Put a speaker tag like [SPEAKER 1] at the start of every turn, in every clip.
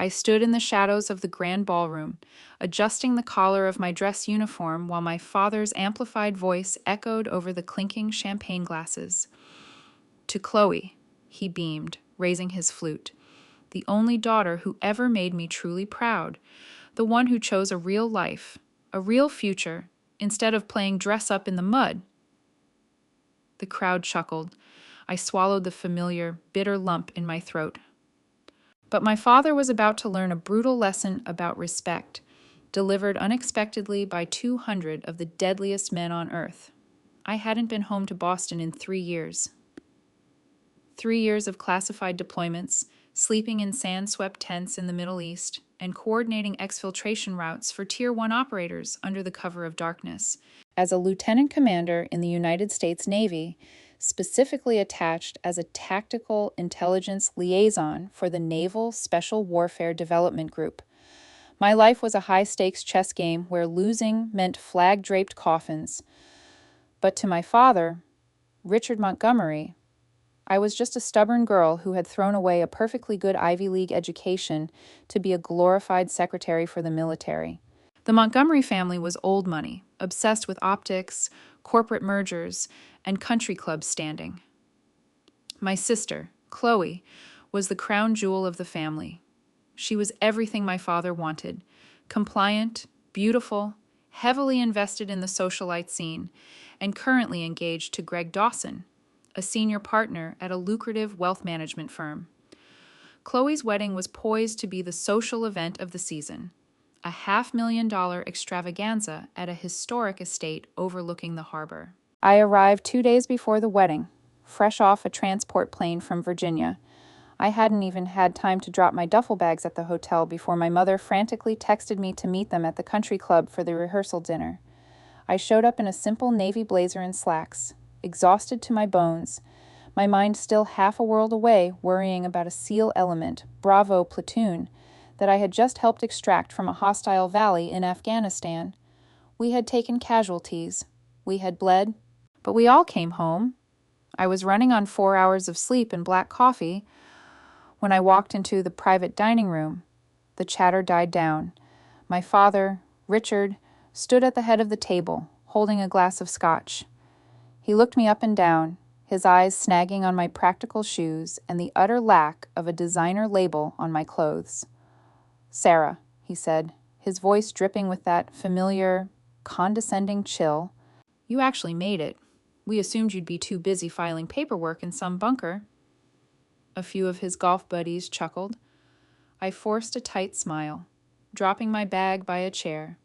[SPEAKER 1] I stood in the shadows of the grand ballroom, adjusting the collar of my dress uniform while my father's amplified voice echoed over the clinking champagne glasses. To Chloe, he beamed, raising his flute, the only daughter who ever made me truly proud, the one who chose a real life, a real future, instead of playing dress up in the mud. The crowd chuckled. I swallowed the familiar, bitter lump in my throat. But my father was about to learn a brutal lesson about respect, delivered unexpectedly by 200 of the deadliest men on earth. I hadn't been home to Boston in 3 years. 3 years of classified deployments, sleeping in sand-swept tents in the Middle East, and coordinating exfiltration routes for Tier 1 operators under the cover of darkness. As a lieutenant commander in the United States Navy, specifically attached as a tactical intelligence liaison for the Naval Special Warfare Development Group. My life was a high-stakes chess game where losing meant flag-draped coffins. But to my father, Richard Montgomery, I was just a stubborn girl who had thrown away a perfectly good Ivy League education to be a glorified secretary for the military. The Montgomery family was old money, obsessed with optics, corporate mergers, and country club standing. My sister, Chloe, was the crown jewel of the family. She was everything my father wanted: compliant, beautiful, heavily invested in the socialite scene, and currently engaged to Greg Dawson, a senior partner at a lucrative wealth management firm. Chloe's wedding was poised to be the social event of the season, a $500,000 extravaganza at a historic estate overlooking the harbor. I arrived 2 days before the wedding, fresh off a transport plane from Virginia. I hadn't even had time to drop my duffel bags at the hotel before my mother frantically texted me to meet them at the country club for the rehearsal dinner. I showed up in a simple navy blazer and slacks, exhausted to my bones, my mind still half a world away, worrying about a SEAL element, Bravo platoon, that I had just helped extract from a hostile valley in Afghanistan. We had taken casualties. We had bled. But we all came home. I was running on 4 hours of sleep and black coffee. When I walked into the private dining room, the chatter died down. My father, Richard, stood at the head of the table, holding a glass of scotch. He looked me up and down, his eyes snagging on my practical shoes and the utter lack of a designer label on my clothes. "Sarah," he said, his voice dripping with that familiar, condescending chill, "you actually made it. We assumed you'd be too busy filing paperwork in some bunker." A few of his golf buddies chuckled. I forced a tight smile, dropping my bag by a chair.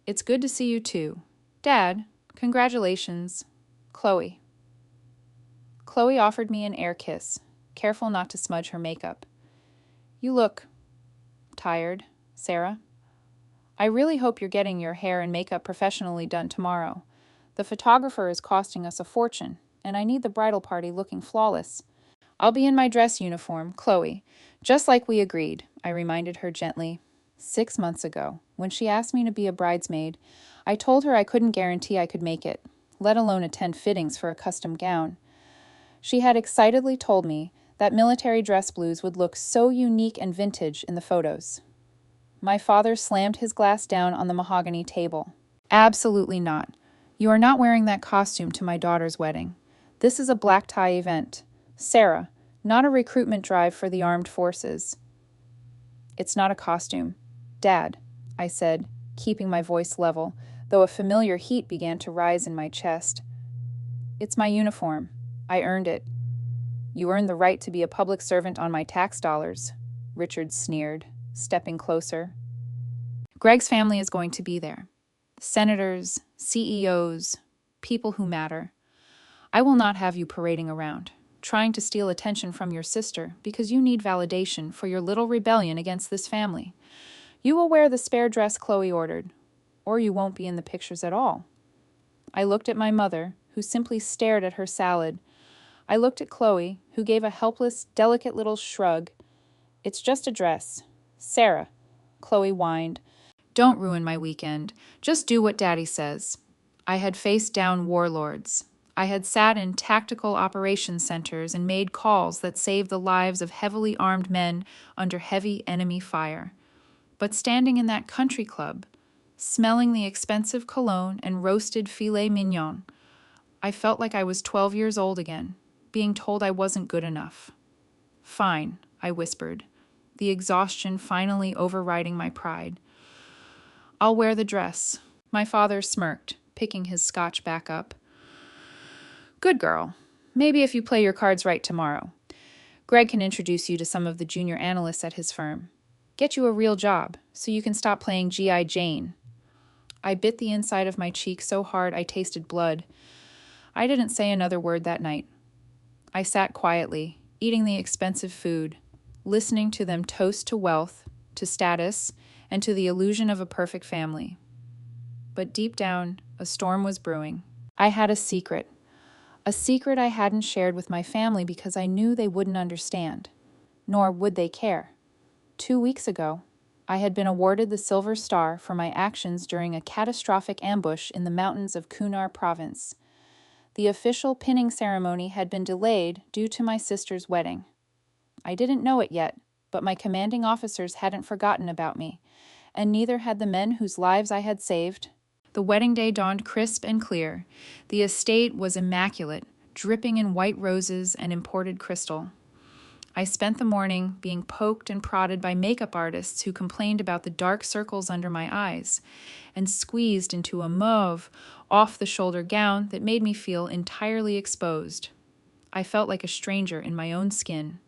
[SPEAKER 1] "It's good to see you too. Dad, congratulations. Chloe." Chloe offered me an air kiss, careful not to smudge her makeup. "You look tired, Sarah. I really hope you're getting your hair and makeup professionally done tomorrow. The photographer is costing us a fortune, and I need the bridal party looking flawless." "I'll be in my dress uniform, Chloe, just like we agreed," I reminded her gently. 6 months ago, when she asked me to be a bridesmaid, I told her I couldn't guarantee I could make it, let alone attend fittings for a custom gown. She had excitedly told me that military dress blues would look so unique and vintage in the photos. My father slammed his glass down on the mahogany table. "Absolutely not. You are not wearing that costume to my daughter's wedding. This is a black tie event. Sarah, not a recruitment drive for the armed forces." "It's not a costume. Dad," I said, keeping my voice level, though a familiar heat began to rise in my chest. "It's my uniform. I earned it." "You earned the right to be a public servant on my tax dollars," Richard sneered, stepping closer. "Greg's family is going to be there. Senators, CEOs, people who matter. I will not have you parading around, trying to steal attention from your sister because you need validation for your little rebellion against this family. You will wear the spare dress Chloe ordered, or you won't be in the pictures at all." I looked at my mother, who simply stared at her salad. I looked at Chloe, who gave a helpless, delicate little shrug. "It's just a dress. Sarah," Chloe whined, "don't ruin my weekend. Just do what Daddy says." I had faced down warlords. I had sat in tactical operations centers and made calls that saved the lives of heavily armed men under heavy enemy fire. But standing in that country club, smelling the expensive cologne and roasted filet mignon, I felt like I was 12 years old again, being told I wasn't good enough. Fine, I whispered, the exhaustion finally overriding my pride. I'll wear the dress. My father smirked, picking his scotch back up. Good girl. Maybe if you play your cards right tomorrow. Greg can introduce you to some of the junior analysts at his firm. Get you a real job, so you can stop playing G.I. Jane. I bit the inside of my cheek so hard I tasted blood. I didn't say another word that night. I sat quietly, eating the expensive food, listening to them toast to wealth, to status, and to the illusion of a perfect family. But deep down, a storm was brewing. I had a secret I hadn't shared with my family because I knew they wouldn't understand, nor would they care. 2 weeks ago, I had been awarded the Silver Star for my actions during a catastrophic ambush in the mountains of Kunar province. The official pinning ceremony had been delayed due to my sister's wedding. I didn't know it yet, but my commanding officers hadn't forgotten about me, and neither had the men whose lives I had saved. The wedding day dawned crisp and clear. The estate was immaculate, dripping in white roses and imported crystal. I spent the morning being poked and prodded by makeup artists who complained about the dark circles under my eyes, and squeezed into a mauve, off-the-shoulder gown that made me feel entirely exposed. I felt like a stranger in my own skin.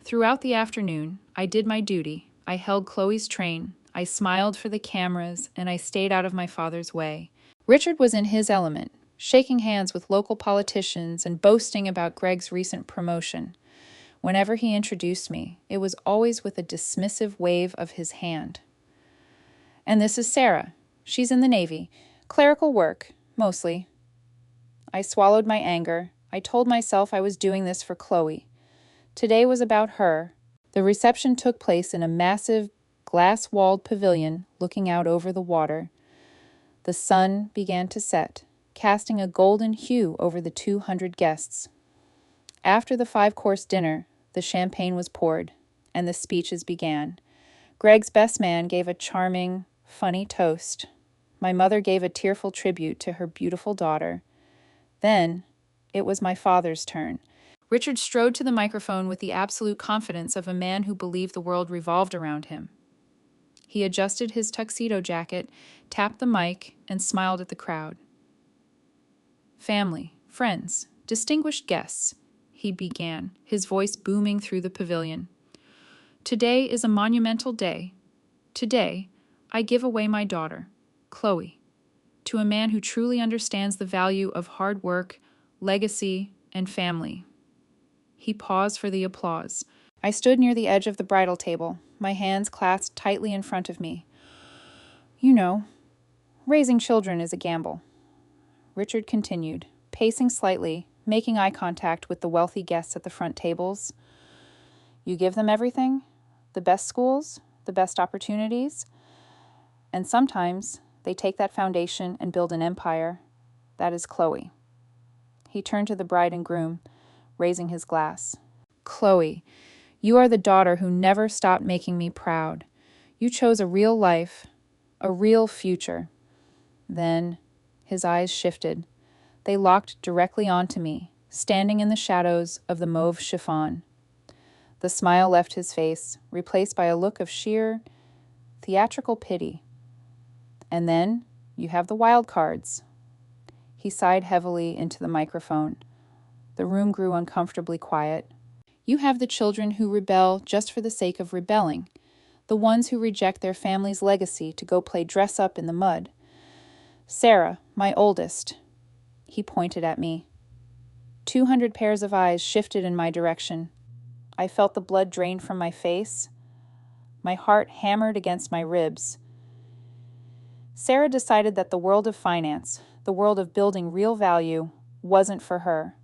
[SPEAKER 1] Throughout the afternoon, I did my duty. I held Chloe's train, I smiled for the cameras, and I stayed out of my father's way. Richard was in his element, shaking hands with local politicians and boasting about Greg's recent promotion. Whenever he introduced me, it was always with a dismissive wave of his hand. And this is Sarah. She's in the Navy. Clerical work, mostly. I swallowed my anger. I told myself I was doing this for Chloe. Today was about her. The reception took place in a massive, glass-walled pavilion looking out over the water. The sun began to set, casting a golden hue over the 200 guests. After the 5-course dinner, the champagne was poured, and the speeches began. Greg's best man gave a charming, funny toast. My mother gave a tearful tribute to her beautiful daughter. Then, it was my father's turn. Richard strode to the microphone with the absolute confidence of a man who believed the world revolved around him. He adjusted his tuxedo jacket, tapped the mic, and smiled at the crowd. Family, friends, distinguished guests, he began, his voice booming through the pavilion. Today is a monumental day. Today, I give away my daughter, Chloe, to a man who truly understands the value of hard work, legacy, and family. He paused for the applause. I stood near the edge of the bridal table, my hands clasped tightly in front of me. You know, raising children is a gamble. Richard continued, pacing slightly, making eye contact with the wealthy guests at the front tables. You give them everything, the best schools, the best opportunities, and sometimes they take that foundation and build an empire. That is Chloe. He turned to the bride and groom, raising his glass. Chloe, you are the daughter who never stopped making me proud. You chose a real life, a real future. Then his eyes shifted. They locked directly onto me, standing in the shadows of the mauve chiffon. The smile left his face, replaced by a look of sheer, theatrical pity. And then you have the wild cards. He sighed heavily into the microphone. The room grew uncomfortably quiet. You have the children who rebel just for the sake of rebelling, the ones who reject their family's legacy to go play dress-up in the mud. Sarah, my oldest. He pointed at me. 200 pairs of eyes shifted in my direction. I felt the blood drain from my face. My heart hammered against my ribs. Sarah decided that the world of finance, the world of building real value, wasn't for her.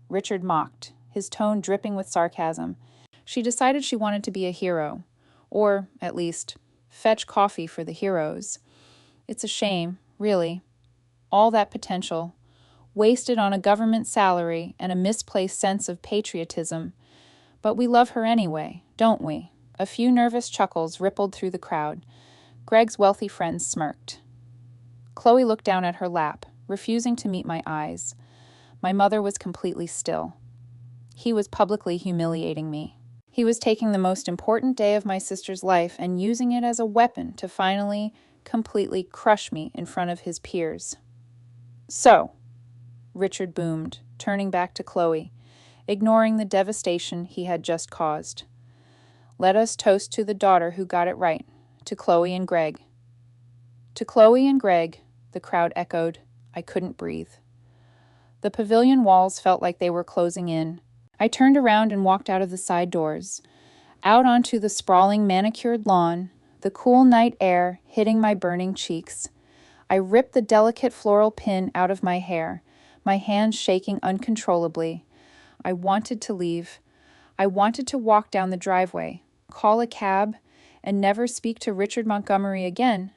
[SPEAKER 1] Richard mocked, his tone dripping with sarcasm. She decided she wanted to be a hero, or, at least, fetch coffee for the heroes. It's a shame, really. All that potential, wasted on a government salary and a misplaced sense of patriotism. But we love her anyway, don't we? A few nervous chuckles rippled through the crowd. Greg's wealthy friends smirked. Chloe looked down at her lap, refusing to meet my eyes. My mother was completely still. He was publicly humiliating me. He was taking the most important day of my sister's life and using it as a weapon to finally, completely crush me in front of his peers. "So," Richard boomed, turning back to Chloe, ignoring the devastation he had just caused. "Let us toast to the daughter who got it right, to Chloe and Greg." "To Chloe and Greg," the crowd echoed. I couldn't breathe. The pavilion walls felt like they were closing in. I turned around and walked out of the side doors, out onto the sprawling manicured lawn, the cool night air hitting my burning cheeks. I ripped the delicate floral pin out of my hair, my hands shaking uncontrollably. I wanted to leave. I wanted to walk down the driveway, call a cab, and never speak to Richard Montgomery again.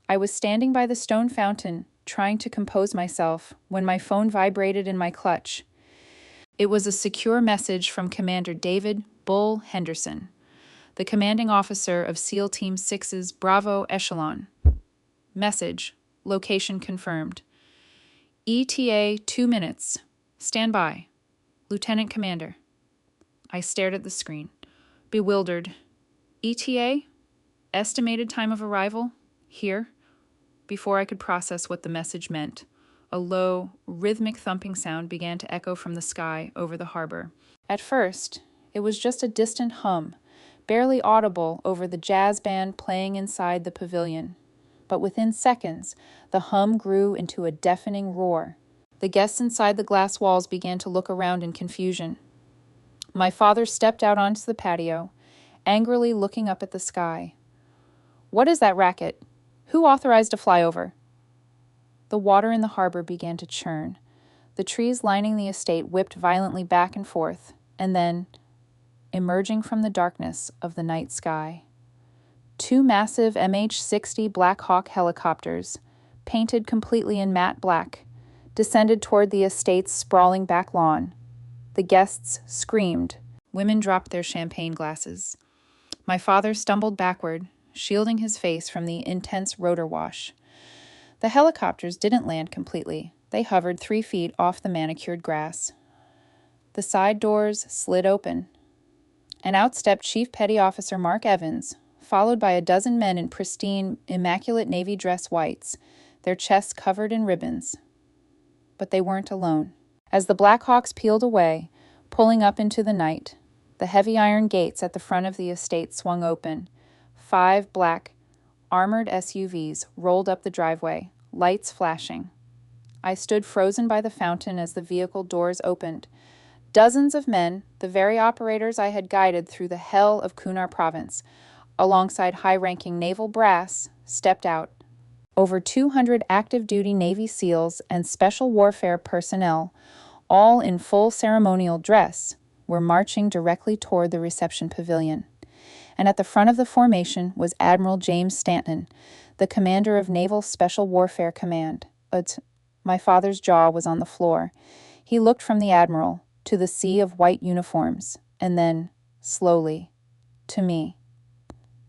[SPEAKER 1] I was standing by the stone fountain, trying to compose myself, when my phone vibrated in my clutch. It was a secure message from Commander David "Bull" Henderson, the commanding officer of SEAL Team 6's Bravo Echelon. Message: location confirmed. ETA 2 minutes. Stand by. Lieutenant Commander. I stared at the screen, bewildered. ETA? Estimated time of arrival? Here? Before I could process what the message meant, a low, rhythmic thumping sound began to echo from the sky over the harbor. At first, it was just a distant hum, barely audible over the jazz band playing inside the pavilion. But within seconds, the hum grew into a deafening roar. The guests inside the glass walls began to look around in confusion. My father stepped out onto the patio, angrily looking up at the sky. "What is that racket? Who authorized a flyover?" The water in the harbor began to churn. The trees lining the estate whipped violently back and forth, and then, emerging from the darkness of the night sky, 2 massive MH-60 Black Hawk helicopters, painted completely in matte black, descended toward the estate's sprawling back lawn. The guests screamed. Women dropped their champagne glasses. My father stumbled backward, shielding his face from the intense rotor wash. The helicopters didn't land completely. They hovered 3 feet off the manicured grass. The side doors slid open, and out stepped Chief Petty Officer Mark Evans, followed by a dozen men in pristine, immaculate Navy dress whites, their chests covered in ribbons. But they weren't alone. As the Black Hawks peeled away, pulling up into the night, the heavy iron gates at the front of the estate swung open. 5 black, armored SUVs rolled up the driveway, lights flashing. I stood frozen by the fountain as the vehicle doors opened. Dozens of men, the very operators I had guided through the hell of Kunar Province, alongside high-ranking naval brass, stepped out. Over 200 active-duty Navy SEALs and special warfare personnel, all in full ceremonial dress, were marching directly toward the reception pavilion. And at the front of the formation was Admiral James Stanton, the commander of Naval Special Warfare Command. My father's jaw was on the floor. He looked from the admiral to the sea of white uniforms, and then, slowly, to me.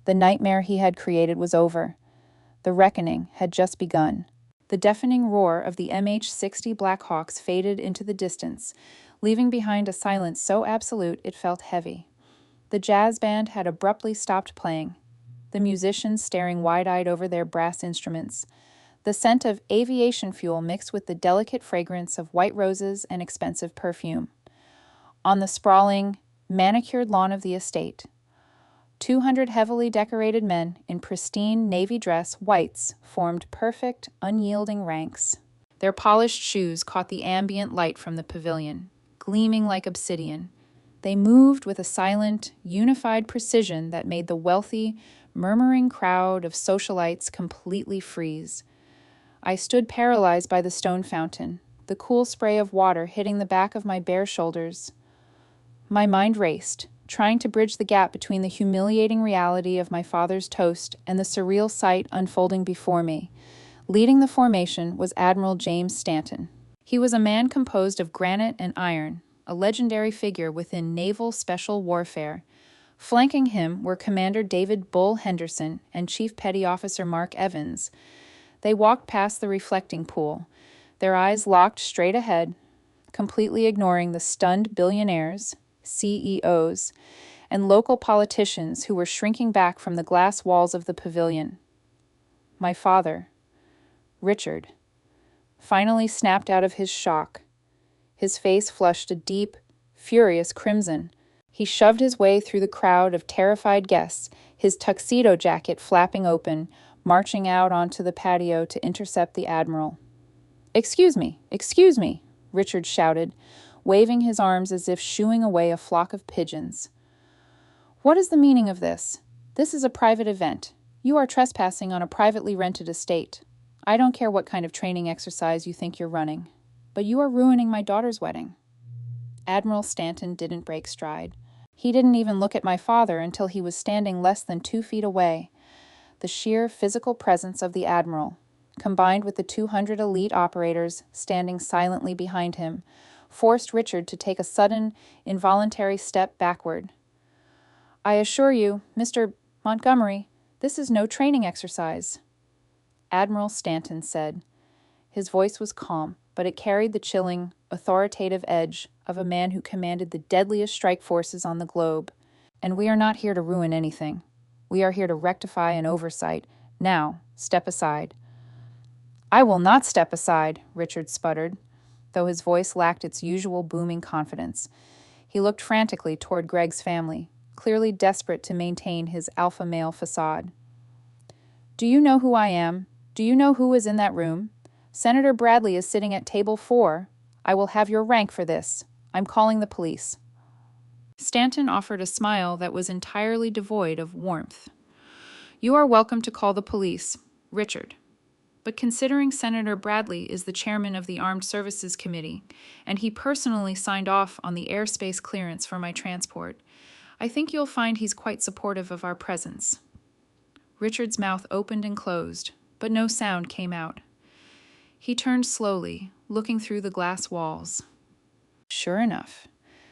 [SPEAKER 1] The nightmare he had created was over. The reckoning had just begun. The deafening roar of the MH-60 Black Hawks faded into the distance, leaving behind a silence so absolute it felt heavy. The jazz band had abruptly stopped playing, the musicians staring wide-eyed over their brass instruments. The scent of aviation fuel mixed with the delicate fragrance of white roses and expensive perfume. On the sprawling, manicured lawn of the estate, 200 heavily decorated men in pristine navy dress whites formed perfect, unyielding ranks. Their polished shoes caught the ambient light from the pavilion, gleaming like obsidian. They moved with a silent, unified precision that made the wealthy, murmuring crowd of socialites completely freeze. I stood paralyzed by the stone fountain, the cool spray of water hitting the back of my bare shoulders. My mind raced, trying to bridge the gap between the humiliating reality of my father's toast and the surreal sight unfolding before me. Leading the formation was Admiral James Stanton. He was a man composed of granite and iron, a legendary figure within naval special warfare. Flanking him were Commander David Bull Henderson and Chief Petty Officer Mark Evans. They walked past the reflecting pool, their eyes locked straight ahead, completely ignoring the stunned billionaires, CEOs, and local politicians who were shrinking back from the glass walls of the pavilion. My father, Richard, finally snapped out of his shock. His face flushed a deep, furious crimson. He shoved his way through the crowd of terrified guests, his tuxedo jacket flapping open, marching out onto the patio to intercept the Admiral. Excuse me, Richard shouted, waving his arms as if shooing away a flock of pigeons. What is the meaning of this? This is a private event. You are trespassing on a privately rented estate. I don't care what kind of training exercise you think you're running, but you are ruining my daughter's wedding. Admiral Stanton didn't break stride. He didn't even look at my father until he was standing less than 2 feet away. The sheer physical presence of the Admiral, combined with the 200 elite operators standing silently behind him, forced Richard to take a sudden, involuntary step backward. I assure you, Mr. Montgomery, this is no training exercise, Admiral Stanton said. His voice was calm, but it carried the chilling, authoritative edge of a man who commanded the deadliest strike forces on the globe. And we are not here to ruin anything. We are here to rectify an oversight. Now, step aside. I will not step aside, Richard sputtered, though his voice lacked its usual booming confidence. He looked frantically toward Greg's family, clearly desperate to maintain his alpha male facade. Do you know who I am? Do you know who is in that room? Senator Bradley is sitting at table 4. I will have your rank for this. I'm calling the police. Stanton offered a smile that was entirely devoid of warmth. You are welcome to call the police, Richard. But considering Senator Bradley is the chairman of the Armed Services Committee, and he personally signed off on the airspace clearance for my transport, I think you'll find he's quite supportive of our presence. Richard's mouth opened and closed, but no sound came out. He turned slowly, looking through the glass walls. Sure enough,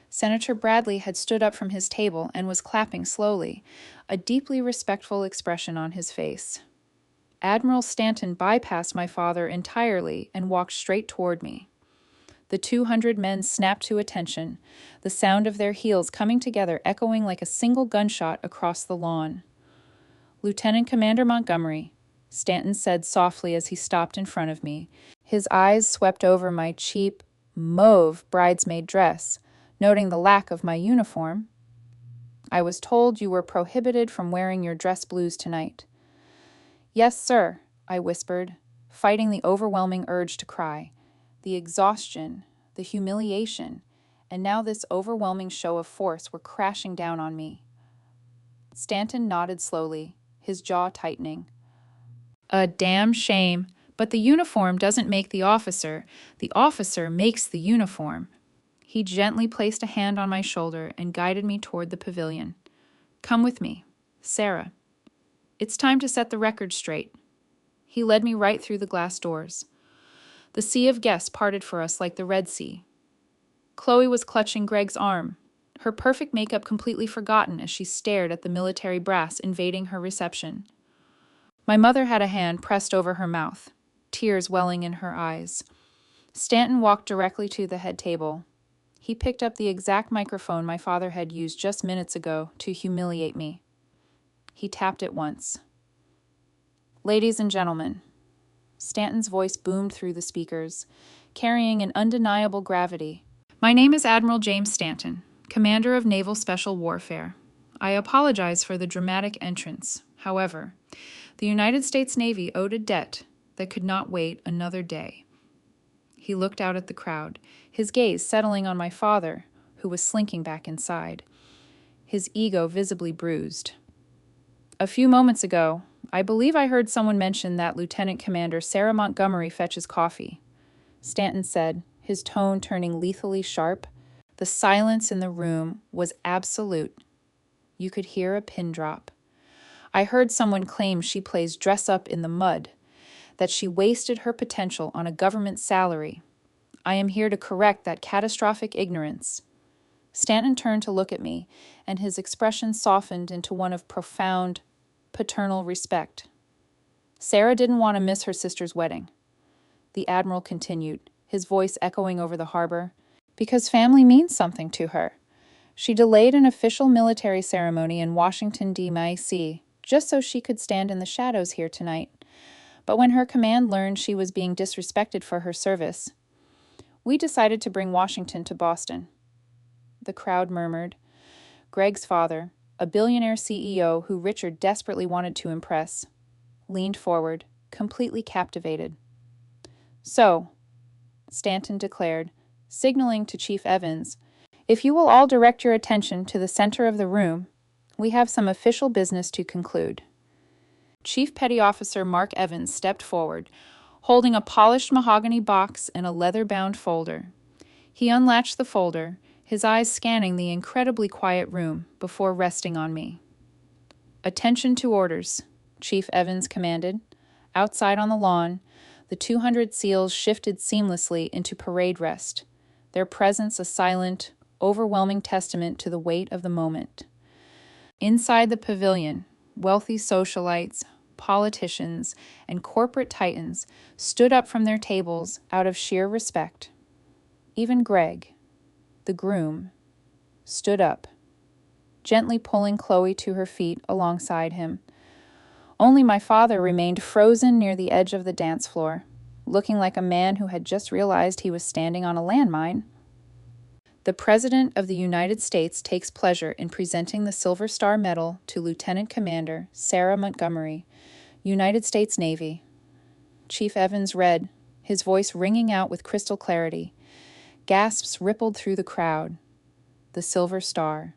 [SPEAKER 1] Senator Bradley had stood up from his table and was clapping slowly, a deeply respectful expression on his face. Admiral Stanton bypassed my father entirely and walked straight toward me. The 200 men snapped to attention, the sound of their heels coming together echoing like a single gunshot across the lawn. Lieutenant Commander Montgomery, Stanton said softly as he stopped in front of me. His eyes swept over my cheap, mauve bridesmaid dress, noting the lack of my uniform. I was told you were prohibited from wearing your dress blues tonight. Yes, sir, I whispered, fighting the overwhelming urge to cry. The exhaustion, the humiliation, and now this overwhelming show of force were crashing down on me. Stanton nodded slowly, his jaw tightening. A damn shame, but the uniform doesn't make the officer makes the uniform. He gently placed a hand on my shoulder and guided me toward the pavilion. Come with me, Sarah. It's time to set the record straight. He led me right through the glass doors. The sea of guests parted for us like the Red Sea. Chloe was clutching Greg's arm, her perfect makeup completely forgotten as she stared at the military brass invading her reception. My mother had a hand pressed over her mouth, tears welling in her eyes. Stanton walked directly to the head table. He picked up the exact microphone my father had used just minutes ago to humiliate me. He tapped it once. Ladies and gentlemen, Stanton's voice boomed through the speakers, carrying an undeniable gravity. My name is Admiral James Stanton, Commander of Naval Special Warfare. I apologize for the dramatic entrance. However, the United States Navy owed a debt that could not wait another day. He looked out at the crowd, his gaze settling on my father, who was slinking back inside, his ego visibly bruised. A few moments ago, I believe I heard someone mention that Lieutenant Commander Sarah Montgomery fetches coffee, Stanton said, his tone turning lethally sharp. The silence in the room was absolute. You could hear a pin drop. I heard someone claim she plays dress up in the mud, that she wasted her potential on a government salary. I am here to correct that catastrophic ignorance." Stanton turned to look at me, and his expression softened into one of profound, paternal respect. "Sarah didn't want to miss her sister's wedding," the Admiral continued, his voice echoing over the harbor, "because family means something to her. She delayed an official military ceremony in Washington, D.C., just so she could stand in the shadows here tonight. But when her command learned she was being disrespected for her service, we decided to bring Washington to Boston." The crowd murmured. Greg's father, a billionaire CEO who Richard desperately wanted to impress, leaned forward, completely captivated. "So," Stanton declared, signaling to Chief Evans, "if you will all direct your attention to the center of the room, we have some official business to conclude." Chief Petty Officer Mark Evans stepped forward, holding a polished mahogany box and a leather-bound folder. He unlatched the folder, his eyes scanning the incredibly quiet room before resting on me. "Attention to orders," Chief Evans commanded. Outside on the lawn, the 200 SEALs shifted seamlessly into parade rest, their presence a silent, overwhelming testament to the weight of the moment. Inside the pavilion, wealthy socialites, politicians, and corporate titans stood up from their tables out of sheer respect. Even Greg, the groom, stood up, gently pulling Chloe to her feet alongside him. Only my father remained frozen near the edge of the dance floor, looking like a man who had just realized he was standing on a landmine. "The President of the United States takes pleasure in presenting the Silver Star Medal to Lieutenant Commander Sarah Montgomery, United States Navy." Chief Evans read, his voice ringing out with crystal clarity. Gasps rippled through the crowd. The Silver Star,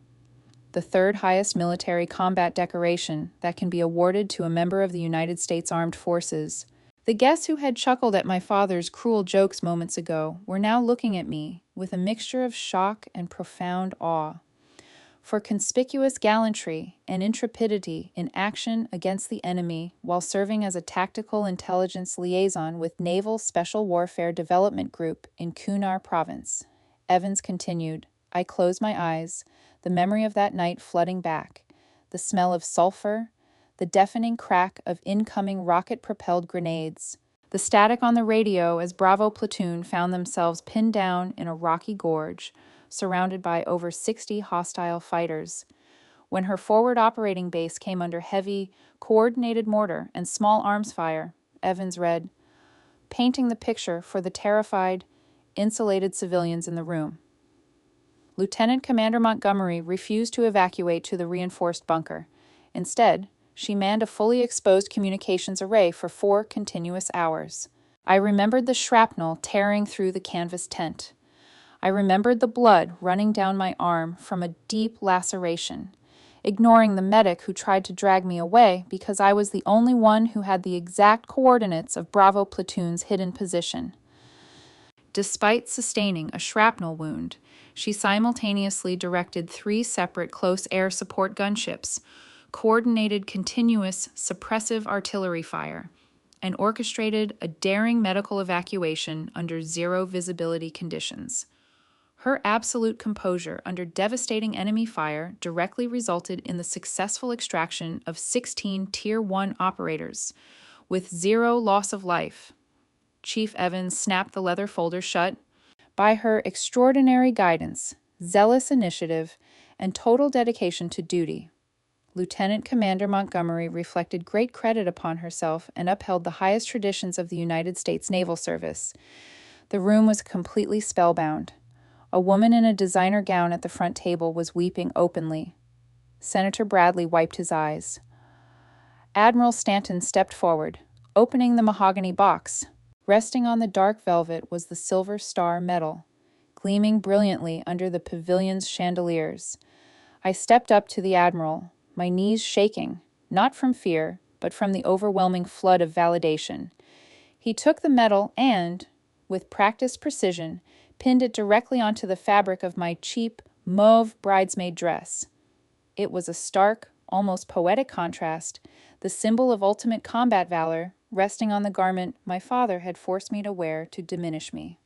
[SPEAKER 1] the third highest military combat decoration that can be awarded to a member of the United States Armed Forces. The guests who had chuckled at my father's cruel jokes moments ago were now looking at me with a mixture of shock and profound awe. For conspicuous gallantry and intrepidity in action against the enemy while serving as a tactical intelligence liaison with Naval Special Warfare Development Group in Kunar Province, Evans continued, I closed my eyes, the memory of that night flooding back, the smell of sulfur, the deafening crack of incoming rocket-propelled grenades, the static on the radio as Bravo platoon found themselves pinned down in a rocky gorge, surrounded by over 60 hostile fighters. When her forward operating base came under heavy, coordinated mortar and small arms fire, Evans read, painting the picture for the terrified, insulated civilians in the room. Lieutenant Commander Montgomery refused to evacuate to the reinforced bunker. Instead, she manned a fully exposed communications array for 4 continuous hours. I remembered the shrapnel tearing through the canvas tent. I remembered the blood running down my arm from a deep laceration, ignoring the medic who tried to drag me away because I was the only one who had the exact coordinates of Bravo platoon's hidden position. Despite sustaining a shrapnel wound, she simultaneously directed 3 separate close air support gunships, coordinated continuous suppressive artillery fire, and orchestrated a daring medical evacuation under zero visibility conditions. Her absolute composure under devastating enemy fire directly resulted in the successful extraction of 16 Tier 1 operators, with 0 loss of life. Chief Evans snapped the leather folder shut. By her extraordinary guidance, zealous initiative, and total dedication to duty, Lieutenant Commander Montgomery reflected great credit upon herself and upheld the highest traditions of the United States Naval Service. The room was completely spellbound. A woman in a designer gown at the front table was weeping openly. Senator Bradley wiped his eyes. Admiral Stanton stepped forward, opening the mahogany box. Resting on the dark velvet was the Silver Star Medal, gleaming brilliantly under the pavilion's chandeliers. I stepped up to the Admiral, my knees shaking, not from fear, but from the overwhelming flood of validation. He took the medal and, with practiced precision, pinned it directly onto the fabric of my cheap, mauve bridesmaid dress. It was a stark, almost poetic contrast, the symbol of ultimate combat valor, resting on the garment my father had forced me to wear to diminish me.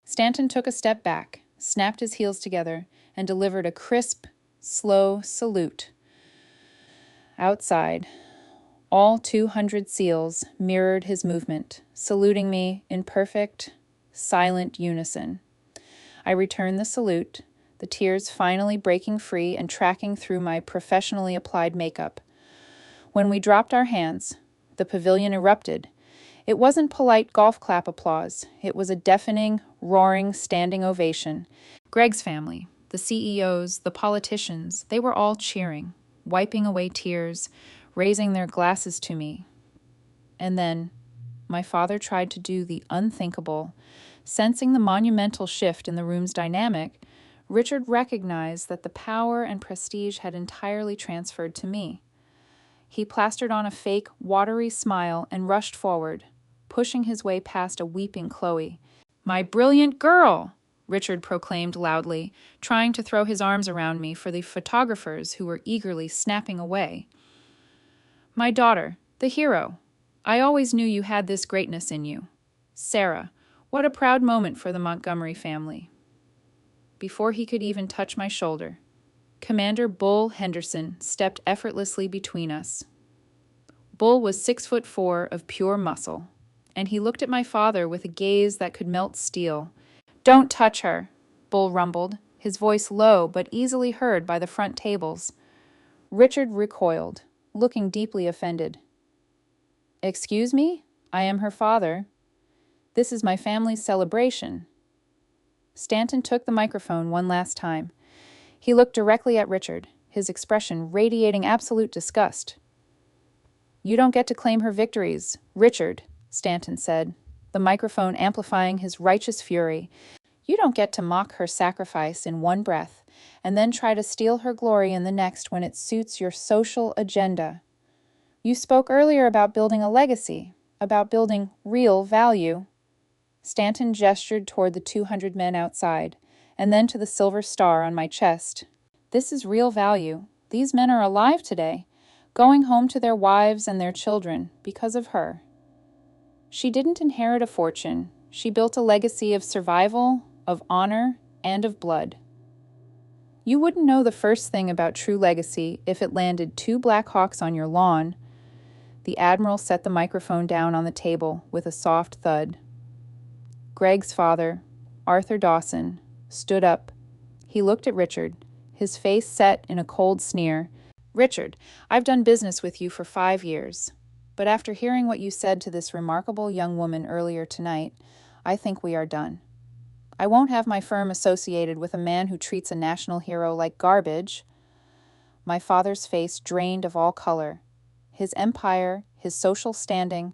[SPEAKER 1] Stanton took a step back, snapped his heels together, and delivered a crisp, slow salute. Outside, all 200 seals mirrored his movement, saluting me in perfect, silent unison. I returned the salute, the tears finally breaking free and tracking through my professionally applied makeup. When we dropped our hands, the pavilion erupted. It wasn't polite golf clap applause. It was a deafening, roaring, standing ovation. Greg's family, the CEOs, the politicians, they were all cheering, wiping away tears, raising their glasses to me. And then, my father tried to do the unthinkable. Sensing the monumental shift in the room's dynamic, Richard recognized that the power and prestige had entirely transferred to me. He plastered on a fake, watery smile and rushed forward, pushing his way past a weeping Chloe. "My brilliant girl!" Richard proclaimed loudly, trying to throw his arms around me for the photographers who were eagerly snapping away. "My daughter, the hero. I always knew you had this greatness in you. Sarah, what a proud moment for the Montgomery family." Before he could even touch my shoulder, Commander Bull Henderson stepped effortlessly between us. Bull was 6'4" of pure muscle, and he looked at my father with a gaze that could melt steel. "Don't touch her," Bull rumbled, his voice low but easily heard by the front tables. Richard recoiled, looking deeply offended. "Excuse me? I am her father. This is my family's celebration." Stanton took the microphone one last time. He looked directly at Richard, his expression radiating absolute disgust. "You don't get to claim her victories, Richard," Stanton said, the microphone amplifying his righteous fury. "You don't get to mock her sacrifice in one breath, and then try to steal her glory in the next when it suits your social agenda. You spoke earlier about building a legacy, about building real value." Stanton gestured toward the 200 men outside, and then to the silver star on my chest. "This is real value. These men are alive today, going home to their wives and their children because of her. She didn't inherit a fortune. She built a legacy of survival, of honor, and of blood. You wouldn't know the first thing about true legacy if it landed 2 Black Hawks on your lawn." The Admiral set the microphone down on the table with a soft thud. Greg's father, Arthur Dawson, stood up. He looked at Richard, his face set in a cold sneer. "Richard, I've done business with you for 5 years, but after hearing what you said to this remarkable young woman earlier tonight, I think we are done. I won't have my firm associated with a man who treats a national hero like garbage." My father's face drained of all color. His empire, his social standing,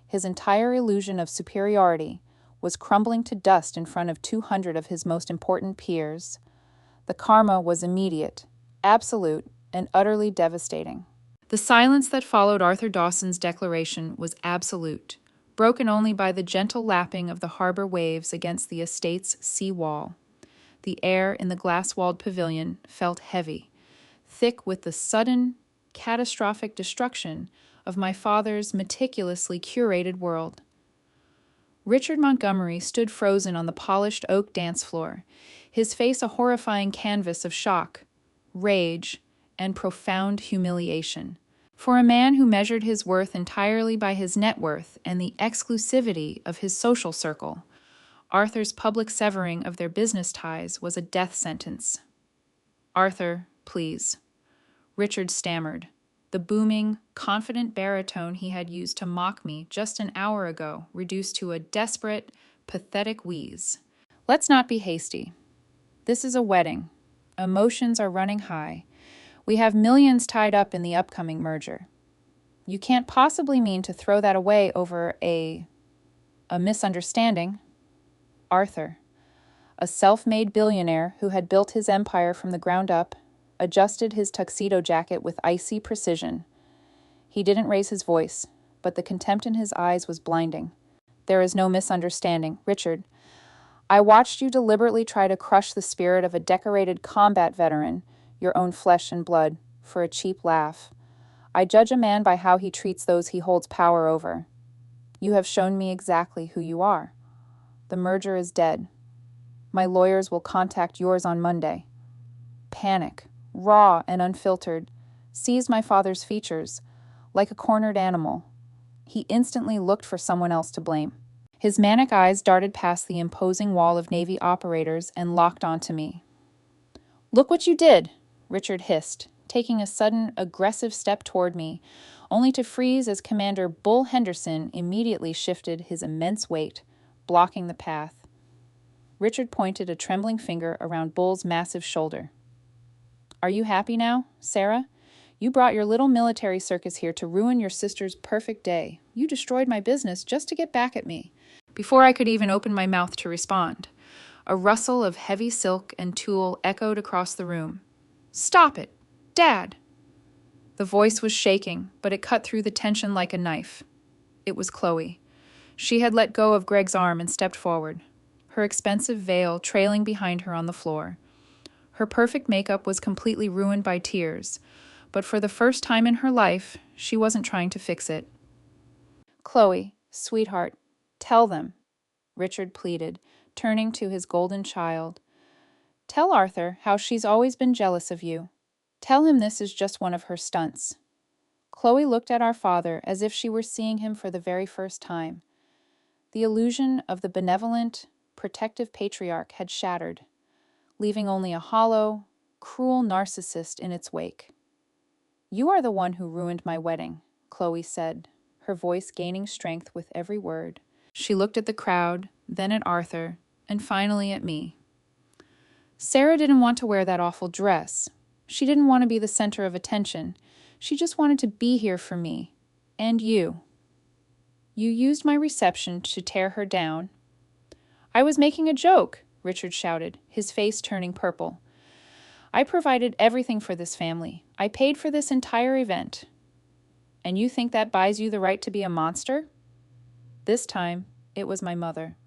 [SPEAKER 1] his entire illusion of superiority was crumbling to dust in front of 200 of his most important peers. The karma was immediate, absolute, and utterly devastating. The silence that followed Arthur Dawson's declaration was absolute, broken only by the gentle lapping of the harbor waves against the estate's sea wall. The air in the glass-walled pavilion felt heavy, thick with the sudden, catastrophic destruction of my father's meticulously curated world. Richard Montgomery stood frozen on the polished oak dance floor, his face a horrifying canvas of shock, rage, and profound humiliation. For a man who measured his worth entirely by his net worth and the exclusivity of his social circle, Arthur's public severing of their business ties was a death sentence. "Arthur, please," Richard stammered, the booming, confident baritone he had used to mock me just an hour ago reduced to a desperate, pathetic wheeze. "Let's not be hasty. This is a wedding. Emotions are running high. We have millions tied up in the upcoming merger. You can't possibly mean to throw that away over a misunderstanding." Arthur, a self-made billionaire who had built his empire from the ground up, adjusted his tuxedo jacket with icy precision. He didn't raise his voice, but the contempt in his eyes was blinding. "There is no misunderstanding, Richard. I watched you deliberately try to crush the spirit of a decorated combat veteran, your own flesh and blood, for a cheap laugh. I judge a man by how he treats those he holds power over. You have shown me exactly who you are. The merger is dead. My lawyers will contact yours on Monday. Panic, raw and unfiltered, seized my father's features, like a cornered animal. He instantly looked for someone else to blame. His manic eyes darted past the imposing wall of Navy operators and locked onto me. "Look what you did," Richard hissed, taking a sudden, aggressive step toward me, only to freeze as Commander Bull Henderson immediately shifted his immense weight, blocking the path. Richard pointed a trembling finger around Bull's massive shoulder. "Are you happy now, Sarah? You brought your little military circus here to ruin your sister's perfect day. You destroyed my business just to get back at me." Before I could even open my mouth to respond, a rustle of heavy silk and tulle echoed across the room. "Stop it! Dad!" The voice was shaking, but it cut through the tension like a knife. It was Chloe. She had let go of Greg's arm and stepped forward, her expensive veil trailing behind her on the floor. Her perfect makeup was completely ruined by tears, but for the first time in her life, she wasn't trying to fix it. "Chloe, sweetheart, tell them," Richard pleaded, turning to his golden child. "Tell Arthur how she's always been jealous of you. Tell him this is just one of her stunts." Chloe looked at our father as if she were seeing him for the very first time. The illusion of the benevolent, protective patriarch had shattered, leaving only a hollow, cruel narcissist in its wake. "You are the one who ruined my wedding," Chloe said, her voice gaining strength with every word. She looked at the crowd, then at Arthur, and finally at me. "Sarah didn't want to wear that awful dress. She didn't want to be the center of attention. She just wanted to be here for me. And you. You used my reception to tear her down." "I was making a joke," Richard shouted, his face turning purple. "I provided everything for this family. I paid for this entire event. And you think that buys you the right to be a monster?" This time, it was my mother,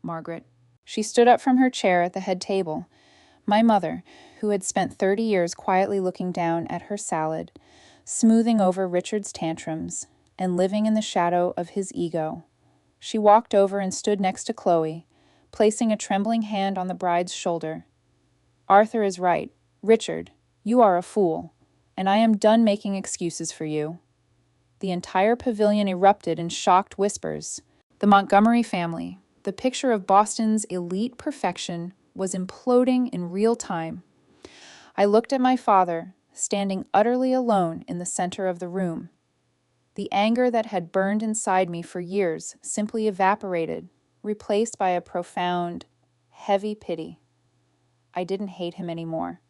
[SPEAKER 1] Margaret. She stood up from her chair at the head table. My mother, who had spent 30 years quietly looking down at her salad, smoothing over Richard's tantrums, and living in the shadow of his ego. She walked over and stood next to Chloe, placing a trembling hand on the bride's shoulder. "Arthur is right. Richard, you are a fool, and I am done making excuses for you." The entire pavilion erupted in shocked whispers. The Montgomery family, the picture of Boston's elite perfection, was imploding in real time. I looked at my father, standing utterly alone in the center of the room. The anger that had burned inside me for years simply evaporated, replaced by a profound, heavy pity. I didn't hate him anymore.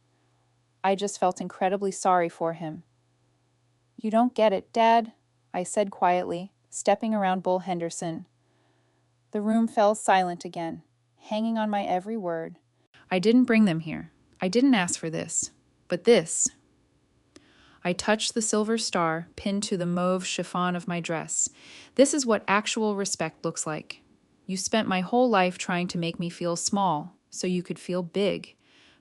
[SPEAKER 1] I just felt incredibly sorry for him. "You don't get it, Dad," I said quietly, stepping around Bull Henderson. The room fell silent again, hanging on my every word. "I didn't bring them here. I didn't ask for this. But this." I touched the silver star pinned to the mauve chiffon of my dress. "This is what actual respect looks like. You spent my whole life trying to make me feel small, so you could feel big.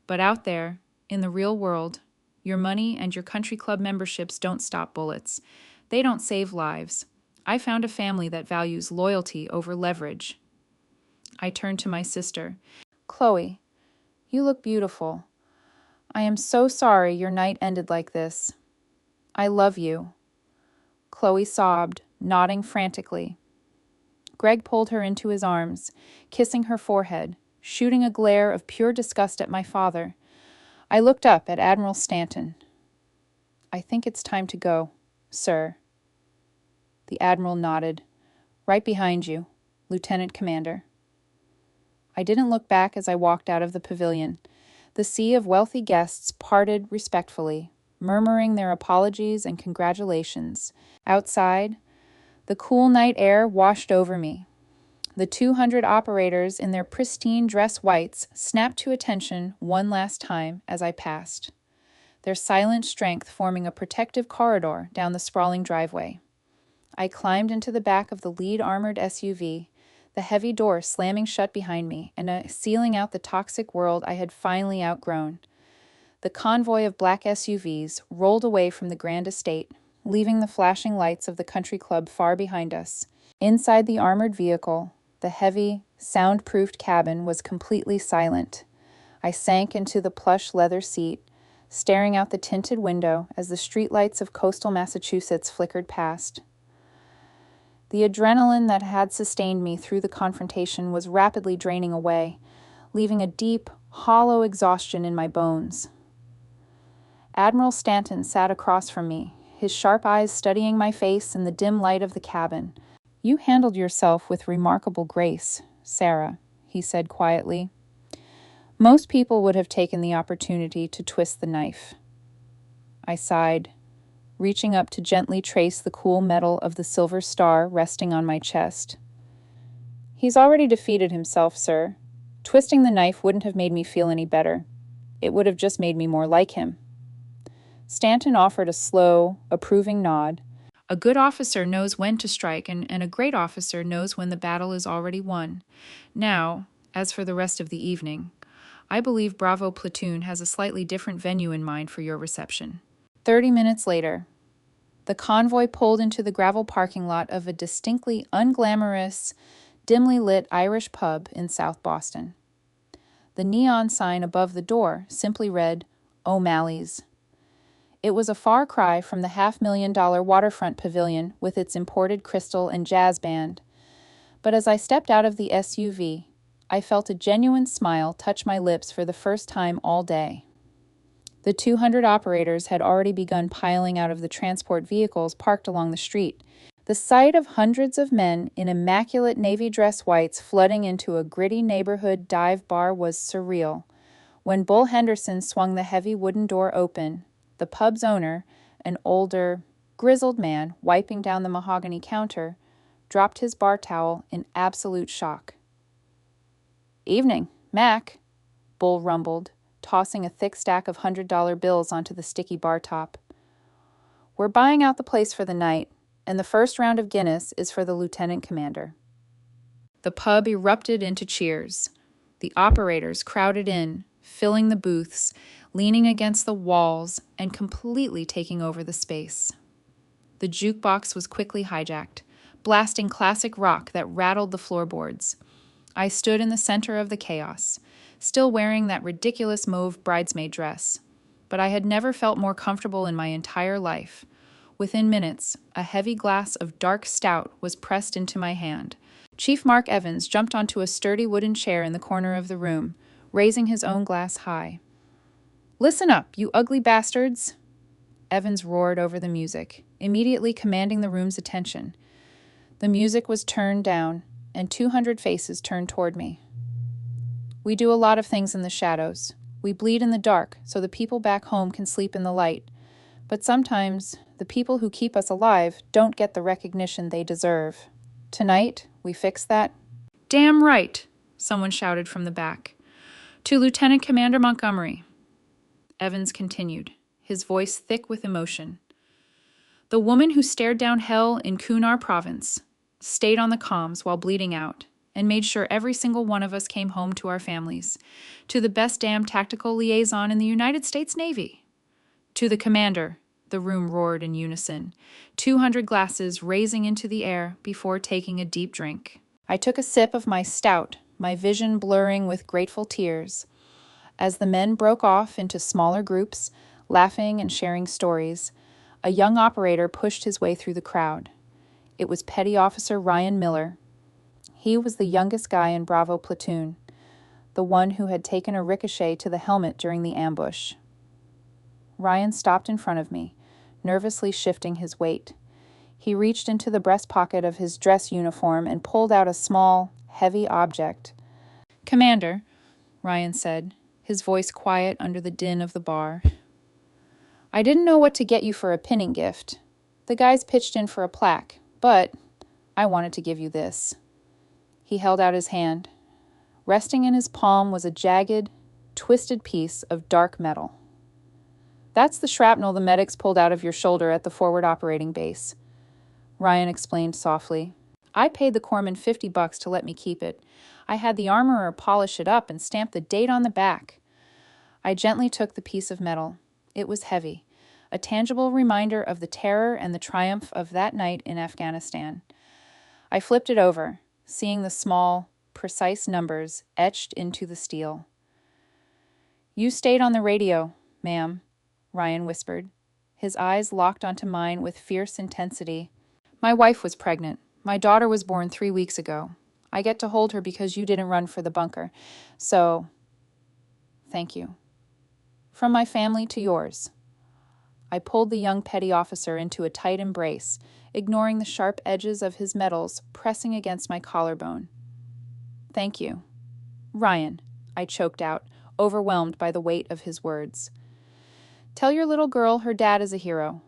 [SPEAKER 1] But out there, in the real world, your money and your country club memberships don't stop bullets. They don't save lives. I found a family that values loyalty over leverage." I turned to my sister. "Chloe, you look beautiful. I am so sorry your night ended like this. I love you." Chloe sobbed, nodding frantically. Greg pulled her into his arms, kissing her forehead, shooting a glare of pure disgust at my father. I looked up at Admiral Stanton. "I think it's time to go, sir." The Admiral nodded. "Right behind you, Lieutenant Commander." I didn't look back as I walked out of the pavilion. The sea of wealthy guests parted respectfully, murmuring their apologies and congratulations. Outside, the cool night air washed over me. The 200 operators in their pristine dress whites snapped to attention one last time as I passed, their silent strength forming a protective corridor down the sprawling driveway. I climbed into the back of the lead armored SUV, the heavy door slamming shut behind me and sealing out the toxic world I had finally outgrown. The convoy of black SUVs rolled away from the grand estate, leaving the flashing lights of the country club far behind us. Inside the armored vehicle, the heavy, soundproofed cabin was completely silent. I sank into the plush leather seat, staring out the tinted window as the streetlights of coastal Massachusetts flickered past. The adrenaline that had sustained me through the confrontation was rapidly draining away, leaving a deep, hollow exhaustion in my bones. Admiral Stanton sat across from me, his sharp eyes studying my face in the dim light of the cabin. "You handled yourself with remarkable grace, Sarah," he said quietly. "Most people would have taken the opportunity to twist the knife." I sighed, reaching up to gently trace the cool metal of the silver star resting on my chest. "He's already defeated himself, sir. Twisting the knife wouldn't have made me feel any better. It would have just made me more like him." Stanton offered a slow, approving nod. "A good officer knows when to strike, and a great officer knows when the battle is already won. Now, as for the rest of the evening, I believe Bravo Platoon has a slightly different venue in mind for your reception." 30 minutes later, the convoy pulled into the gravel parking lot of a distinctly unglamorous, dimly lit Irish pub in South Boston. The neon sign above the door simply read, "O'Malley's." It was a far cry from the $500,000 waterfront pavilion with its imported crystal and jazz band. But as I stepped out of the SUV, I felt a genuine smile touch my lips for the first time all day. The 200 operators had already begun piling out of the transport vehicles parked along the street. The sight of hundreds of men in immaculate navy dress whites flooding into a gritty neighborhood dive bar was surreal. When Bull Henderson swung the heavy wooden door open, the pub's owner, an older, grizzled man wiping down the mahogany counter, dropped his bar towel in absolute shock. "Evening, Mac," Bull rumbled, tossing a thick stack of $100 bills onto the sticky bar top. "We're buying out the place for the night, and the first round of Guinness is for the lieutenant commander." The pub erupted into cheers. The operators crowded in, filling the booths, leaning against the walls, and completely taking over the space. The jukebox was quickly hijacked, blasting classic rock that rattled the floorboards. I stood in the center of the chaos, still wearing that ridiculous mauve bridesmaid dress, but I had never felt more comfortable in my entire life. Within minutes, a heavy glass of dark stout was pressed into my hand. Chief Mark Evans jumped onto a sturdy wooden chair in the corner of the room, raising his own glass high. "Listen up, you ugly bastards!" Evans roared over the music, immediately commanding the room's attention. The music was turned down, and 200 faces turned toward me. "We do a lot of things in the shadows. We bleed in the dark so the people back home can sleep in the light. But sometimes, the people who keep us alive don't get the recognition they deserve. Tonight, we fix that." "Damn right," someone shouted from the back. "To Lieutenant Commander Montgomery." Evans continued, his voice thick with emotion. "The woman who stared down hell in Kunar Province, stayed on the comms while bleeding out, and made sure every single one of us came home to our families. To the best damn tactical liaison in the United States Navy. To the commander," the room roared in unison, 200 glasses raising into the air before taking a deep drink. I took a sip of my stout, my vision blurring with grateful tears. As the men broke off into smaller groups, laughing and sharing stories, a young operator pushed his way through the crowd. It was Petty Officer Ryan Miller. He was the youngest guy in Bravo Platoon, the one who had taken a ricochet to the helmet during the ambush. Ryan stopped in front of me, nervously shifting his weight. He reached into the breast pocket of his dress uniform and pulled out a small, heavy object. "Commander," Ryan said, his voice quiet under the din of the bar. "I didn't know what to get you for a pinning gift. The guys pitched in for a plaque, but I wanted to give you this." He held out his hand. Resting in his palm was a jagged, twisted piece of dark metal. "That's the shrapnel the medics pulled out of your shoulder at the forward operating base," Ryan explained softly. "I paid the corpsman $50 to let me keep it. I had the armorer polish it up and stamp the date on the back." I gently took the piece of metal. It was heavy, a tangible reminder of the terror and the triumph of that night in Afghanistan. I flipped it over, seeing the small, precise numbers etched into the steel. "You stayed on the radio, ma'am," Ryan whispered, his eyes locked onto mine with fierce intensity. "My wife was pregnant. My daughter was born 3 weeks ago. I get to hold her because you didn't run for the bunker. So, thank you. From my family to yours." I pulled the young petty officer into a tight embrace, ignoring the sharp edges of his metals pressing against my collarbone. "Thank you. Ryan," I choked out, overwhelmed by the weight of his words. "Tell your little girl her dad is a hero."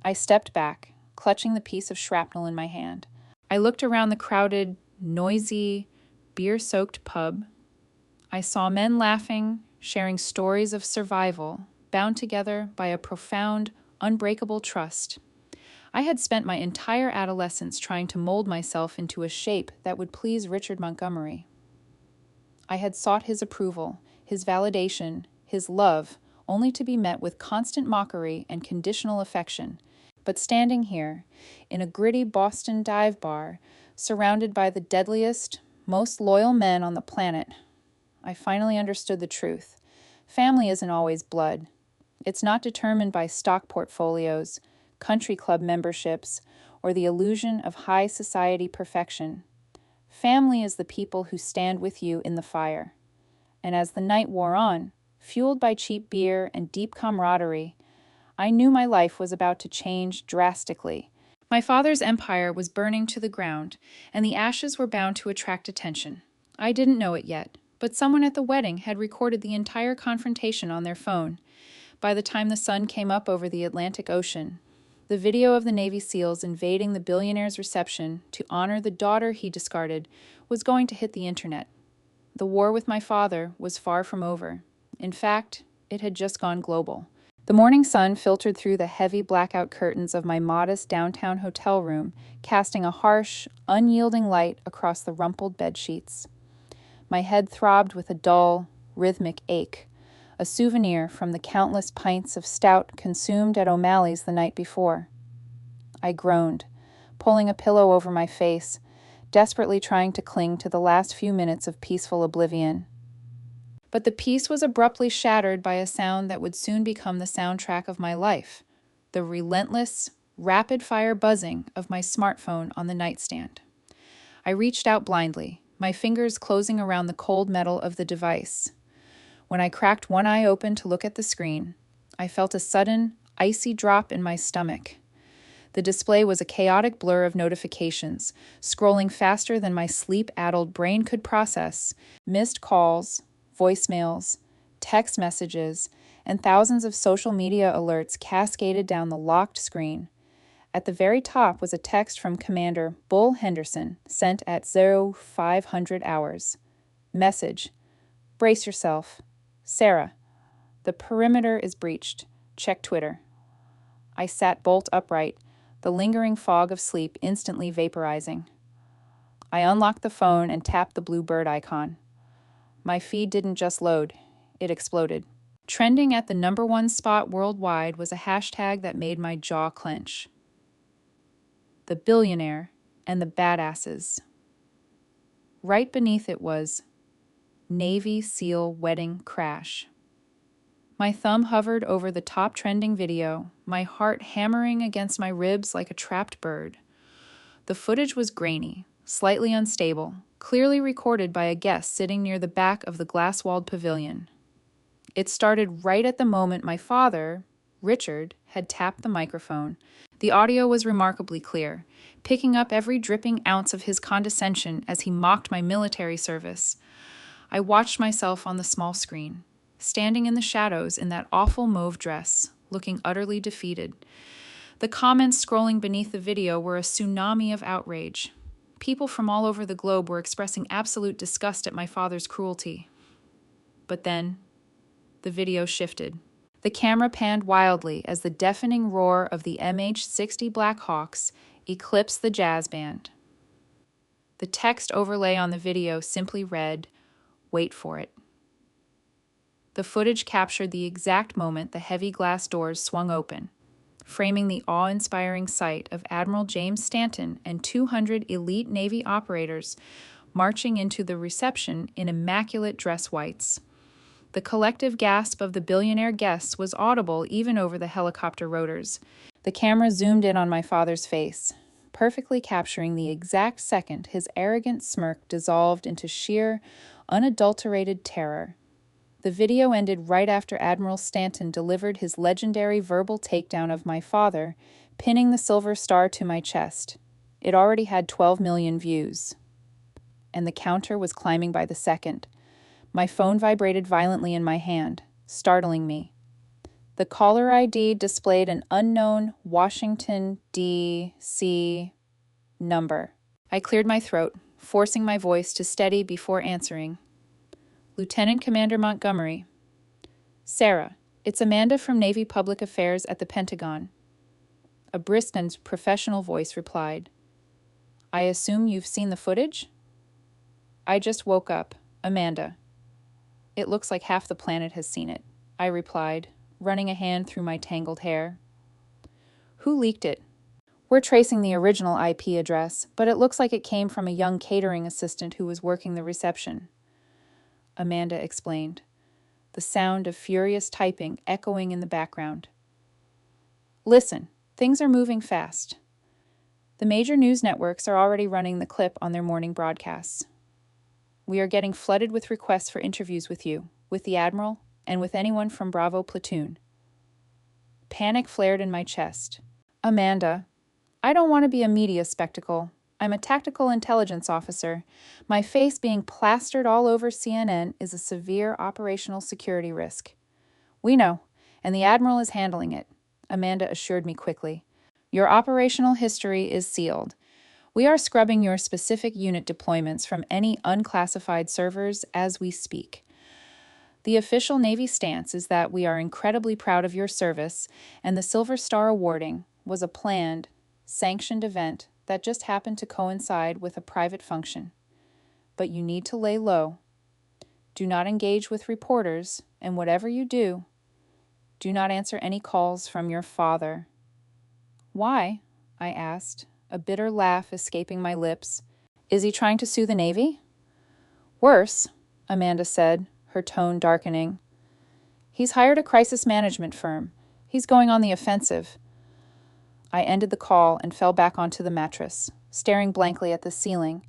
[SPEAKER 1] I stepped back, clutching the piece of shrapnel in my hand. I looked around the crowded, noisy, beer-soaked pub. I saw men laughing, sharing stories of survival, bound together by a profound, unbreakable trust. I had spent my entire adolescence trying to mold myself into a shape that would please Richard Montgomery. I had sought his approval, his validation, his love, only to be met with constant mockery and conditional affection. But standing here, in a gritty Boston dive bar, surrounded by the deadliest, most loyal men on the planet, I finally understood the truth. Family isn't always blood. It's not determined by stock portfolios, country club memberships, or the illusion of high society perfection. Family is the people who stand with you in the fire. And as the night wore on, fueled by cheap beer and deep camaraderie, I knew my life was about to change drastically. My father's empire was burning to the ground, and the ashes were bound to attract attention. I didn't know it yet, but someone at the wedding had recorded the entire confrontation on their phone. By the time the sun came up over the Atlantic Ocean, the video of the Navy SEALs invading the billionaire's reception to honor the daughter he discarded was going to hit the internet. The war with my father was far from over. In fact, it had just gone global. The morning sun filtered through the heavy blackout curtains of my modest downtown hotel room, casting a harsh, unyielding light across the rumpled bedsheets. My head throbbed with a dull, rhythmic ache, a souvenir from the countless pints of stout consumed at O'Malley's the night before. I groaned, pulling a pillow over my face, desperately trying to cling to the last few minutes of peaceful oblivion. But the peace was abruptly shattered by a sound that would soon become the soundtrack of my life, the relentless, rapid-fire buzzing of my smartphone on the nightstand. I reached out blindly, my fingers closing around the cold metal of the device. When I cracked one eye open to look at the screen, I felt a sudden, icy drop in my stomach. The display was a chaotic blur of notifications, scrolling faster than my sleep-addled brain could process. Missed calls, voicemails, text messages, and thousands of social media alerts cascaded down the locked screen. At the very top was a text from Commander Bull Henderson, sent at 0500 hours. Message: "Brace yourself. Sarah, the perimeter is breached. Check Twitter." I sat bolt upright, the lingering fog of sleep instantly vaporizing. I unlocked the phone and tapped the blue bird icon. My feed didn't just load, it exploded. Trending at the #1 spot worldwide was a hashtag that made my jaw clench: "The billionaire and the badasses." Right beneath it was "Navy SEAL wedding crash." My thumb hovered over the top trending video, my heart hammering against my ribs like a trapped bird. The footage was grainy, slightly unstable, clearly recorded by a guest sitting near the back of the glass-walled pavilion. It started right at the moment my father, Richard, had tapped the microphone. The audio was remarkably clear, picking up every dripping ounce of his condescension as he mocked my military service. I watched myself on the small screen, standing in the shadows in that awful mauve dress, looking utterly defeated. The comments scrolling beneath the video were a tsunami of outrage. People from all over the globe were expressing absolute disgust at my father's cruelty. But then, the video shifted. The camera panned wildly as the deafening roar of the MH-60 Black Hawks eclipsed the jazz band. The text overlay on the video simply read, "Wait for it." The footage captured the exact moment the heavy glass doors swung open, framing the awe-inspiring sight of Admiral James Stanton and 200 elite Navy operators marching into the reception in immaculate dress whites. The collective gasp of the billionaire guests was audible even over the helicopter rotors. The camera zoomed in on my father's face, perfectly capturing the exact second his arrogant smirk dissolved into sheer, unadulterated terror. The video ended right after Admiral Stanton delivered his legendary verbal takedown of my father, pinning the silver star to my chest. It already had 12 million views, and the counter was climbing by the second. My phone vibrated violently in my hand, startling me. The caller ID displayed an unknown Washington, D.C. number. I cleared my throat, forcing my voice to steady before answering. Lieutenant Commander Montgomery. Sarah, it's Amanda from Navy Public Affairs at the Pentagon. A brisk and professional voice replied. I assume you've seen the footage? I just woke up. Amanda. It looks like half the planet has seen it, I replied, running a hand through my tangled hair. Who leaked it? We're tracing the original IP address, but it looks like it came from a young catering assistant who was working the reception. Amanda explained, the sound of furious typing echoing in the background. Listen, things are moving fast. The major news networks are already running the clip on their morning broadcasts. We are getting flooded with requests for interviews with you, with the Admiral, and with anyone from Bravo Platoon. Panic flared in my chest. Amanda, I don't want to be a media spectacle. I'm a tactical intelligence officer. My face being plastered all over CNN is a severe operational security risk. We know, and the Admiral is handling it, Amanda assured me quickly. Your operational history is sealed. We are scrubbing your specific unit deployments from any unclassified servers as we speak. The official Navy stance is that we are incredibly proud of your service, and the Silver Star awarding was a planned, sanctioned event that just happened to coincide with a private function. But you need to lay low. Do not engage with reporters, and whatever you do, do not answer any calls from your father. Why? I asked, a bitter laugh escaping my lips. Is he trying to sue the Navy? Worse, Amanda said, her tone darkening. He's hired a crisis management firm. He's going on the offensive. I ended the call and fell back onto the mattress, staring blankly at the ceiling.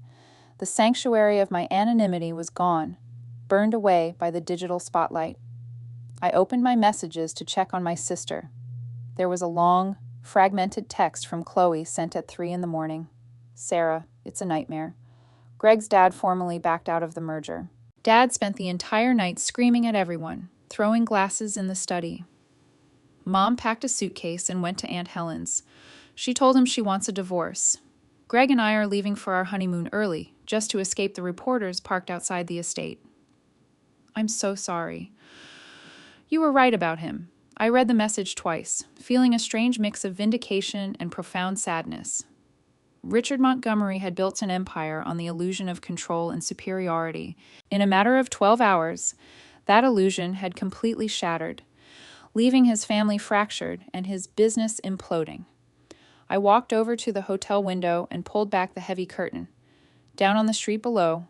[SPEAKER 1] The sanctuary of my anonymity was gone, burned away by the digital spotlight. I opened my messages to check on my sister. There was a long, fragmented text from Chloe sent at 3 a.m. Sarah, it's a nightmare. Greg's dad formally backed out of the merger. Dad spent the entire night screaming at everyone, throwing glasses in the study. Mom packed a suitcase and went to Aunt Helen's. She told him she wants a divorce. Greg and I are leaving for our honeymoon early, just to escape the reporters parked outside the estate. I'm so sorry. You were right about him. I read the message twice, feeling a strange mix of vindication and profound sadness. Richard Montgomery had built an empire on the illusion of control and superiority. In a matter of 12 hours, that illusion had completely shattered, leaving his family fractured and his business imploding. I walked over to the hotel window and pulled back the heavy curtain. Down on the street below,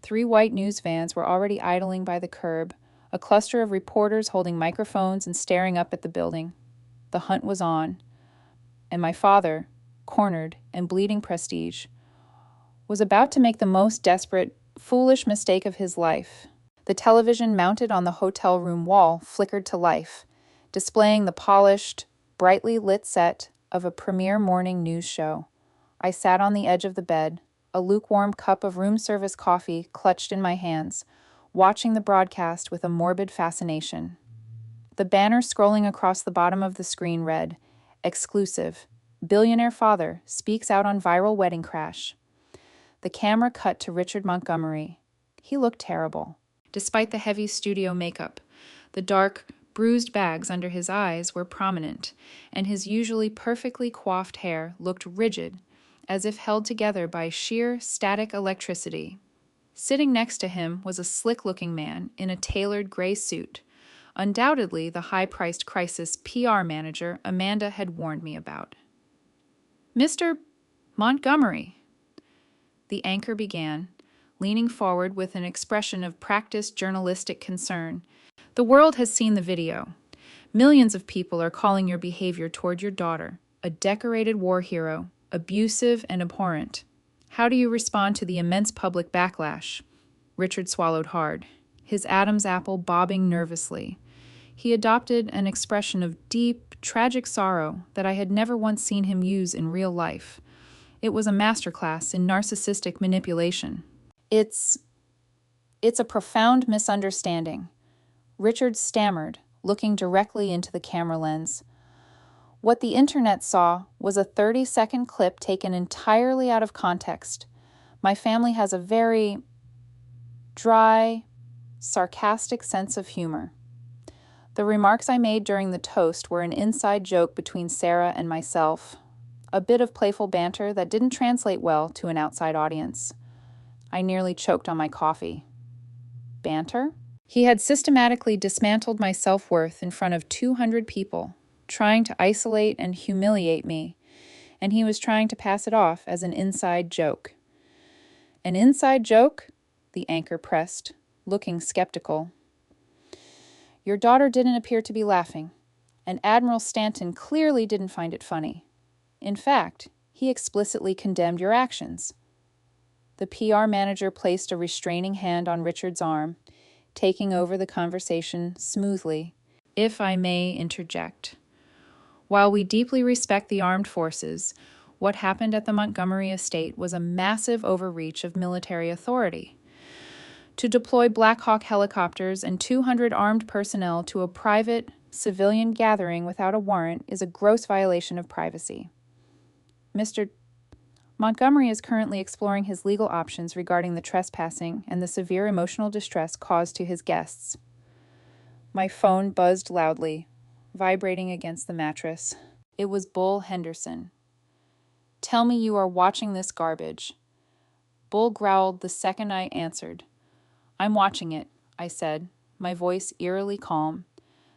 [SPEAKER 1] 3 white news vans were already idling by the curb, a cluster of reporters holding microphones and staring up at the building. The hunt was on, and my father, cornered and bleeding prestige, was about to make the most desperate, foolish mistake of his life. The television mounted on the hotel room wall flickered to life, displaying the polished, brightly lit set of a premiere morning news show. I sat on the edge of the bed, a lukewarm cup of room service coffee clutched in my hands, watching the broadcast with a morbid fascination. The banner scrolling across the bottom of the screen read, "Exclusive. Billionaire father speaks out on viral wedding crash." The camera cut to Richard Montgomery. He looked terrible. Despite the heavy studio makeup, the dark, bruised bags under his eyes were prominent, and his usually perfectly coiffed hair looked rigid, as if held together by sheer static electricity. Sitting next to him was a slick-looking man in a tailored gray suit, undoubtedly the high-priced crisis PR manager Amanda had warned me about. "Mr. Montgomery," the anchor began, leaning forward with an expression of practiced journalistic concern. The world has seen the video. Millions of people are calling your behavior toward your daughter, a decorated war hero, abusive and abhorrent. How do you respond to the immense public backlash? Richard swallowed hard, his Adam's apple bobbing nervously. He adopted an expression of deep, tragic sorrow that I had never once seen him use in real life. It was a masterclass in narcissistic manipulation. It's a profound misunderstanding. Richard stammered, looking directly into the camera lens. What the internet saw was a 30-second clip taken entirely out of context. My family has a very dry, sarcastic sense of humor. The remarks I made during the toast were an inside joke between Sarah and myself, a bit of playful banter that didn't translate well to an outside audience. I nearly choked on my coffee. Banter? He had systematically dismantled my self-worth in front of 200 people, trying to isolate and humiliate me, and he was trying to pass it off as an inside joke. An inside joke? The anchor pressed, looking skeptical. Your daughter didn't appear to be laughing, and Admiral Stanton clearly didn't find it funny. In fact, he explicitly condemned your actions. The PR manager placed a restraining hand on Richard's arm, taking over the conversation smoothly. If I may interject. While we deeply respect the armed forces, what happened at the Montgomery estate was a massive overreach of military authority. To deploy Black Hawk helicopters and 200 armed personnel to a private, civilian gathering without a warrant is a gross violation of privacy. Mr. Montgomery is currently exploring his legal options regarding the trespassing and the severe emotional distress caused to his guests. My phone buzzed loudly, vibrating against the mattress. It was Bull Henderson. Tell me you are watching this garbage. Bull growled the second I answered. I'm watching it, I said, my voice eerily calm.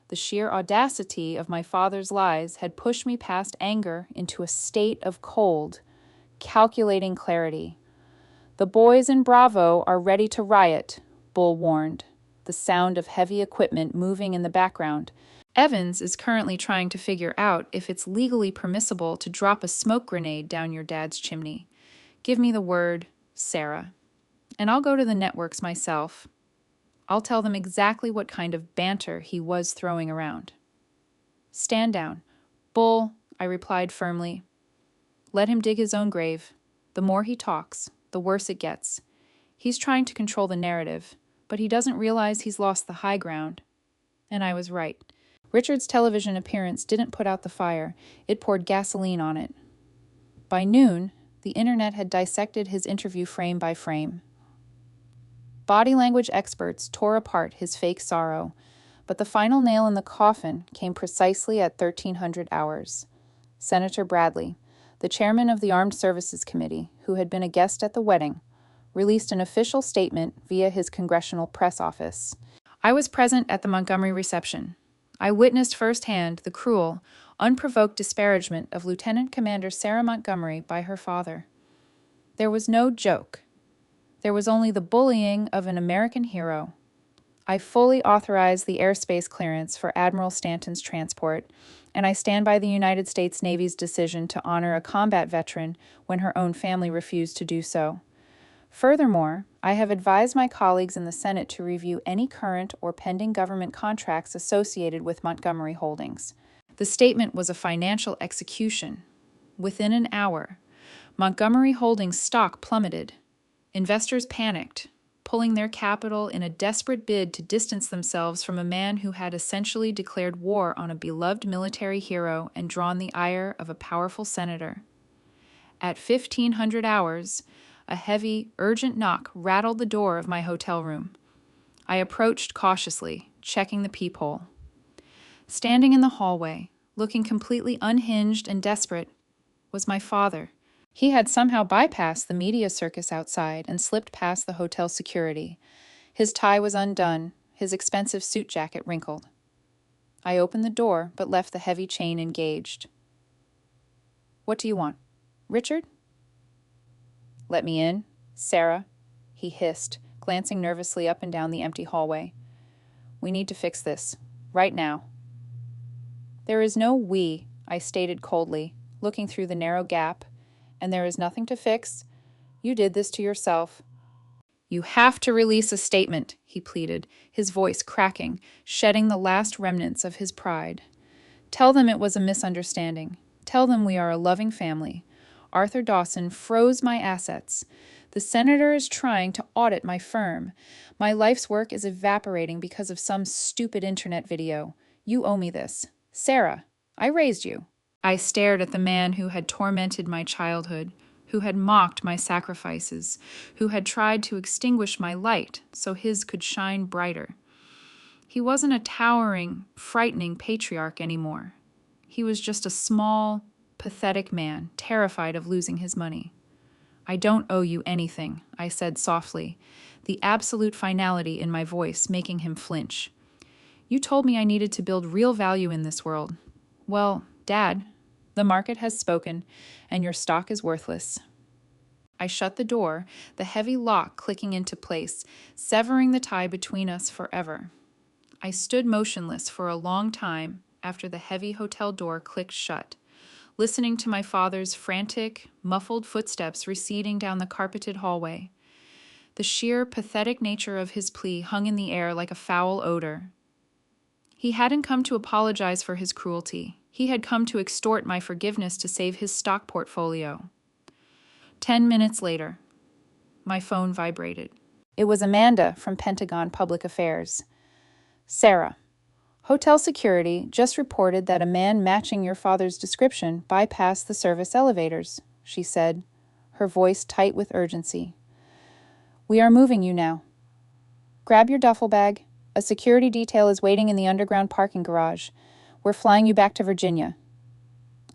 [SPEAKER 1] The sheer audacity of my father's lies had pushed me past anger into a state of cold, calculating clarity. The boys in Bravo are ready to riot, Bull warned, the sound of heavy equipment moving in the background. Evans is currently trying to figure out if it's legally permissible to drop a smoke grenade down your dad's chimney. Give me the word, Sarah, and I'll go to the networks myself. I'll tell them exactly what kind of banter he was throwing around. Stand down. Bull, I replied firmly. Let him dig his own grave. The more he talks, the worse it gets. He's trying to control the narrative, but he doesn't realize he's lost the high ground. And I was right. Richard's television appearance didn't put out the fire. It poured gasoline on it. By noon, the internet had dissected his interview frame by frame. Body language experts tore apart his fake sorrow, but the final nail in the coffin came precisely at 1300 hours. Senator Bradley, the chairman of the Armed Services Committee, who had been a guest at the wedding, released an official statement via his congressional press office. I was present at the Montgomery reception. I witnessed firsthand the cruel, unprovoked disparagement of Lieutenant Commander Sarah Montgomery by her father. There was no joke. There was only the bullying of an American hero. I fully authorized the airspace clearance for Admiral Stanton's transport, and I stand by the United States Navy's decision to honor a combat veteran when her own family refused to do so. Furthermore, I have advised my colleagues in the Senate to review any current or pending government contracts associated with Montgomery Holdings. The statement was a financial execution. Within an hour, Montgomery Holdings stock plummeted. Investors panicked, pulling their capital in a desperate bid to distance themselves from a man who had essentially declared war on a beloved military hero and drawn the ire of a powerful senator. At 1500 hours, a heavy, urgent knock rattled the door of my hotel room. I approached cautiously, checking the peephole. Standing in the hallway, looking completely unhinged and desperate, was my father. He had somehow bypassed the media circus outside and slipped past the hotel security. His tie was undone, his expensive suit jacket wrinkled. I opened the door, but left the heavy chain engaged. What do you want? Richard? Let me in, Sarah, he he hissed, glancing nervously up and down the empty hallway. We need to fix this. Right now. There is no we, I stated coldly, looking through the narrow gap. And there is nothing to fix. You did this to yourself. You have to release a statement, he pleaded, his voice cracking, shedding the last remnants of his pride. Tell them it was a misunderstanding. Tell them we are a loving family. Arthur Dawson froze my assets. The senator is trying to audit my firm. My life's work is evaporating because of some stupid internet video. You owe me this. Sarah, I raised you. I stared at the man who had tormented my childhood, who had mocked my sacrifices, who had tried to extinguish my light so his could shine brighter. He wasn't a towering, frightening patriarch anymore. He was just a small, pathetic man, terrified of losing his money. I don't owe you anything, I said softly, the absolute finality in my voice making him flinch. You told me I needed to build real value in this world. Well, Dad, the market has spoken, and your stock is worthless. I shut the door, the heavy lock clicking into place, severing the tie between us forever. I stood motionless for a long time after the heavy hotel door clicked shut, listening to my father's frantic, muffled footsteps receding down the carpeted hallway. The sheer, pathetic nature of his plea hung in the air like a foul odor. He hadn't come to apologize for his cruelty. He had come to extort my forgiveness to save his stock portfolio. 10 minutes later, my phone vibrated. It was Amanda from Pentagon Public Affairs. Sarah, hotel security just reported that a man matching your father's description bypassed the service elevators, she said, her voice tight with urgency. We are moving you now. Grab your duffel bag. A security detail is waiting in the underground parking garage. We're flying you back to Virginia.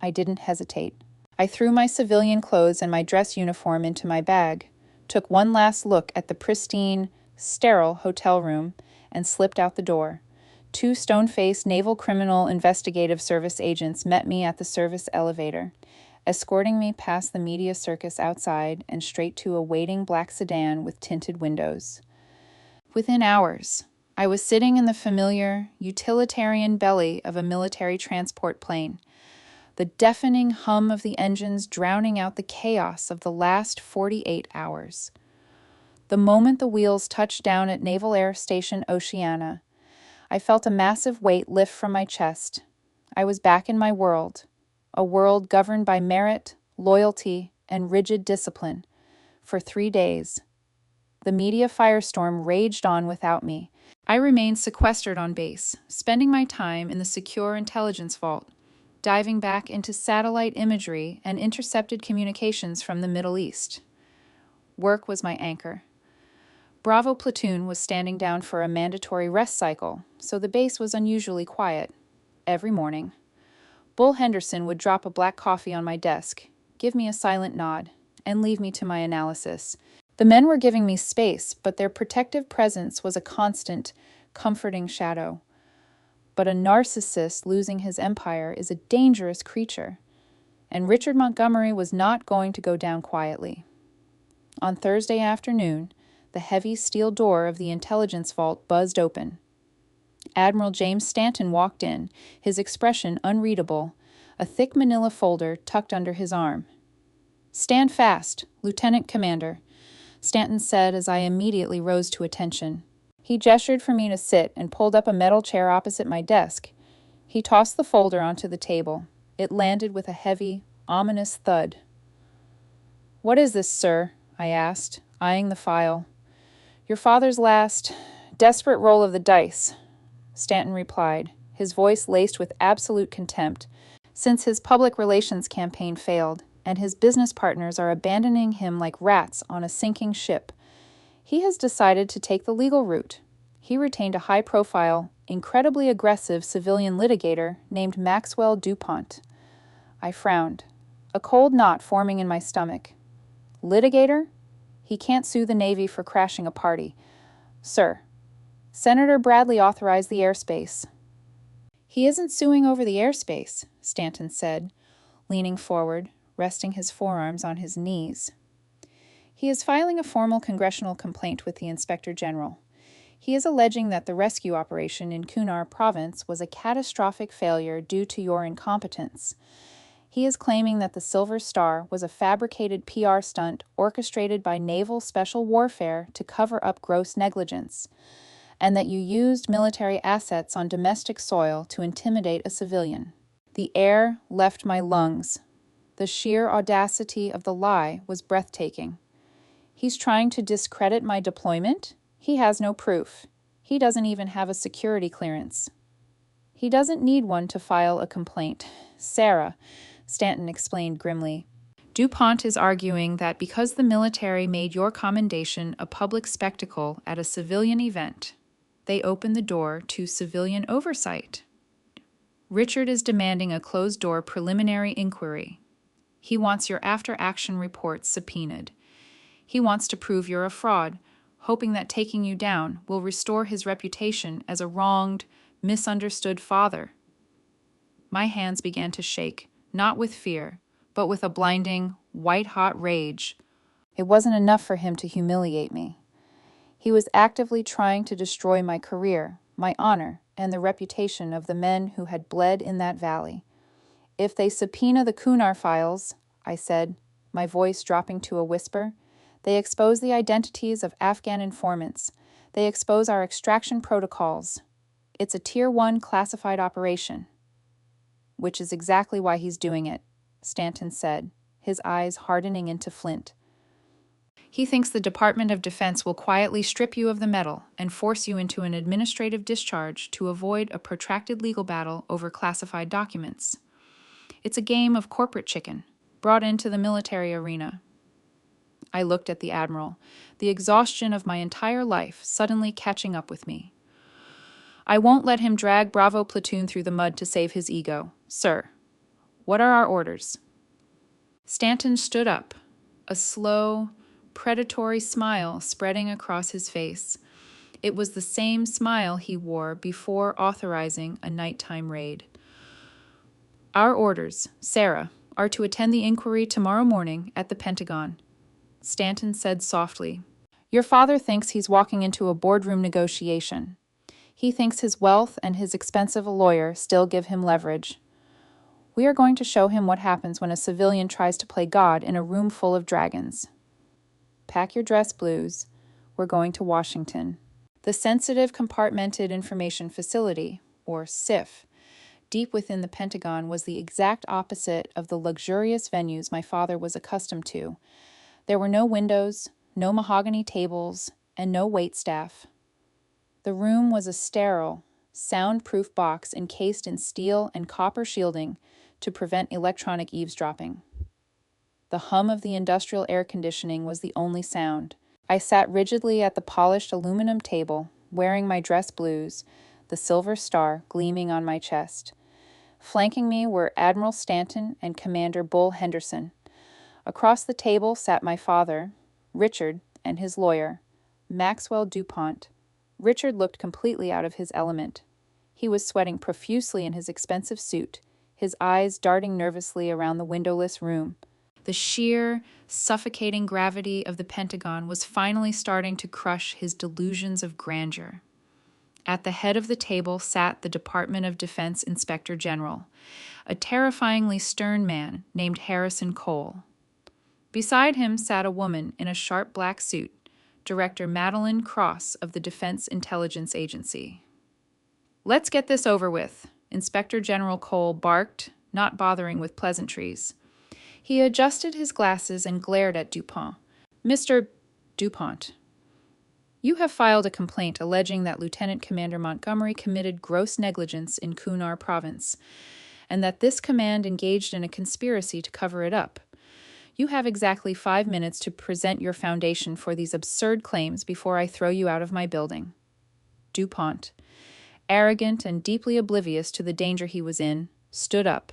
[SPEAKER 1] I didn't hesitate. I threw my civilian clothes and my dress uniform into my bag, took one last look at the pristine, sterile hotel room, and slipped out the door. 2 stone-faced Naval Criminal Investigative Service agents met me at the service elevator, escorting me past the media circus outside and straight to a waiting black sedan with tinted windows. Within hours, I was sitting in the familiar, utilitarian belly of a military transport plane, the deafening hum of the engines drowning out the chaos of the last 48 hours. The moment the wheels touched down at Naval Air Station Oceana, I felt a massive weight lift from my chest. I was back in my world, a world governed by merit, loyalty, and rigid discipline. For 3 days, the media firestorm raged on without me. I remained sequestered on base, spending my time in the secure intelligence vault, diving back into satellite imagery and intercepted communications from the Middle East. Work was my anchor. Bravo Platoon was standing down for a mandatory rest cycle, so the base was unusually quiet. Every morning, Bull Henderson would drop a black coffee on my desk, give me a silent nod, and leave me to my analysis. The men were giving me space, but their protective presence was a constant, comforting shadow. But a narcissist losing his empire is a dangerous creature, and Richard Montgomery was not going to go down quietly. On Thursday afternoon, the heavy steel door of the intelligence vault buzzed open. Admiral James Stanton walked in, his expression unreadable, a thick manila folder tucked under his arm. "Stand fast, Lieutenant Commander," Stanton said as I immediately rose to attention. He gestured for me to sit and pulled up a metal chair opposite my desk. He tossed the folder onto the table. It landed with a heavy, ominous thud. "What is this, sir?" I asked, eyeing the file. "Your father's last, desperate roll of the dice," Stanton replied, his voice laced with absolute contempt, since his public relations campaign failed, and his business partners are abandoning him like rats on a sinking ship. He has decided to take the legal route. He retained a high-profile, incredibly aggressive civilian litigator named Maxwell DuPont. I frowned, a cold knot forming in my stomach. Litigator? He can't sue the Navy for crashing a party. Sir, Senator Bradley authorized the airspace. He isn't suing over the airspace, Stanton said, leaning forward, resting his forearms on his knees. He is filing a formal congressional complaint with the Inspector General. He is alleging that the rescue operation in Kunar Province was a catastrophic failure due to your incompetence. He is claiming that the Silver Star was a fabricated PR stunt orchestrated by naval special warfare to cover up gross negligence, and that you used military assets on domestic soil to intimidate a civilian. The air left my lungs. The sheer audacity of the lie was breathtaking. He's trying to discredit my deployment? He has no proof. He doesn't even have a security clearance. He doesn't need one to file a complaint. Sarah, Stanton explained grimly. DuPont is arguing that because the military made your commendation a public spectacle at a civilian event, they opened the door to civilian oversight. Richard is demanding a closed-door preliminary inquiry. He wants your after-action reports subpoenaed. He wants to prove you're a fraud, hoping that taking you down will restore his reputation as a wronged, misunderstood father. My hands began to shake, not with fear, but with a blinding, white-hot rage. It wasn't enough for him to humiliate me. He was actively trying to destroy my career, my honor, and the reputation of the men who had bled in that valley. If they subpoena the Kunar files, I said, my voice dropping to a whisper, they expose the identities of Afghan informants. They expose our extraction protocols. It's a Tier 1 classified operation. Which is exactly why he's doing it, Stanton said, his eyes hardening into flint. He thinks the Department of Defense will quietly strip you of the medal and force you into an administrative discharge to avoid a protracted legal battle over classified documents. It's a game of corporate chicken, brought into the military arena. I looked at the Admiral, the exhaustion of my entire life suddenly catching up with me. I won't let him drag Bravo Platoon through the mud to save his ego. Sir, what are our orders? Stanton stood up, a slow, predatory smile spreading across his face. It was the same smile he wore before authorizing a nighttime raid. Our orders, Sarah, are to attend the inquiry tomorrow morning at the Pentagon. Stanton said softly. Your father thinks he's walking into a boardroom negotiation. He thinks his wealth and his expensive lawyer still give him leverage. We are going to show him what happens when a civilian tries to play God in a room full of dragons. Pack your dress blues. We're going to Washington. The Sensitive Compartmented Information Facility, or SIF, deep within the Pentagon was the exact opposite of the luxurious venues my father was accustomed to. There were no windows, no mahogany tables, and no waitstaff. The room was a sterile, soundproof box encased in steel and copper shielding to prevent electronic eavesdropping. The hum of the industrial air conditioning was the only sound. I sat rigidly at the polished aluminum table, wearing my dress blues, the Silver Star gleaming on my chest. Flanking me were Admiral Stanton and Commander Bull Henderson. Across the table sat my father, Richard, and his lawyer, Maxwell DuPont. Richard looked completely out of his element. He was sweating profusely in his expensive suit, his eyes darting nervously around the windowless room. The sheer, suffocating gravity of the Pentagon was finally starting to crush his delusions of grandeur. At the head of the table sat the Department of Defense Inspector General, a terrifyingly stern man named Harrison Cole. Beside him sat a woman in a sharp black suit, Director Madeline Cross of the Defense Intelligence Agency. Let's get this over with, Inspector General Cole barked, not bothering with pleasantries. He adjusted his glasses and glared at DuPont. Mr. DuPont, you have filed a complaint alleging that Lieutenant Commander Montgomery committed gross negligence in Kunar Province, and that this command engaged in a conspiracy to cover it up. You have exactly 5 minutes to present your foundation for these absurd claims before I throw you out of my building. DuPont, arrogant and deeply oblivious to the danger he was in, stood up.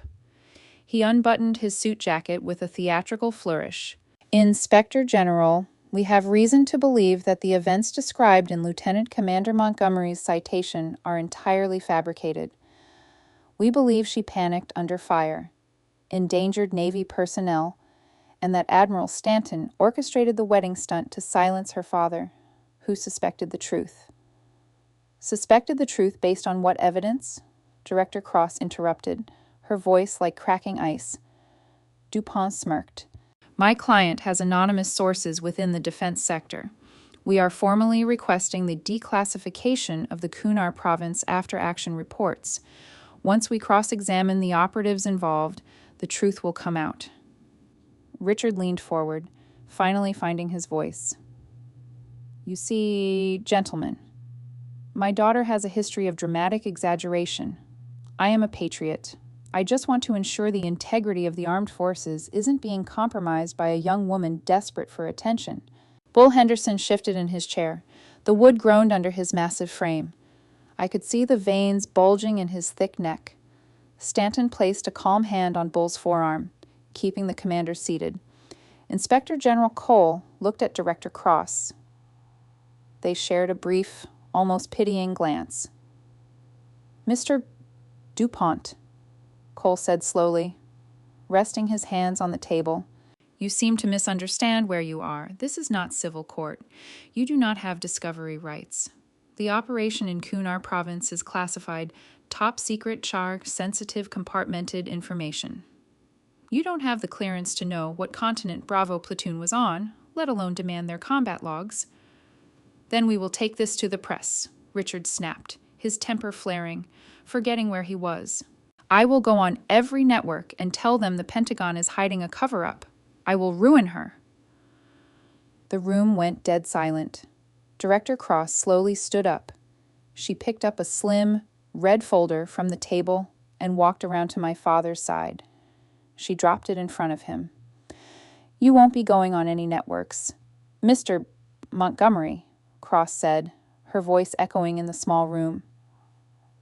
[SPEAKER 1] He unbuttoned his suit jacket with a theatrical flourish. Inspector General, we have reason to believe that the events described in Lieutenant Commander Montgomery's citation are entirely fabricated. We believe she panicked under fire, endangered Navy personnel, and that Admiral Stanton orchestrated the wedding stunt to silence her father, who suspected the truth. Suspected the truth based on what evidence? Director Cross interrupted, her voice like cracking ice. Dupont smirked. My client has anonymous sources within the defense sector. We are formally requesting the declassification of the Kunar province after-action reports. Once we cross-examine the operatives involved, the truth will come out. Richard leaned forward, finally finding his voice. You see, gentlemen, my daughter has a history of dramatic exaggeration. I am a patriot. I just want to ensure the integrity of the armed forces isn't being compromised by a young woman desperate for attention. Bull Henderson shifted in his chair. The wood groaned under his massive frame. I could see the veins bulging in his thick neck. Stanton placed a calm hand on Bull's forearm, keeping the commander seated. Inspector General Cole looked at Director Cross. They shared a brief, almost pitying glance. Mr. Dupont, Cole said slowly, resting his hands on the table. You seem to misunderstand where you are. This is not civil court. You do not have discovery rights. The operation in Kunar province is classified top secret char sensitive compartmented information. You don't have the clearance to know what continent Bravo platoon was on, let alone demand their combat logs. Then we will take this to the press, Richard snapped, his temper flaring, forgetting where he was. I will go on every network and tell them the Pentagon is hiding a cover-up. I will ruin her. The room went dead silent. Director Cross slowly stood up. She picked up a slim, red folder from the table and walked around to my father's side. She dropped it in front of him. You won't be going on any networks. Mr. Montgomery, Cross said, her voice echoing in the small room.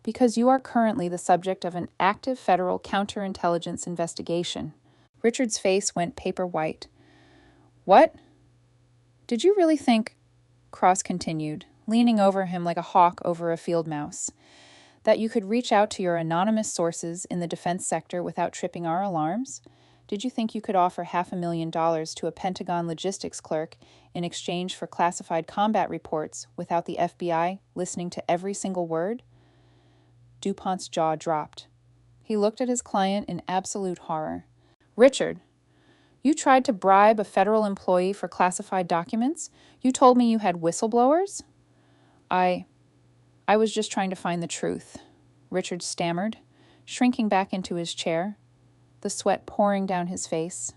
[SPEAKER 1] Because you are currently the subject of an active federal counterintelligence investigation. Richard's face went paper white. What? Did you really think, Cross continued, leaning over him like a hawk over a field mouse, that you could reach out to your anonymous sources in the defense sector without tripping our alarms? Did you think you could offer $500,000 to a Pentagon logistics clerk in exchange for classified combat reports without the FBI listening to every single word? Dupont's jaw dropped. He looked at his client in absolute horror. Richard, you tried to bribe a federal employee for classified documents? You told me you had whistleblowers? I was just trying to find the truth, Richard stammered, shrinking back into his chair, the sweat pouring down his face.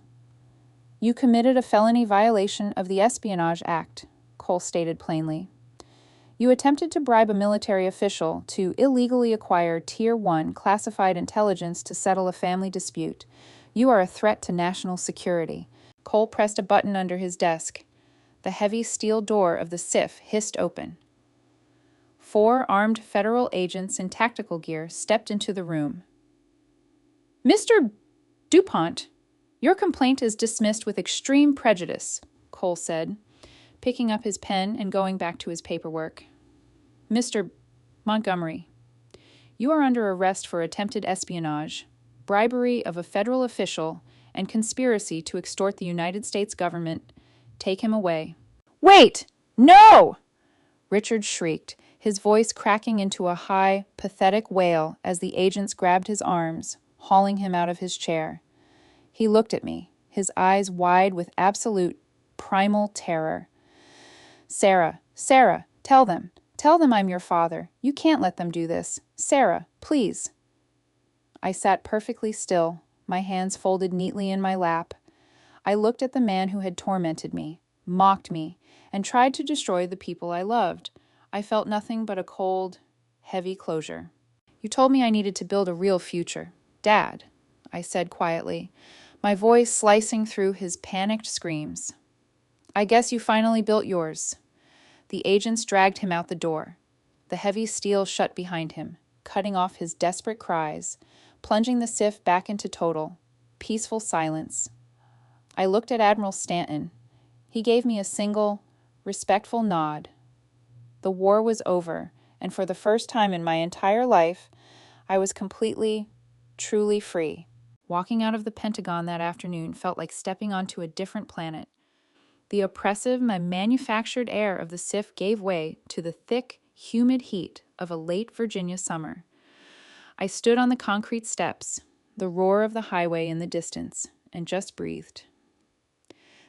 [SPEAKER 1] You committed a felony violation of the Espionage Act, Cole stated plainly. You attempted to bribe a military official to illegally acquire Tier 1 classified intelligence to settle a family dispute. You are a threat to national security. Cole pressed a button under his desk. The heavy steel door of the SIF hissed open. 4 armed federal agents in tactical gear stepped into the room. Mr. Dupont, your complaint is dismissed with extreme prejudice, Cole said, picking up his pen and going back to his paperwork. Mr. Montgomery, you are under arrest for attempted espionage, bribery of a federal official, and conspiracy to extort the United States government. Take him away. Wait! No! Richard shrieked, his voice cracking into a high, pathetic wail as the agents grabbed his arms, hauling him out of his chair. He looked at me, his eyes wide with absolute, primal terror. Sarah, tell them I'm your father. You can't let them do this. Sarah, please. I sat perfectly still, my hands folded neatly in my lap. I looked at the man who had tormented me, mocked me, and tried to destroy the people I loved. I felt nothing but a cold, heavy closure. You told me I needed to build a real future. Dad, I said quietly, my voice slicing through his panicked screams. I guess you finally built yours. The agents dragged him out the door. The heavy steel shut behind him, cutting off his desperate cries, plunging the SIF back into total, peaceful silence. I looked at Admiral Stanton. He gave me a single, respectful nod. The war was over, and for the first time in my entire life, I was completely, truly free. Walking out of the Pentagon that afternoon felt like stepping onto a different planet. The oppressive, manufactured air of the SIF gave way to the thick, humid heat of a late Virginia summer. I stood on the concrete steps, the roar of the highway in the distance, and just breathed.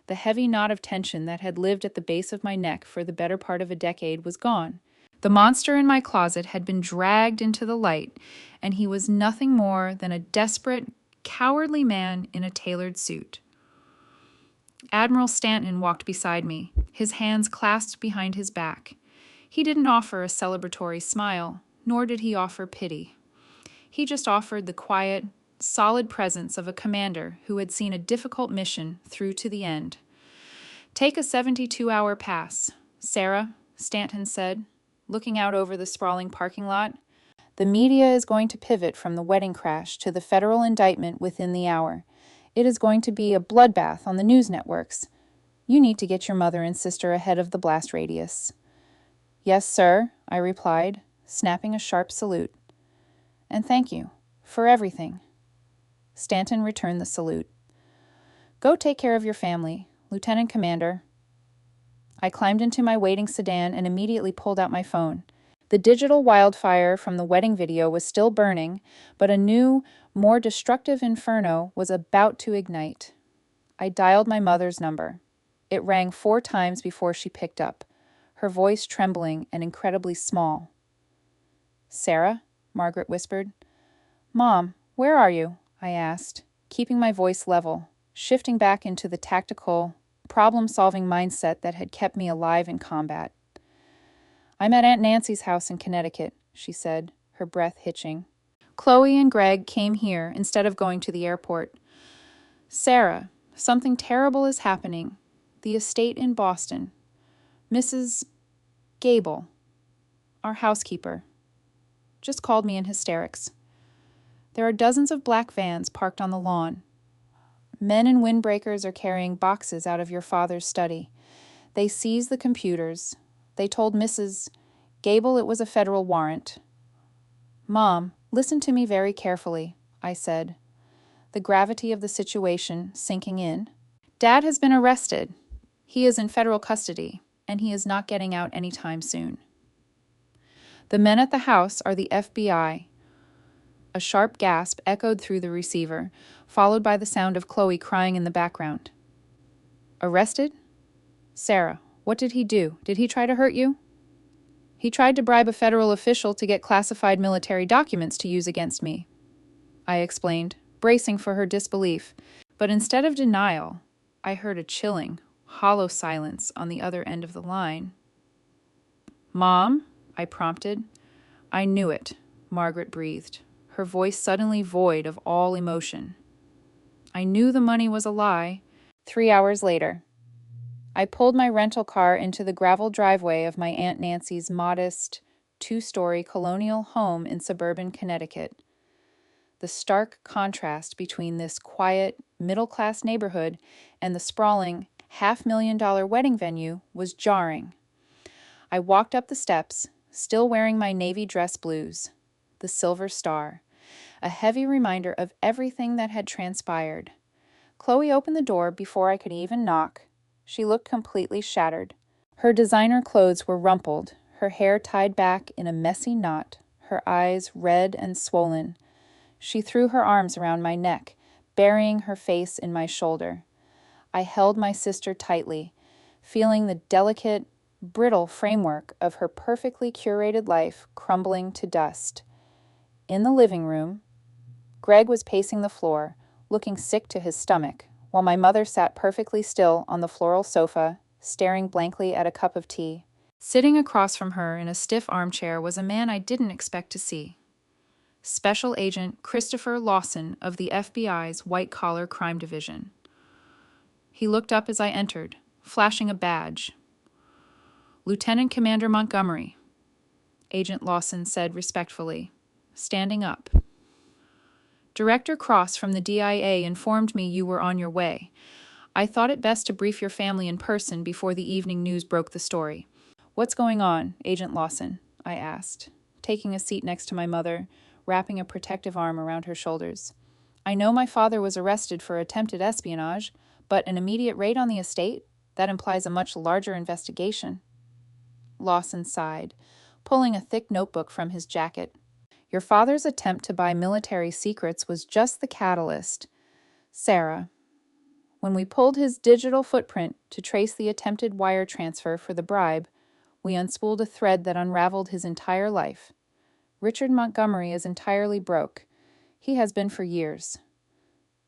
[SPEAKER 1] The heavy knot of tension that had lived at the base of my neck for the better part of a decade was gone. The monster in my closet had been dragged into the light, and he was nothing more than a desperate, cowardly man in a tailored suit. Admiral Stanton walked beside me, his hands clasped behind his back. He didn't offer a celebratory smile, nor did he offer pity. He just offered the quiet, solid presence of a commander who had seen a difficult mission through to the end. "Take a 72-hour pass, Sarah," Stanton said, looking out over the sprawling parking lot. "The media is going to pivot from the wedding crash to the federal indictment within the hour. It is going to be a bloodbath on the news networks. You need to get your mother and sister ahead of the blast radius." "Yes, sir," I replied, snapping a sharp salute. "And thank you for everything." Stanton returned the salute. "Go take care of your family, Lieutenant Commander." I climbed into my waiting sedan and immediately pulled out my phone. The digital wildfire from the wedding video was still burning, but a new, more destructive inferno was about to ignite. I dialed my mother's number. It rang 4 times before she picked up, her voice trembling and incredibly small. "Sarah?" Margaret whispered. "Mom, where are you?" I asked, keeping my voice level, shifting back into the tactical, problem-solving mindset that had kept me alive in combat. "I'm at Aunt Nancy's house in Connecticut," she said, her breath hitching. "Chloe and Greg came here instead of going to the airport. Sarah, something terrible is happening. The estate in Boston. Mrs. Gable, our housekeeper, just called me in hysterics. There are dozens of black vans parked on the lawn. Men in windbreakers are carrying boxes out of your father's study. They seized the computers. They told Mrs. Gable it was a federal warrant." "Mom, listen to me very carefully," I said, the gravity of the situation sinking in. "Dad has been arrested. He is in federal custody, and he is not getting out anytime soon. The men at the house are the FBI." A sharp gasp echoed through the receiver, followed by the sound of Chloe crying in the background. "Arrested? Sarah, what did he do? Did he try to hurt you?" "He tried to bribe a federal official to get classified military documents to use against me," I explained, bracing for her disbelief. But instead of denial, I heard a chilling, hollow silence on the other end of the line. "Mom?" I prompted. "I knew it," Margaret breathed, her voice suddenly void of all emotion. "I knew the money was a lie." 3 hours later, I pulled my rental car into the gravel driveway of my Aunt Nancy's modest, 2-story colonial home in suburban Connecticut. The stark contrast between this quiet, middle-class neighborhood and the sprawling, $500,000 wedding venue was jarring. I walked up the steps, still wearing my navy dress blues, the silver star, a heavy reminder of everything that had transpired. Chloe opened the door before I could even knock. She looked completely shattered. Her designer clothes were rumpled, her hair tied back in a messy knot, her eyes red and swollen. She threw her arms around my neck, burying her face in my shoulder. I held my sister tightly, feeling the delicate, brittle framework of her perfectly curated life crumbling to dust. In the living room, Greg was pacing the floor, looking sick to his stomach, while my mother sat perfectly still on the floral sofa, staring blankly at a cup of tea. Sitting across from her in a stiff armchair was a man I didn't expect to see. Special Agent Christopher Lawson of the FBI's White-Collar Crime Division. He looked up as I entered, flashing a badge. "Lieutenant Commander Montgomery," Agent Lawson said respectfully, standing up. "Director Cross from the DIA informed me you were on your way. I thought it best to brief your family in person before the evening news broke the story." "What's going on, Agent Lawson?" I asked, taking a seat next to my mother, wrapping a protective arm around her shoulders. I know my father was arrested for attempted espionage, but an immediate raid on the estate? That implies a much larger investigation. Lawson sighed, pulling a thick notebook from his jacket. Your father's attempt to buy military secrets was just the catalyst. Sarah, when we pulled his digital footprint to trace the attempted wire transfer for the bribe, we unspooled a thread that unraveled his entire life. Richard Montgomery is entirely broke. He has been for years.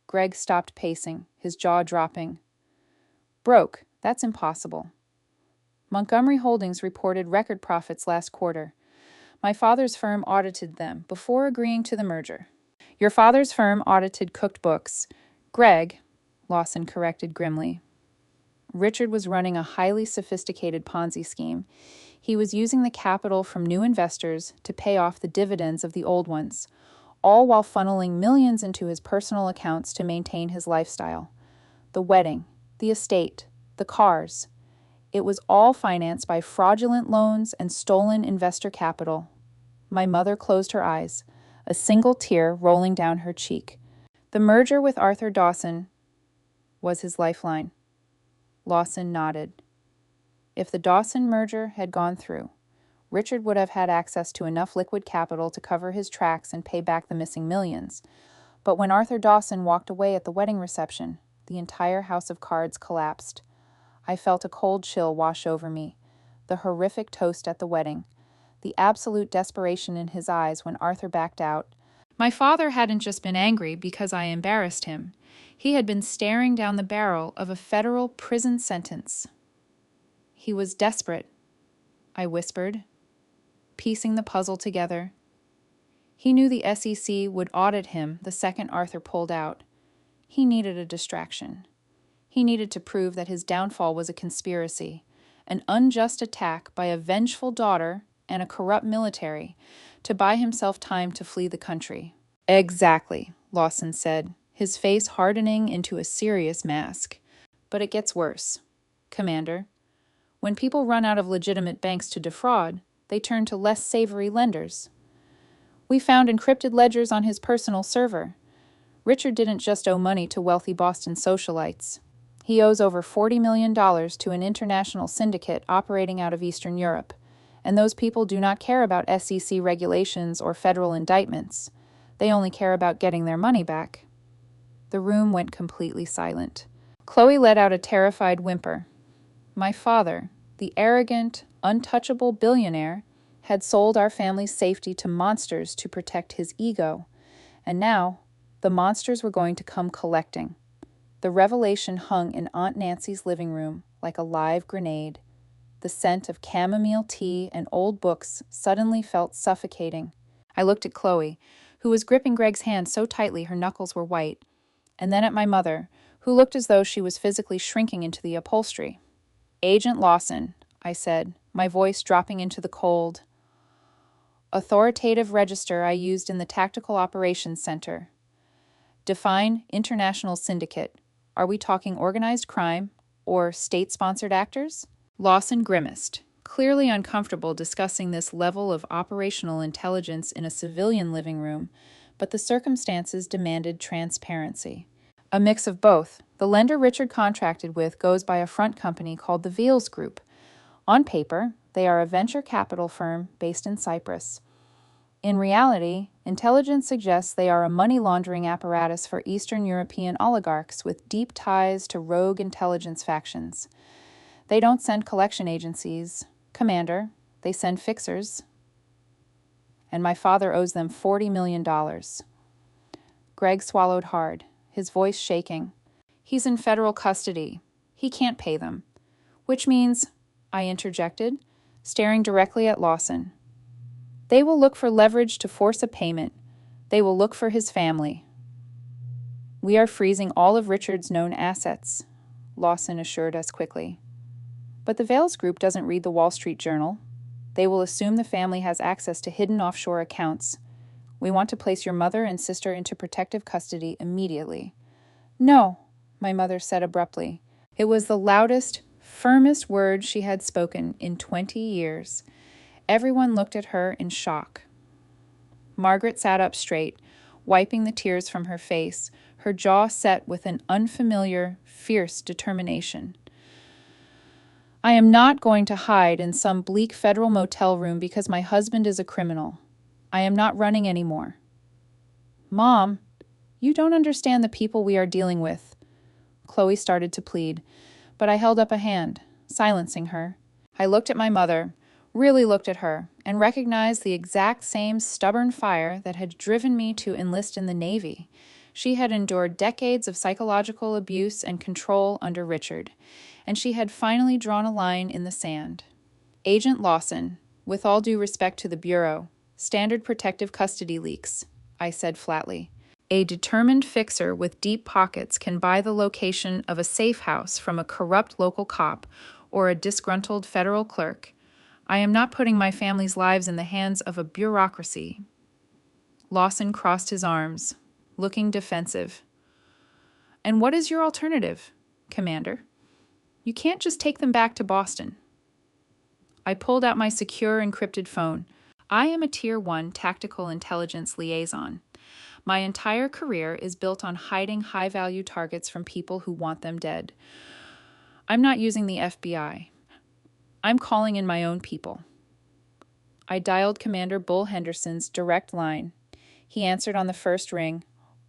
[SPEAKER 1] Greg stopped pacing, his jaw dropping. Broke? That's impossible. Montgomery Holdings reported record profits last quarter. My father's firm audited them before agreeing to the merger. Your father's firm audited cooked books. Greg, Lawson corrected grimly. Richard was running a highly sophisticated Ponzi scheme. He was using the capital from new investors to pay off the dividends of the old ones, all while funneling millions into his personal accounts to maintain his lifestyle. The wedding, the estate, the cars. It was all financed by fraudulent loans and stolen investor capital. My mother closed her eyes, a single tear rolling down her cheek. The merger with Arthur Dawson was his lifeline. Lawson nodded. If the Dawson merger had gone through, Richard would have had access to enough liquid capital to cover his tracks and pay back the missing millions. But when Arthur Dawson walked away at the wedding reception, the entire house of cards collapsed. I felt a cold chill wash over me. The horrific toast at the wedding, the absolute desperation in his eyes when Arthur backed out. My father hadn't just been angry because I embarrassed him. He had been staring down the barrel of a federal prison sentence. He was desperate, I whispered, piecing the puzzle together. He knew the SEC would audit him the second Arthur pulled out. He needed a distraction. He needed to prove that his downfall was a conspiracy, an unjust attack by a vengeful daughter and a corrupt military to buy himself time to flee the country. Exactly, Lawson said, his face hardening into a serious mask. But it gets worse. Commander, when people run out of legitimate banks to defraud, they turn to less savory lenders. We found encrypted ledgers on his personal server. Richard didn't just owe money to wealthy Boston socialites. He owes over $40 million to an international syndicate operating out of Eastern Europe, and those people do not care about SEC regulations or federal indictments. They only care about getting their money back. The room went completely silent. Chloe let out a terrified whimper. My father, the arrogant, untouchable billionaire, had sold our family's safety to monsters to protect his ego, and now the monsters were going to come collecting. The revelation hung in Aunt Nancy's living room like a live grenade. The scent of chamomile tea and old books suddenly felt suffocating. I looked at Chloe, who was gripping Greg's hand so tightly her knuckles were white, and then at my mother, who looked as though she was physically shrinking into the upholstery. Agent Lawson, I said, my voice dropping into the cold, authoritative register I used in the Tactical Operations Center. Define international syndicate. Are we talking organized crime or state-sponsored actors? Lawson grimaced, clearly uncomfortable discussing this level of operational intelligence in a civilian living room, but the circumstances demanded transparency. A mix of both. The lender Richard contracted with goes by a front company called the Veals Group. On paper, they are a venture capital firm based in Cyprus. In reality, intelligence suggests they are a money laundering apparatus for Eastern European oligarchs with deep ties to rogue intelligence factions. They don't send collection agencies, Commander. They send fixers. And my father owes them $40 million. Greg swallowed hard, his voice shaking. He's in federal custody. He can't pay them. Which means, I interjected, staring directly at Lawson. They will look for leverage to force a payment. They will look for his family. We are freezing all of Richard's known assets, Lawson assured us quickly. But the Veals Group doesn't read the Wall Street Journal. They will assume the family has access to hidden offshore accounts. We want to place your mother and sister into protective custody immediately. No, my mother said abruptly. It was the loudest, firmest word she had spoken in 20 years. Everyone looked at her in shock. Margaret sat up straight, wiping the tears from her face, her jaw set with an unfamiliar, fierce determination. I am not going to hide in some bleak federal motel room because my husband is a criminal. I am not running anymore. Mom, you don't understand the people we are dealing with. Chloe started to plead, but I held up a hand, silencing her. I looked at my mother, really looked at her, and recognized the exact same stubborn fire that had driven me to enlist in the Navy. She had endured decades of psychological abuse and control under Richard, and she had finally drawn a line in the sand. Agent Lawson, with all due respect to the Bureau, standard protective custody leaks, I said flatly. A determined fixer with deep pockets can buy the location of a safe house from a corrupt local cop or a disgruntled federal clerk. I am not putting my family's lives in the hands of a bureaucracy. Lawson crossed his arms, looking defensive. And what is your alternative, Commander? You can't just take them back to Boston. I pulled out my secure encrypted phone. I am a Tier 1 tactical intelligence liaison. My entire career is built on hiding high-value targets from people who want them dead. I'm not using the FBI. I'm calling in my own people. I dialed Commander Bull Henderson's direct line. He answered on the first ring.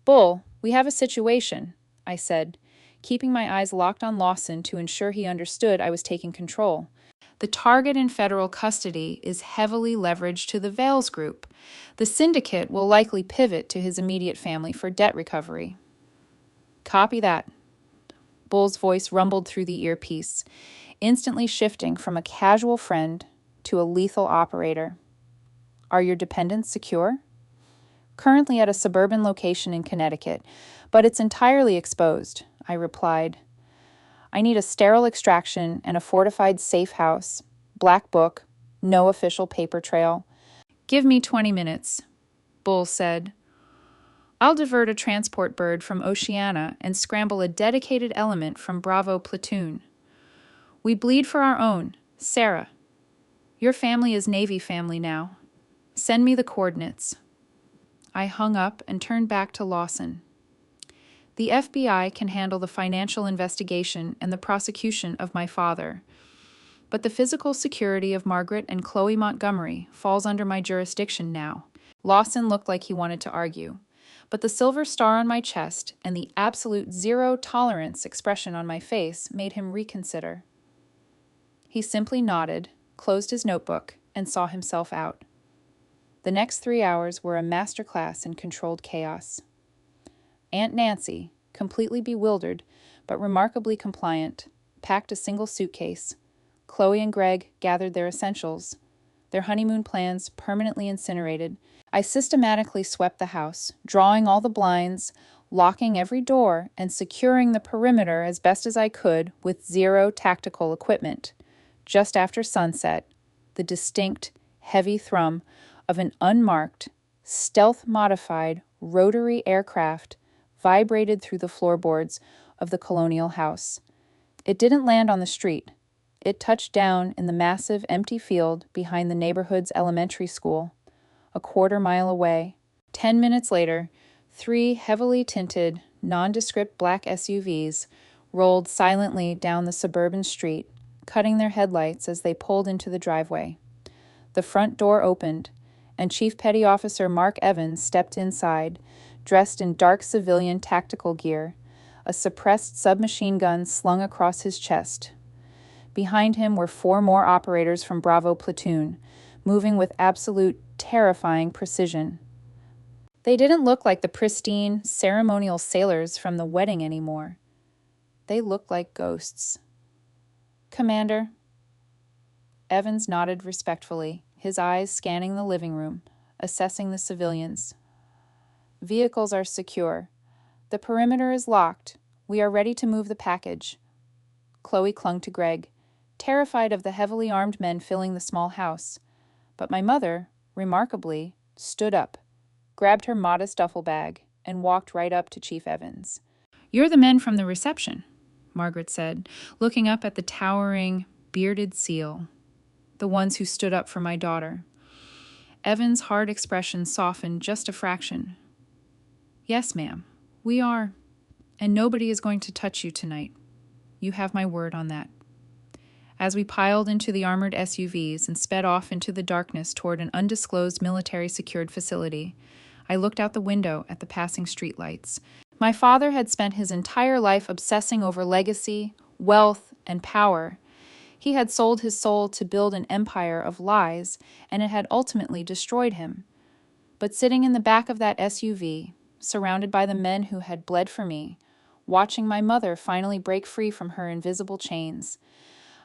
[SPEAKER 1] Bull, we have a situation, I said, keeping my eyes locked on Lawson to ensure he understood I was taking control. The target in federal custody is heavily leveraged to the Vales Group. The syndicate will likely pivot to his immediate family for debt recovery. Copy that. Bull's voice rumbled through the earpiece, instantly shifting from a casual friend to a lethal operator. Are your dependents secure? Currently at a suburban location in Connecticut, but it's entirely exposed, I replied. I need a sterile extraction and a fortified safe house, black book, no official paper trail. Give me 20 minutes, Bull said. I'll divert a transport bird from Oceana and scramble a dedicated element from Bravo Platoon. We bleed for our own, Sarah. Your family is Navy family now. Send me the coordinates. I hung up and turned back to Lawson. The FBI can handle the financial investigation and the prosecution of my father, but the physical security of Margaret and Chloe Montgomery falls under my jurisdiction now. Lawson looked like he wanted to argue, but the silver star on my chest and the absolute zero tolerance expression on my face made him reconsider. He simply nodded, closed his notebook, and saw himself out. The next 3 hours were a masterclass in controlled chaos. Aunt Nancy, completely bewildered, but remarkably compliant, packed a single suitcase. Chloe and Greg gathered their essentials, their honeymoon plans permanently incinerated. I systematically swept the house, drawing all the blinds, locking every door, and securing the perimeter as best as I could with zero tactical equipment. Just after sunset, the distinct, heavy thrum of an unmarked, stealth-modified rotary aircraft vibrated through the floorboards of the colonial house. It didn't land on the street. It touched down in the massive empty field behind the neighborhood's elementary school, a quarter-mile away. 10 minutes later, 3 heavily tinted, nondescript black SUVs rolled silently down the suburban street, cutting their headlights as they pulled into the driveway. The front door opened, and Chief Petty Officer Mark Evans stepped inside, dressed in dark civilian tactical gear, a suppressed submachine gun slung across his chest. Behind him were 4 more operators from Bravo Platoon, moving with absolute terrifying precision. They didn't look like the pristine, ceremonial sailors from the wedding anymore. They looked like ghosts. Commander. Evans nodded respectfully, his eyes scanning the living room, assessing the civilians. Vehicles are secure. The perimeter is locked. We are ready to move the package. Chloe clung to Greg, terrified of the heavily armed men filling the small house. But my mother, remarkably, stood up, grabbed her modest duffel bag, and walked right up to Chief Evans. You're the men from the reception, Margaret said, looking up at the towering, bearded seal. The ones who stood up for my daughter. Evans' hard expression softened just a fraction. Yes, ma'am. We are. And nobody is going to touch you tonight. You have my word on that. As we piled into the armored SUVs and sped off into the darkness toward an undisclosed military-secured facility, I looked out the window at the passing streetlights. My father had spent his entire life obsessing over legacy, wealth, and power. He had sold his soul to build an empire of lies, and it had ultimately destroyed him. But sitting in the back of that SUV, surrounded by the men who had bled for me, watching my mother finally break free from her invisible chains,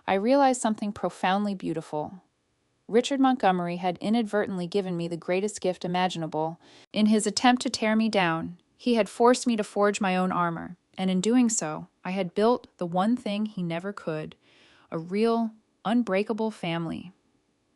[SPEAKER 1] I realized something profoundly beautiful. Richard Montgomery had inadvertently given me the greatest gift imaginable. In his attempt to tear me down, he had forced me to forge my own armor, and in doing so, I had built the one thing he never could, a real, unbreakable family.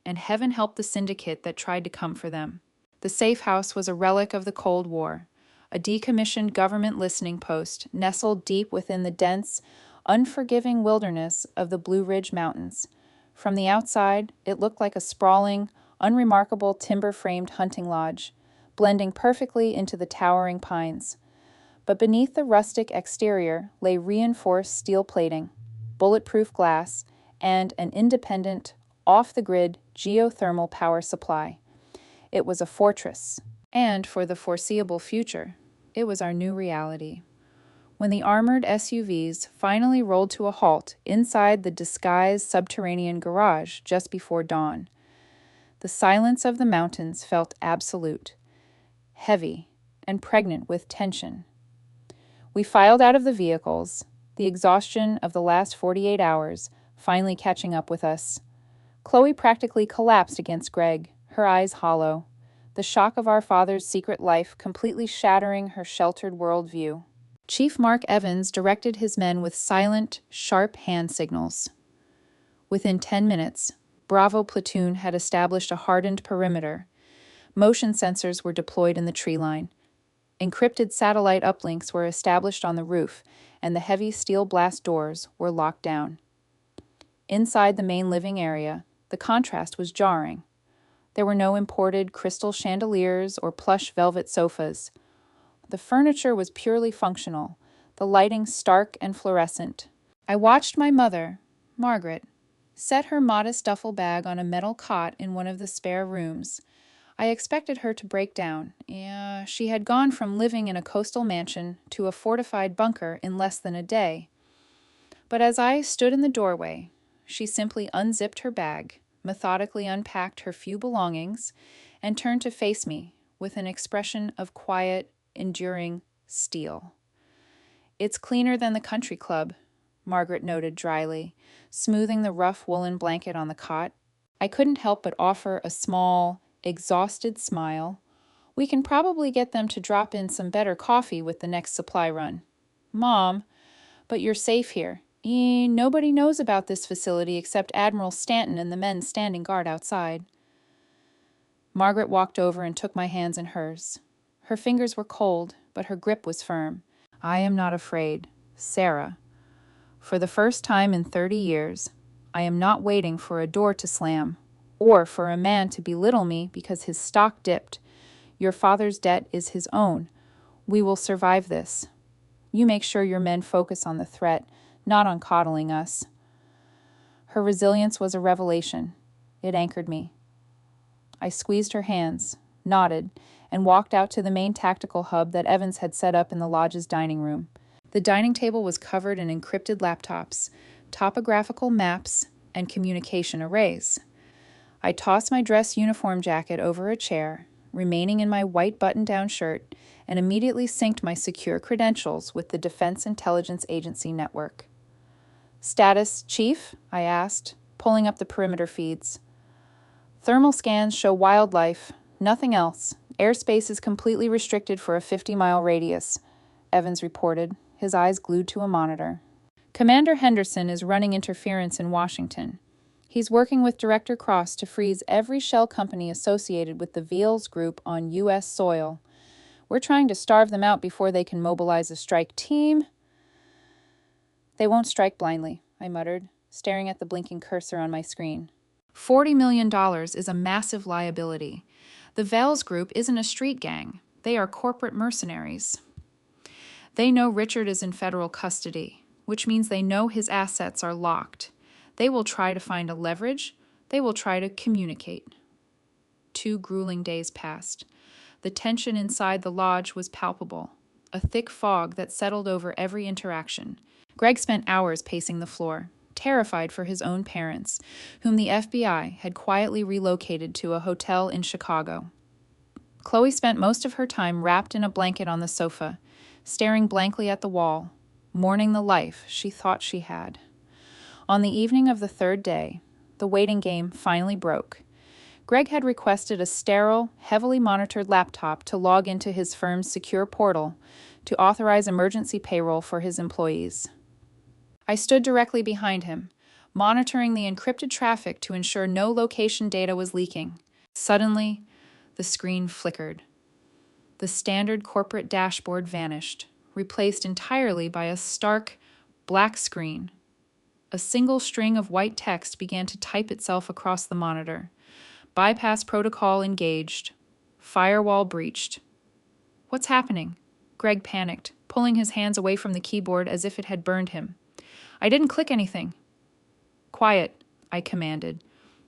[SPEAKER 1] And heaven help the syndicate that tried to come for them. The safe house was a relic of the Cold War, a decommissioned government listening post nestled deep within the dense, unforgiving wilderness of the Blue Ridge Mountains. From the outside, it looked like a sprawling, unremarkable timber-framed hunting lodge, blending perfectly into the towering pines. But beneath the rustic exterior lay reinforced steel plating, bulletproof glass, and an independent, off-the-grid geothermal power supply. It was a fortress, and for the foreseeable future, it was our new reality. When the armored SUVs finally rolled to a halt inside the disguised subterranean garage just before dawn, the silence of the mountains felt absolute, heavy, and pregnant with tension. We filed out of the vehicles, the exhaustion of the last 48 hours finally catching up with us. Chloe practically collapsed against Greg, her eyes hollow, the shock of our father's secret life completely shattering her sheltered worldview. Chief Mark Evans directed his men with silent, sharp hand signals. Within 10 minutes, Bravo Platoon had established a hardened perimeter. Motion sensors were deployed in the tree line. Encrypted satellite uplinks were established on the roof, and the heavy steel blast doors were locked down. Inside the main living area, the contrast was jarring. There were no imported crystal chandeliers or plush velvet sofas. The furniture was purely functional, the lighting stark and fluorescent. I watched my mother, Margaret, set her modest duffel bag on a metal cot in one of the spare rooms. I expected her to break down. She had gone from living in a coastal mansion to a fortified bunker in less than a day. But as I stood in the doorway, she simply unzipped her bag, methodically unpacked her few belongings, and turned to face me with an expression of quiet, enduring steel. "It's cleaner than the country club," Margaret noted dryly, smoothing the rough woolen blanket on the cot. I couldn't help but offer a small, exhausted smile. "We can probably get them to drop in some better coffee with the next supply run." "Mom, but you're safe here. Nobody knows about this facility except Admiral Stanton and the men standing guard outside." Margaret walked over and took my hands in hers. Her fingers were cold, but her grip was firm. "I am not afraid, Sarah. For the first time in 30 years, I am not waiting for a door to slam, or for a man to belittle me because his stock dipped. Your father's debt is his own. We will survive this. You make sure your men focus on the threat, not on coddling us." Her resilience was a revelation. It anchored me. I squeezed her hands, nodded, and walked out to the main tactical hub that Evans had set up in the lodge's dining room. The dining table was covered in encrypted laptops, topographical maps, and communication arrays. I tossed my dress uniform jacket over a chair, remaining in my white button-down shirt, and immediately synced my secure credentials with the Defense Intelligence Agency network. "Status, Chief?" I asked, pulling up the perimeter feeds. "Thermal scans show wildlife, nothing else. Airspace is completely restricted for a 50-mile radius," Evans reported, his eyes glued to a monitor. "Commander Henderson is running interference in Washington. He's working with Director Cross to freeze every shell company associated with the Veals Group on U.S. soil. We're trying to starve them out before they can mobilize a strike team." "They won't strike blindly," I muttered, staring at the blinking cursor on my screen. $40 million is a massive liability. The Veals Group isn't a street gang. They are corporate mercenaries. They know Richard is in federal custody, which means they know his assets are locked. They will try to find a leverage. They will try to communicate. 2 grueling days passed. The tension inside the lodge was palpable, a thick fog that settled over every interaction. Greg spent hours pacing the floor, terrified for his own parents, whom the FBI had quietly relocated to a hotel in Chicago. Chloe spent most of her time wrapped in a blanket on the sofa, staring blankly at the wall, mourning the life she thought she had. On the evening of the 3rd day, the waiting game finally broke. Greg had requested a sterile, heavily monitored laptop to log into his firm's secure portal to authorize emergency payroll for his employees. I stood directly behind him, monitoring the encrypted traffic to ensure no location data was leaking. Suddenly, the screen flickered. The standard corporate dashboard vanished, replaced entirely by a stark, black screen. A single string of white text began to type itself across the monitor. Bypass protocol engaged. Firewall breached. What's happening? Greg panicked, pulling his hands away from the keyboard as if it had burned him. I didn't click anything. Quiet, I commanded,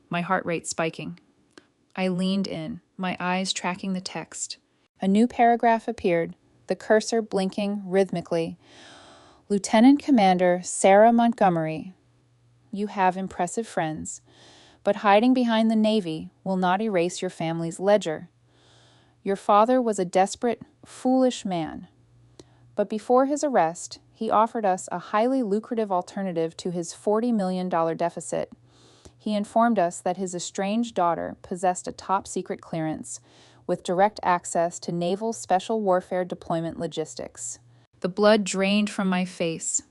[SPEAKER 1] my heart rate spiking. I leaned in, my eyes tracking the text. A new paragraph appeared, the cursor blinking rhythmically. Lieutenant Commander Sarah Montgomery, you have impressive friends, but hiding behind the Navy will not erase your family's ledger. Your father was a desperate, foolish man. But before his arrest, he offered us a highly lucrative alternative to his $40 million deficit. He informed us that his estranged daughter possessed a top-secret clearance with direct access to naval special warfare deployment logistics. The blood drained from my face.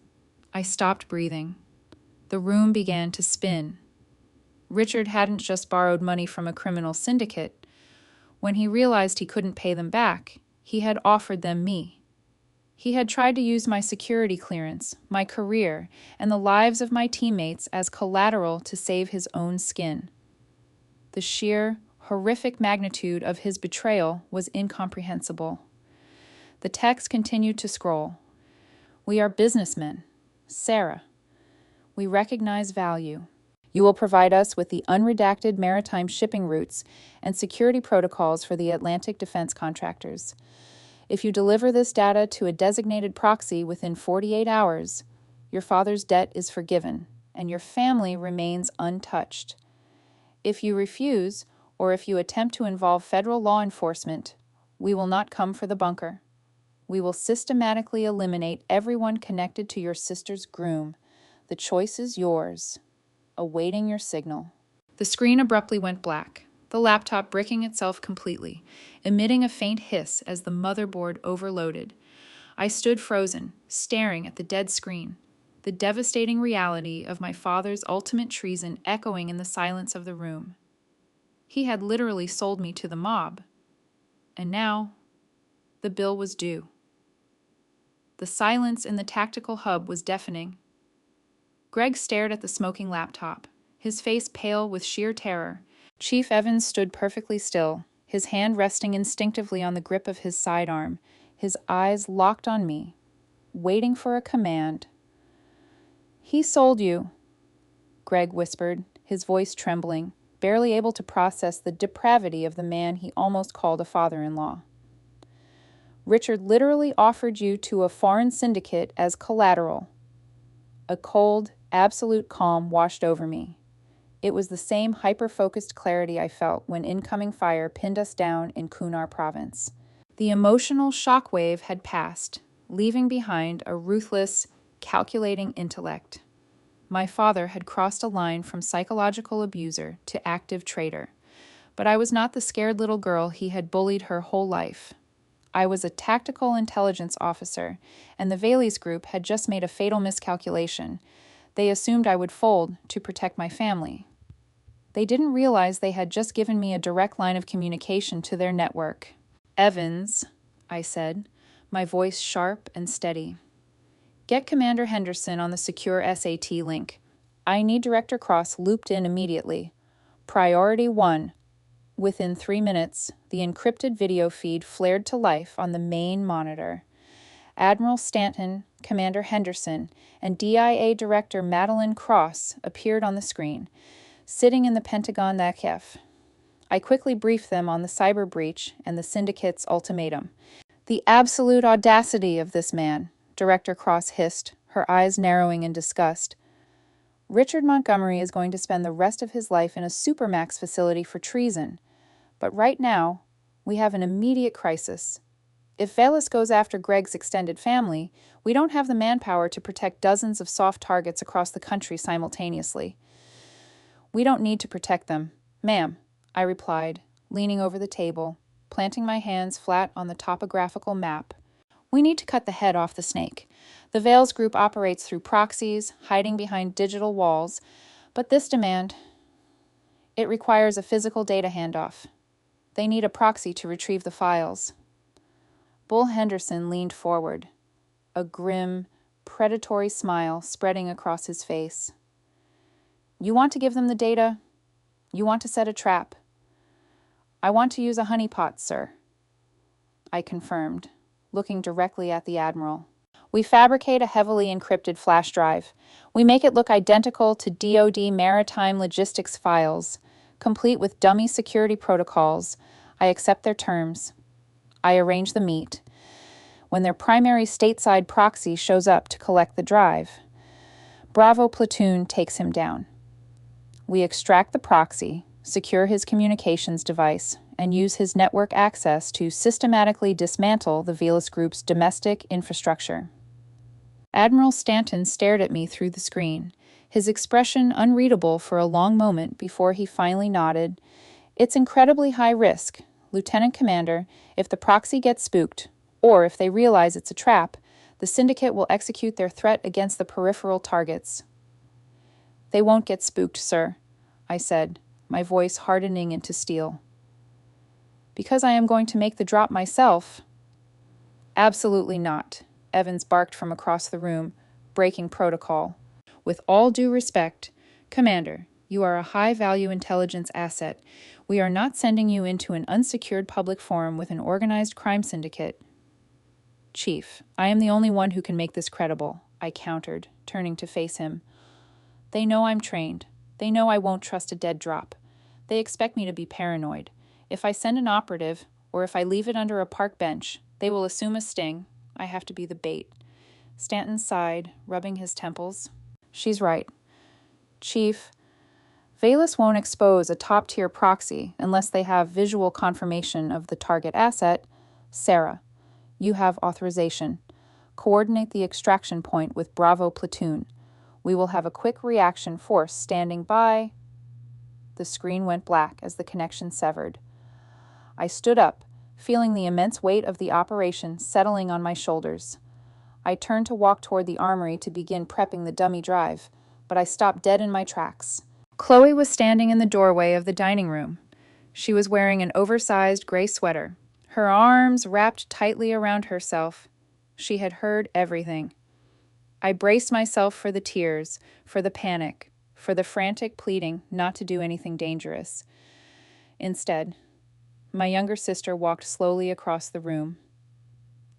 [SPEAKER 1] I stopped breathing. The room began to spin. Richard hadn't just borrowed money from a criminal syndicate. When he realized he couldn't pay them back, he had offered them me. He had tried to use my security clearance, my career, and the lives of my teammates as collateral to save his own skin. The sheer, horrific magnitude of his betrayal was incomprehensible. The text continued to scroll. We are businessmen. Sarah. We recognize value. You will provide us with the unredacted maritime shipping routes and security protocols for the Atlantic defense contractors. If you deliver this data to a designated proxy within 48 hours, your father's debt is forgiven, and your family remains untouched. If you refuse, or if you attempt to involve federal law enforcement, we will not come for the bunker. We will systematically eliminate everyone connected to your sister's groom. The choice is yours. Awaiting your signal. The screen abruptly went black, the laptop bricking itself completely, emitting a faint hiss as the motherboard overloaded. I stood frozen, staring at the dead screen, the devastating reality of my father's ultimate treason echoing in the silence of the room. He had literally sold me to the mob. And now, the bill was due. The silence in the tactical hub was deafening. Greg stared at the smoking laptop, his face pale with sheer terror. Chief Evans stood perfectly still, his hand resting instinctively on the grip of his sidearm, his eyes locked on me, waiting for a command. He sold you, Greg whispered, his voice trembling, barely able to process the depravity of the man he almost called a father-in-law. Richard literally offered you to a foreign syndicate as collateral. A cold, absolute calm washed over me. It was the same hyper-focused clarity I felt when incoming fire pinned us down in Kunar province. The emotional shockwave had passed, leaving behind a ruthless, calculating intellect. My father had crossed a line from psychological abuser to active traitor, but I was not the scared little girl he had bullied her whole life. I was a tactical intelligence officer, and the Valey's group had just made a fatal miscalculation. They assumed I would fold to protect my family. They didn't realize they had just given me a direct line of communication to their network. Evans, I said, my voice sharp and steady. Get Commander Henderson on the secure SAT link. I need Director Cross looped in immediately. Priority 1. Within 3 minutes, the encrypted video feed flared to life on the main monitor. Admiral Stanton, Commander Henderson, and DIA Director Madeline Cross appeared on the screen, sitting in the Pentagon Kiev. I quickly briefed them on the cyber breach and the syndicate's ultimatum. "The absolute audacity of this man," Director Cross hissed, her eyes narrowing in disgust. "Richard Montgomery is going to spend the rest of his life in a supermax facility for treason. But right now, we have an immediate crisis. If Velas goes after Greg's extended family, we don't have the manpower to protect dozens of soft targets across the country simultaneously." "We don't need to protect them, ma'am," I replied, leaning over the table, planting my hands flat on the topographical map. "We need to cut the head off the snake. The Veils Group operates through proxies, hiding behind digital walls, but this demand, it requires a physical data handoff. They need a proxy to retrieve the files." Bull Henderson leaned forward, a grim, predatory smile spreading across his face. "You want to give them the data? You want to set a trap?" "I want to use a honeypot, sir," I confirmed, looking directly at the Admiral. "We fabricate a heavily encrypted flash drive. We make it look identical to DoD maritime logistics files, complete with dummy security protocols. I accept their terms. I arrange the meet. When their primary stateside proxy shows up to collect the drive, Bravo Platoon takes him down. We extract the proxy, secure his communications device, and use his network access to systematically dismantle the Velas Group's domestic infrastructure." Admiral Stanton stared at me through the screen, his expression unreadable for a long moment before he finally nodded. "It's incredibly high risk, Lieutenant Commander. If the proxy gets spooked, or if they realize it's a trap, the Syndicate will execute their threat against the peripheral targets." "They won't get spooked, sir," I said, my voice hardening into steel. "Because I am going to make the drop myself." "Absolutely not," Evans barked from across the room, breaking protocol. "With all due respect, Commander, you are a high-value intelligence asset. We are not sending you into an unsecured public forum with an organized crime syndicate." "Chief, I am the only one who can make this credible," I countered, turning to face him. "They know I'm trained. They know I won't trust a dead drop. They expect me to be paranoid. If I send an operative, or if I leave it under a park bench, they will assume a sting. I have to be the bait." Stanton sighed, rubbing his temples. "She's right. Chief, Velas won't expose a top-tier proxy unless they have visual confirmation of the target asset. Sarah, you have authorization. Coordinate the extraction point with Bravo Platoon. We will have a quick reaction force standing by." The screen went black as the connection severed. I stood up, feeling the immense weight of the operation settling on my shoulders. I turned to walk toward the armory to begin prepping the dummy drive, but I stopped dead in my tracks. Chloe was standing in the doorway of the dining room. She was wearing an oversized gray sweater, her arms wrapped tightly around herself. She had heard everything. I braced myself for the tears, for the panic, for the frantic pleading not to do anything dangerous. Instead, my younger sister walked slowly across the room.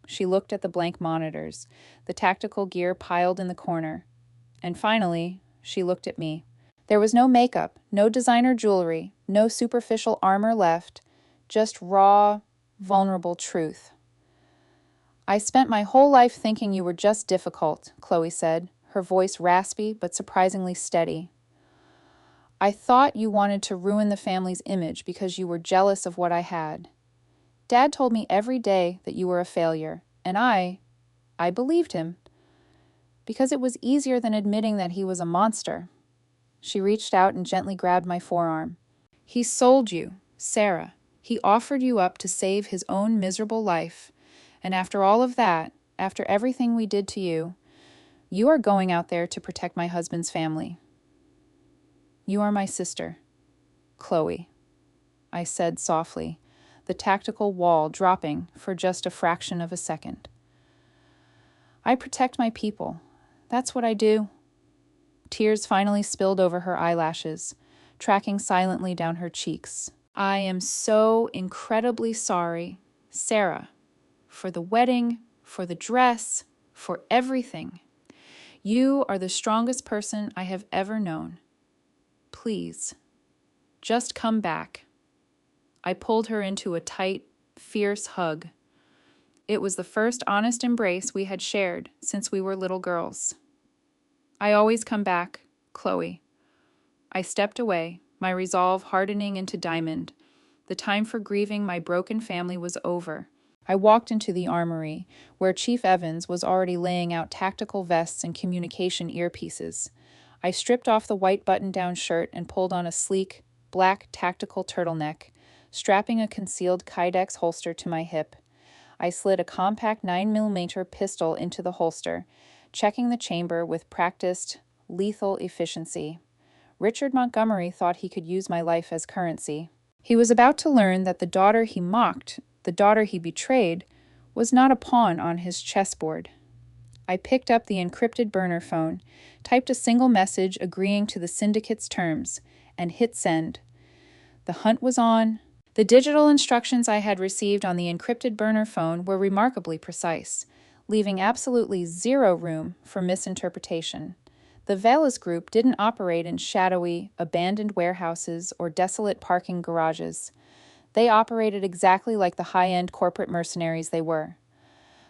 [SPEAKER 1] She looked at the blank monitors, the tactical gear piled in the corner, and finally, she looked at me. There was no makeup, no designer jewelry, no superficial armor left, just raw, vulnerable truth. "I spent my whole life thinking you were just difficult," Chloe said, her voice raspy but surprisingly steady. "I thought you wanted to ruin the family's image because you were jealous of what I had. Dad told me every day that you were a failure, and I believed him, because it was easier than admitting that he was a monster." She reached out and gently grabbed my forearm. "He sold you, Sarah. He offered you up to save his own miserable life. And after all of that, after everything we did to you, you are going out there to protect my husband's family. You are my sister, Chloe," I said softly, the tactical wall dropping for just a fraction of a second. "I protect my people. That's what I do." Tears finally spilled over her eyelashes, tracking silently down her cheeks. I am so incredibly sorry, Sarah, for the wedding, for the dress, for everything. You are the strongest person I have ever known. Please, just come back. I pulled her into a tight, fierce hug. It was the first honest embrace we had shared since we were little girls. I always come back, Chloe. I stepped away, my resolve hardening into diamond. The time for grieving my broken family was over. I walked into the armory, where Chief Evans was already laying out tactical vests and communication earpieces. I stripped off the white button-down shirt and pulled on a sleek, black tactical turtleneck, strapping a concealed Kydex holster to my hip. I slid a compact 9mm pistol into the holster, checking the chamber with practiced, lethal efficiency. Richard Montgomery thought he could use my life as currency. He was about to learn that the daughter he mocked, the daughter he betrayed, was not a pawn on his chessboard. I picked up the encrypted burner phone, typed a single message agreeing to the syndicate's terms, and hit send. The hunt was on. The digital instructions I had received on the encrypted burner phone were remarkably precise, leaving absolutely zero room for misinterpretation. The Velas Group didn't operate in shadowy, abandoned warehouses or desolate parking garages. They operated exactly like the high-end corporate mercenaries they were.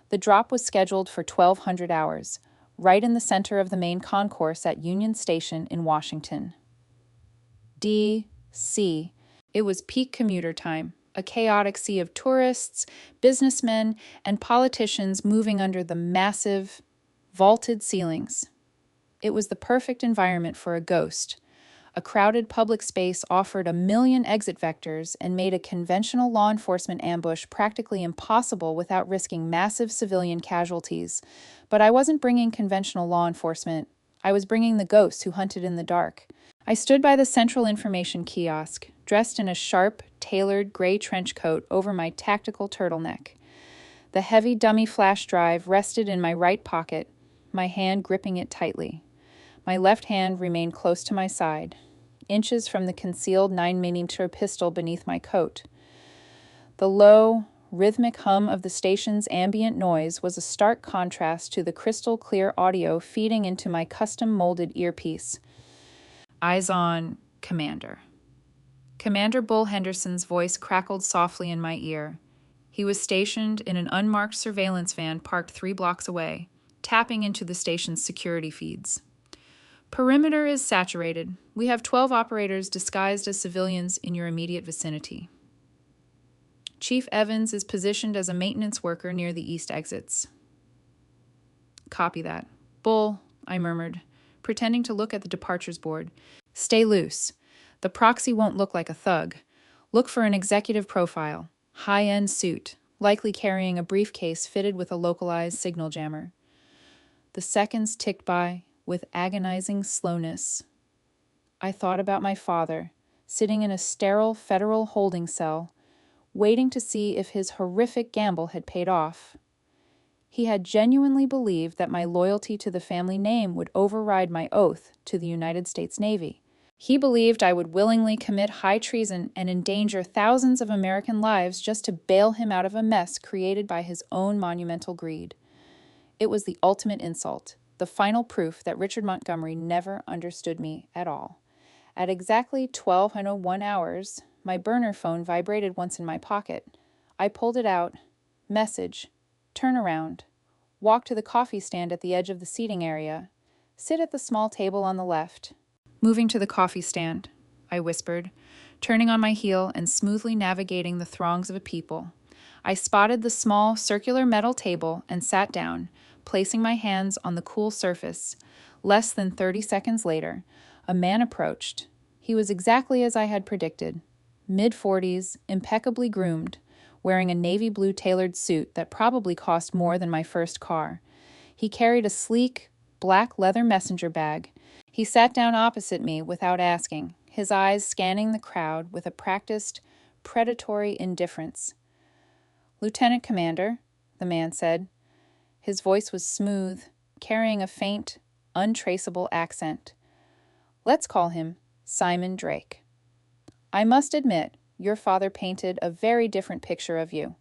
[SPEAKER 1] The drop was scheduled for 1200 hours, right in the center of the main concourse at Union Station in Washington. D.C. It was peak commuter time, a chaotic sea of tourists, businessmen, and politicians moving under the massive, vaulted ceilings. It was the perfect environment for a ghost. A crowded public space offered 1,000,000 exit vectors and made a conventional law enforcement ambush practically impossible without risking massive civilian casualties. But I wasn't bringing conventional law enforcement. I was bringing the ghosts who hunted in the dark. I stood by the central information kiosk, dressed in a sharp, tailored gray trench coat over my tactical turtleneck. The heavy dummy flash drive rested in my right pocket, my hand gripping it tightly. My left hand remained close to my side, inches from the concealed 9mm pistol beneath my coat. The low, rhythmic hum of the station's ambient noise was a stark contrast to the crystal-clear audio feeding into my custom-molded earpiece. Eyes on, Commander. Commander Bull Henderson's voice crackled softly in my ear. He was stationed in an unmarked surveillance van parked 3 blocks away, tapping into the station's security feeds. Perimeter is saturated. We have 12 operators disguised as civilians in your immediate vicinity. Chief Evans is positioned as a maintenance worker near the east exits. Copy that. Bull, I murmured, pretending to look at the departures board. Stay loose. The proxy won't look like a thug. Look for an executive profile, high-end suit, likely carrying a briefcase fitted with a localized signal jammer. The seconds ticked by with agonizing slowness. I thought about my father, sitting in a sterile federal holding cell, waiting to see if his horrific gamble had paid off. He had genuinely believed that my loyalty to the family name would override my oath to the United States Navy. He believed I would willingly commit high treason and endanger thousands of American lives just to bail him out of a mess created by his own monumental greed. It was the ultimate insult, the final proof that Richard Montgomery never understood me at all. At exactly 12:01 hours, my burner phone vibrated once in my pocket. I pulled it out. Message. Turn around. Walk to the coffee stand at the edge of the seating area. Sit at the small table on the left. Moving to the coffee stand, I whispered, turning on my heel and smoothly navigating the throngs of people. I spotted the small, circular metal table and sat down, placing my hands on the cool surface. Less than 30 seconds later, a man approached. He was exactly as I had predicted. Mid-40s, impeccably groomed, wearing a navy blue tailored suit that probably cost more than my first car. He carried a sleek, black leather messenger bag. He sat down opposite me without asking, his eyes scanning the crowd with a practiced, predatory indifference. "Lieutenant Commander," the man said. His voice was smooth, carrying a faint, untraceable accent. "Let's call him Simon Drake." I must admit, your father painted a very different picture of you.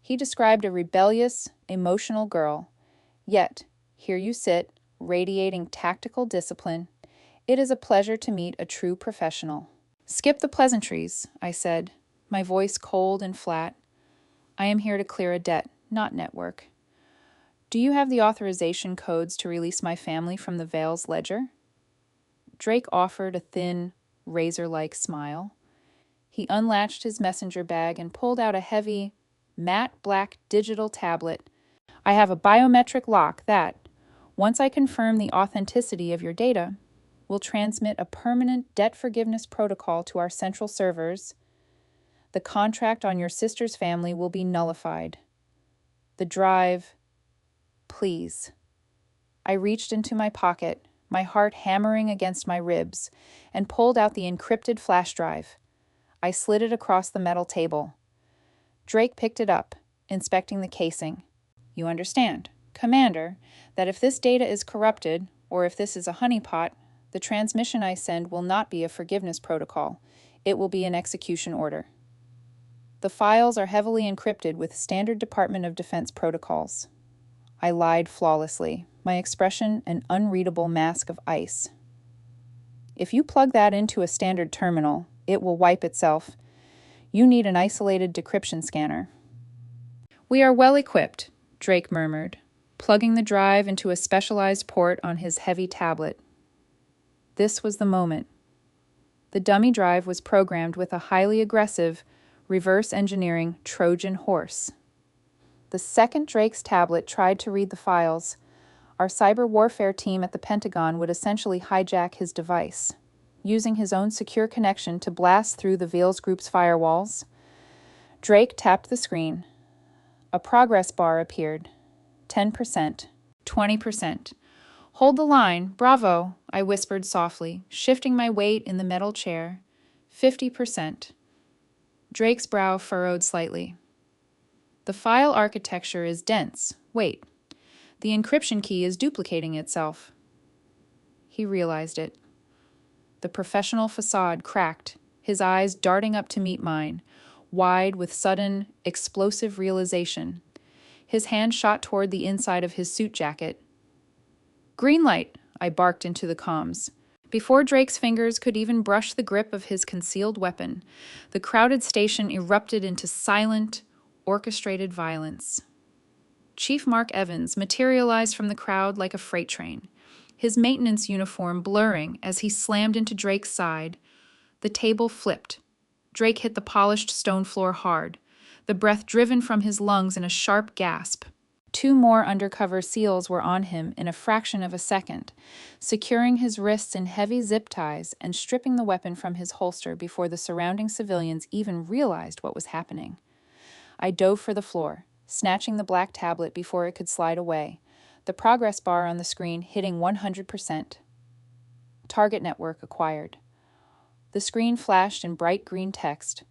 [SPEAKER 1] He described a rebellious, emotional girl. Yet, here you sit, radiating tactical discipline. It is a pleasure to meet a true professional." "Skip the pleasantries," I said, my voice cold and flat. "I am here to clear a debt, not network. Do you have the authorization codes to release my family from the Vale's ledger?" Drake offered a thin, razor-like smile. He unlatched his messenger bag and pulled out a heavy, matte black digital tablet. "I have a biometric lock that, once I confirm the authenticity of your data, will transmit a permanent debt forgiveness protocol to our central servers. The contract on your sister's family will be nullified. The drive, please." I reached into my pocket, my heart hammering against my ribs, and pulled out the encrypted flash drive. I slid it across the metal table. Drake picked it up, inspecting the casing. "You understand, Commander, that if this data is corrupted, or if this is a honeypot, the transmission I send will not be a forgiveness protocol. It will be an execution order. The files are heavily encrypted with standard Department of Defense protocols." I lied flawlessly, my expression an unreadable mask of ice. "If you plug that into a standard terminal, it will wipe itself. You need an isolated decryption scanner." "We are well equipped," Drake murmured, plugging the drive into a specialized port on his heavy tablet. This was the moment. The dummy drive was programmed with a highly aggressive, reverse-engineering Trojan horse. The second Drake's tablet tried to read the files, our cyber warfare team at the Pentagon would essentially hijack his device, using his own secure connection to blast through the Vales Group's firewalls. Drake tapped the screen. A progress bar appeared. 10%. 20%. "Hold the line, bravo," I whispered softly, shifting my weight in the metal chair. 50%. Drake's brow furrowed slightly. "The file architecture is dense. Wait. The encryption key is duplicating itself." He realized it. The professional facade cracked, his eyes darting up to meet mine, wide with sudden, explosive realization. His hand shot toward the inside of his suit jacket. "Green light," I barked into the comms. Before Drake's fingers could even brush the grip of his concealed weapon, the crowded station erupted into silent, orchestrated violence. Chief Mark Evans materialized from the crowd like a freight train, his maintenance uniform blurring as he slammed into Drake's side. The table flipped. Drake hit the polished stone floor hard, the breath driven from his lungs in a sharp gasp. 2 more undercover SEALs were on him in a fraction of a second, securing his wrists in heavy zip ties and stripping the weapon from his holster before the surrounding civilians even realized what was happening. I dove for the floor, snatching the black tablet before it could slide away, the progress bar on the screen hitting 100%. Target network acquired. The screen flashed in bright green text.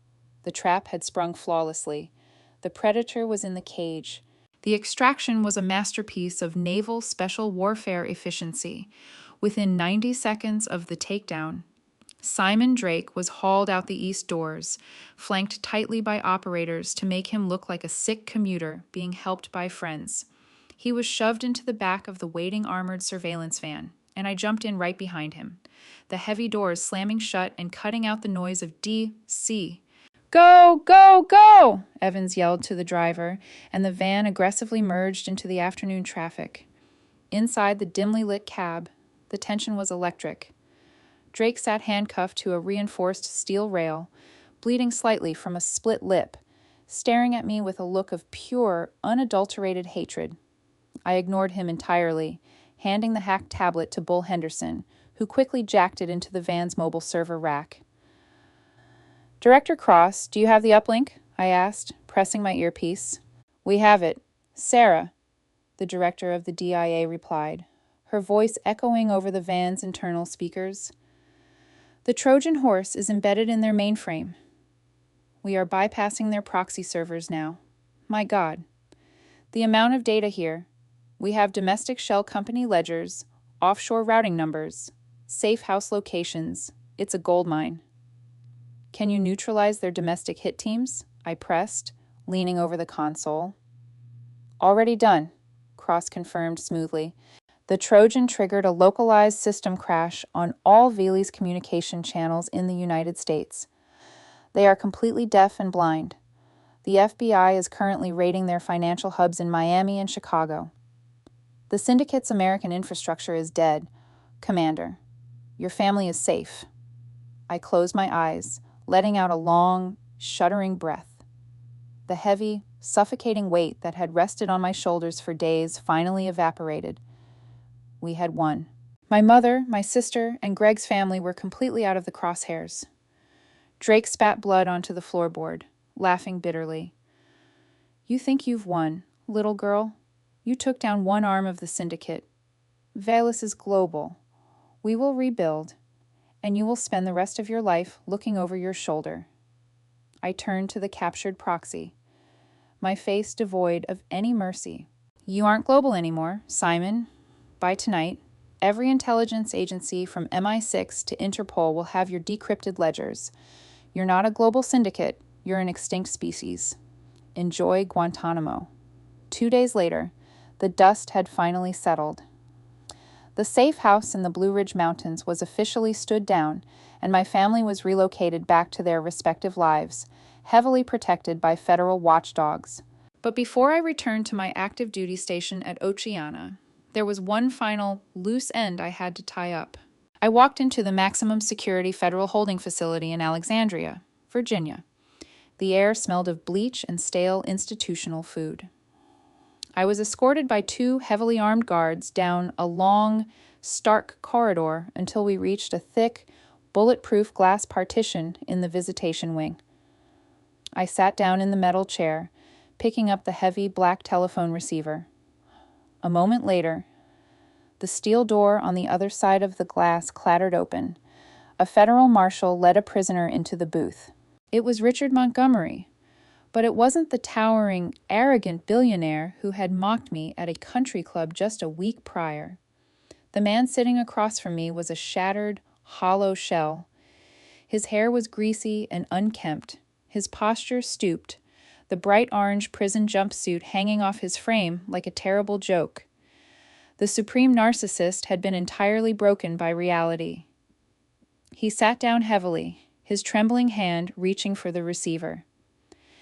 [SPEAKER 1] The trap had sprung flawlessly. The predator was in the cage. The extraction was a masterpiece of naval special warfare efficiency. Within 90 seconds of the takedown, Simon Drake was hauled out the east doors, flanked tightly by operators to make him look like a sick commuter being helped by friends. He was shoved into the back of the waiting armored surveillance van, and I jumped in right behind him, the heavy doors slamming shut and cutting out the noise of DC. "Go, go, go!" Evans yelled to the driver, and the van aggressively merged into the afternoon traffic. Inside the dimly lit cab, the tension was electric. Drake sat handcuffed to a reinforced steel rail, bleeding slightly from a split lip, staring at me with a look of pure, unadulterated hatred. I ignored him entirely, handing the hacked tablet to Bull Henderson, who quickly jacked it into the van's mobile server rack. "Director Cross, do you have the uplink?" I asked, pressing my earpiece. "We have it. Sarah," the director of the DIA replied, her voice echoing over the van's internal speakers. "The Trojan horse is embedded in their mainframe. We are bypassing their proxy servers now. My God. The amount of data here. We have domestic shell company ledgers, offshore routing numbers, safe house locations. It's a goldmine." Can you neutralize their domestic hit teams? I pressed, leaning over the console. Already done, Cross confirmed smoothly. The Trojan triggered a localized system crash on all Veely's communication channels in the United States. They are completely deaf and blind. The FBI is currently raiding their financial hubs in Miami and Chicago. The syndicate's American infrastructure is dead. Commander, your family is safe. I closed my eyes, letting out a long, shuddering breath. The heavy, suffocating weight that had rested on my shoulders for days finally evaporated. We had won. My mother, my sister, and Greg's family were completely out of the crosshairs. Drake spat blood onto the floorboard, laughing bitterly. You think you've won, little girl? You took down one arm of the syndicate. Velis is global. We will rebuild, and you will spend the rest of your life looking over your shoulder. I turned to the captured proxy, my face devoid of any mercy. You aren't global anymore, Simon. By tonight, every intelligence agency from MI6 to Interpol will have your decrypted ledgers. You're not a global syndicate, you're an extinct species. Enjoy Guantanamo. 2 days later, the dust had finally settled. The safe house in the Blue Ridge Mountains was officially stood down, and my family was relocated back to their respective lives, heavily protected by federal watchdogs. But before I returned to my active duty station at Oceana, there was one final loose end I had to tie up. I walked into the maximum security federal holding facility in Alexandria, Virginia. The air smelled of bleach and stale institutional food. I was escorted by 2 heavily armed guards down a long, stark corridor until we reached a thick, bulletproof glass partition in the visitation wing. I sat down in the metal chair, picking up the heavy black telephone receiver. A moment later, the steel door on the other side of the glass clattered open. A federal marshal led a prisoner into the booth. It was Richard Montgomery, but it wasn't the towering, arrogant billionaire who had mocked me at a country club just a week prior. The man sitting across from me was a shattered, hollow shell. His hair was greasy and unkempt, his posture stooped, the bright orange prison jumpsuit hanging off his frame like a terrible joke. The supreme narcissist had been entirely broken by reality. He sat down heavily, his trembling hand reaching for the receiver.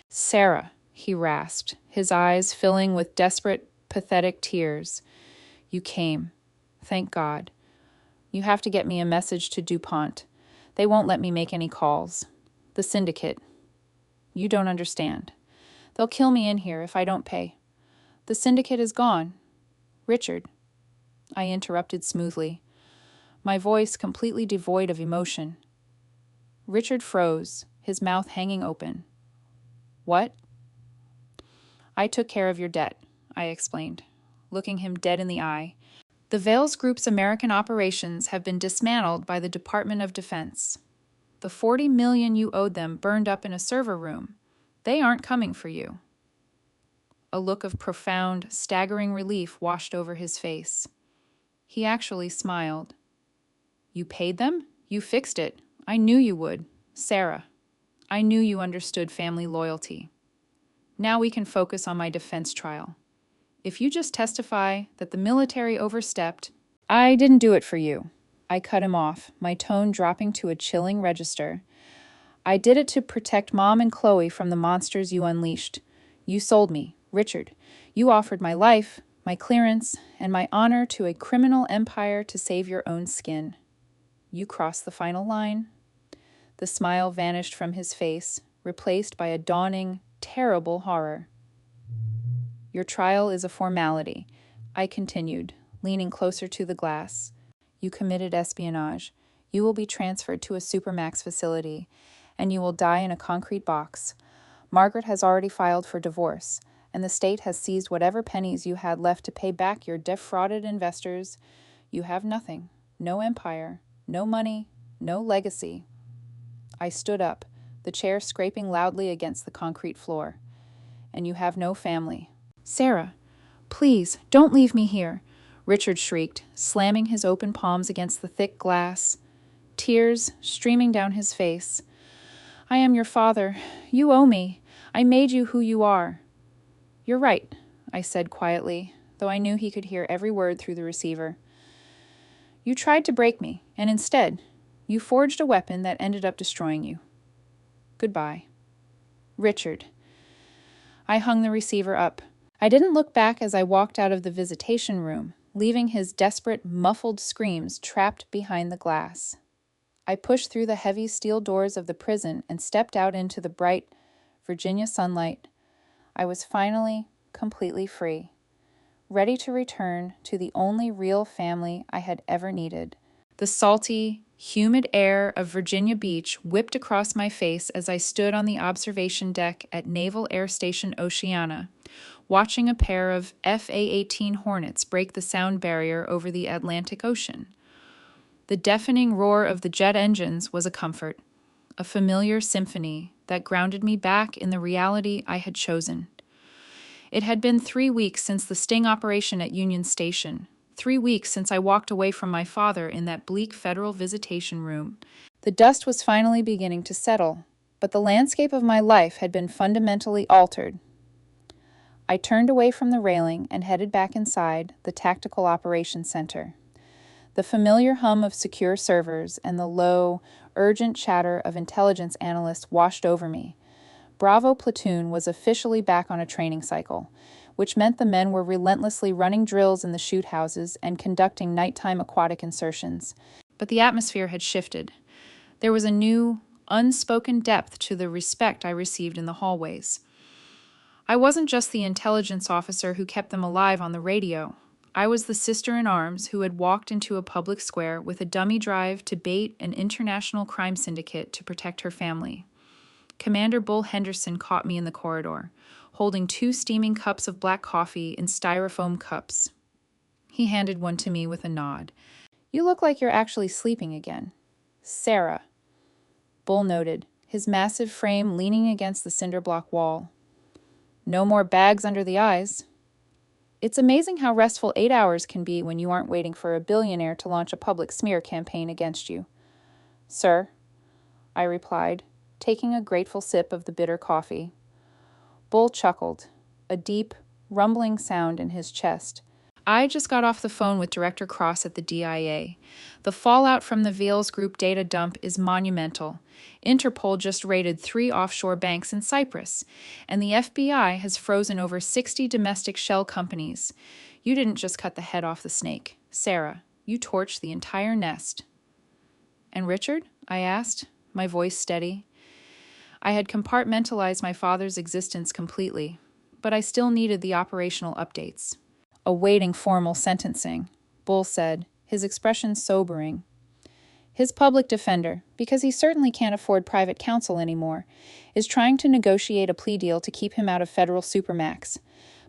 [SPEAKER 1] "Sarah," he rasped, his eyes filling with desperate, pathetic tears. "You came. Thank God. You have to get me a message to DuPont. They won't let me make any calls. The syndicate. You don't understand. They'll kill me in here if I don't pay. The syndicate is gone. Richard." I interrupted smoothly, my voice completely devoid of emotion. Richard froze, his mouth hanging open. "What?" "I took care of your debt," I explained, looking him dead in the eye. "The Vales Group's American operations have been dismantled by the Department of Defense. The $40 million you owed them burned up in a server room. They aren't coming for you." A look of profound, staggering relief washed over his face. He actually smiled. "You paid them? You fixed it. I knew you would. Sarah, I knew you understood family loyalty. Now we can focus on my defense trial. If you just testify that the military overstepped..." "I didn't do it for you." I cut him off, my tone dropping to a chilling register. "I did it to protect Mom and Chloe from the monsters you unleashed. You sold me, Richard. You offered my life, my clearance, and my honor to a criminal empire to save your own skin. You crossed the final line." The smile vanished from his face, replaced by a dawning, terrible horror. "Your trial is a formality," I continued, leaning closer to the glass. "You committed espionage. You will be transferred to a supermax facility, and you will die in a concrete box. Margaret has already filed for divorce, and the state has seized whatever pennies you had left to pay back your defrauded investors. You have nothing, no empire, no money, no legacy." I stood up, the chair scraping loudly against the concrete floor. "And you have no family." "Sarah, please, don't leave me here," Richard shrieked, slamming his open palms against the thick glass, tears streaming down his face. I am your father. You owe me. I made you who you are. You're right, I said quietly, though I knew he could hear every word through the receiver. You tried to break me, and instead, you forged a weapon that ended up destroying you. Goodbye. Richard. I hung the receiver up. I didn't look back as I walked out of the visitation room, leaving his desperate, muffled screams trapped behind the glass. I pushed through the heavy steel doors of the prison and stepped out into the bright Virginia sunlight. I was finally completely free, ready to return to the only real family I had ever needed. The salty, humid air of Virginia Beach whipped across my face as I stood on the observation deck at Naval Air Station Oceana, watching a pair of FA-18 Hornets break the sound barrier over the Atlantic Ocean. The deafening roar of the jet engines was a comfort, a familiar symphony that grounded me back in the reality I had chosen. It had been 3 weeks since the sting operation at Union Station, 3 weeks since I walked away from my father in that bleak federal visitation room. The dust was finally beginning to settle, but the landscape of my life had been fundamentally altered. I turned away from the railing and headed back inside the Tactical Operations Center. The familiar hum of secure servers and the low, urgent chatter of intelligence analysts washed over me. Bravo Platoon was officially back on a training cycle, which meant the men were relentlessly running drills in the shoot houses and conducting nighttime aquatic insertions. But the atmosphere had shifted. There was a new, unspoken depth to the respect I received in the hallways. I wasn't just the intelligence officer who kept them alive on the radio. I was the sister-in-arms who had walked into a public square with a dummy drive to bait an international crime syndicate to protect her family. Commander Bull Henderson caught me in the corridor, holding 2 steaming cups of black coffee in styrofoam cups. He handed one to me with a nod. You look like you're actually sleeping again. Sarah. Bull noted, his massive frame leaning against the cinder block wall. No more bags under the eyes. It's amazing how restful 8 hours can be when you aren't waiting for a billionaire to launch a public smear campaign against you. Sir, I replied, taking a grateful sip of the bitter coffee. Bull chuckled, a deep, rumbling sound in his chest. I just got off the phone with Director Cross at the DIA. The fallout from the Veils Group data dump is monumental. Interpol just raided 3 offshore banks in Cyprus, and the FBI has frozen over 60 domestic shell companies. You didn't just cut the head off the snake. Sarah, you torched the entire nest. And Richard? I asked, my voice steady. I had compartmentalized my father's existence completely, but I still needed the operational updates. Awaiting formal sentencing, Bull said, his expression sobering. His public defender, because he certainly can't afford private counsel anymore, is trying to negotiate a plea deal to keep him out of federal supermax.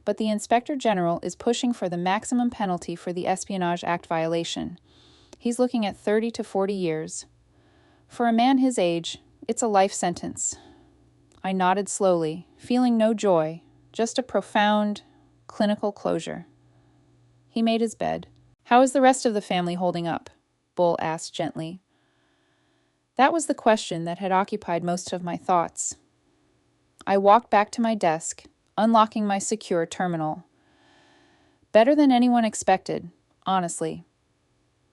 [SPEAKER 1] But the Inspector General is pushing for the maximum penalty for the Espionage Act violation. He's looking at 30 to 40 years. For a man his age, it's a life sentence. I nodded slowly, feeling no joy, just a profound, clinical closure. He made his bed. How is the rest of the family holding up? Bull asked gently. That was the question that had occupied most of my thoughts. I walked back to my desk, unlocking my secure terminal. Better than anyone expected, honestly.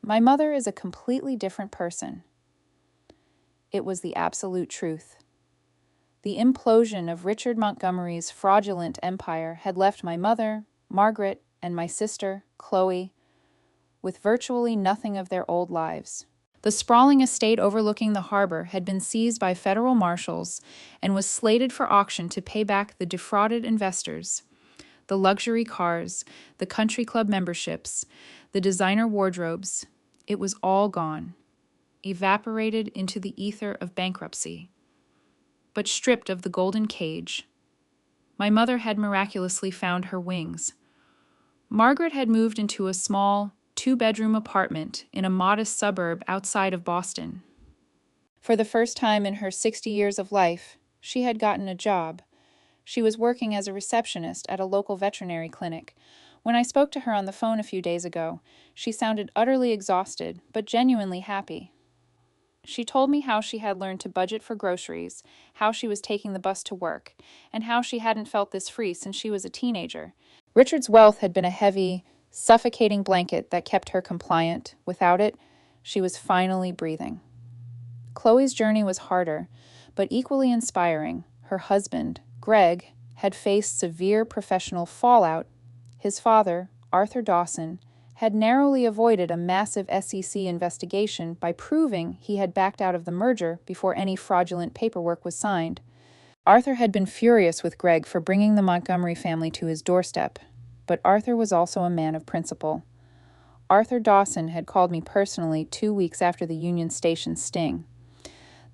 [SPEAKER 1] My mother is a completely different person. It was the absolute truth. The implosion of Richard Montgomery's fraudulent empire had left my mother, Margaret, and my sister, Chloe, with virtually nothing of their old lives. The sprawling estate overlooking the harbor had been seized by federal marshals and was slated for auction to pay back the defrauded investors. The luxury cars, the country club memberships, the designer wardrobes, it was all gone, evaporated into the ether of bankruptcy. But stripped of the golden cage, my mother had miraculously found her wings. Margaret had moved into a small, 2-bedroom apartment in a modest suburb outside of Boston. For the first time in her 60 years of life, she had gotten a job. She was working as a receptionist at a local veterinary clinic. When I spoke to her on the phone a few days ago, she sounded utterly exhausted, but genuinely happy. She told me how she had learned to budget for groceries, how she was taking the bus to work, and how she hadn't felt this free since she was a teenager. Richard's wealth had been a heavy, suffocating blanket that kept her compliant. Without it, she was finally breathing. Chloe's journey was harder, but equally inspiring. Her husband, Greg, had faced severe professional fallout. His father, Arthur Dawson, had narrowly avoided a massive SEC investigation by proving he had backed out of the merger before any fraudulent paperwork was signed. Arthur had been furious with Greg for bringing the Montgomery family to his doorstep, but Arthur was also a man of principle. Arthur Dawson had called me personally 2 weeks after the Union Station sting.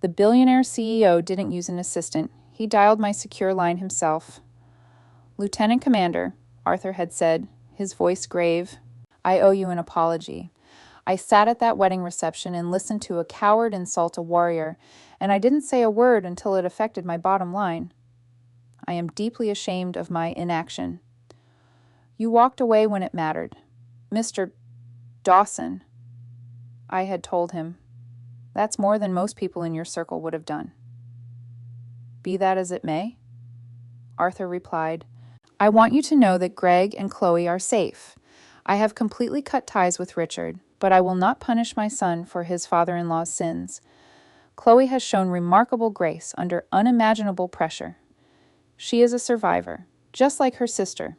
[SPEAKER 1] The billionaire CEO didn't use an assistant. He dialed my secure line himself. "Lieutenant Commander," Arthur had said, his voice grave, "I owe you an apology. I sat at that wedding reception and listened to a coward insult a warrior, and I didn't say a word until it affected my bottom line. I am deeply ashamed of my inaction. You walked away when it mattered. Mr. Dawson," I had told him. "That's more than most people in your circle would have done." "Be that as it may," Arthur replied, "I want you to know that Greg and Chloe are safe. I have completely cut ties with Richard, but I will not punish my son for his father-in-law's sins. Chloe has shown remarkable grace under unimaginable pressure. She is a survivor, just like her sister."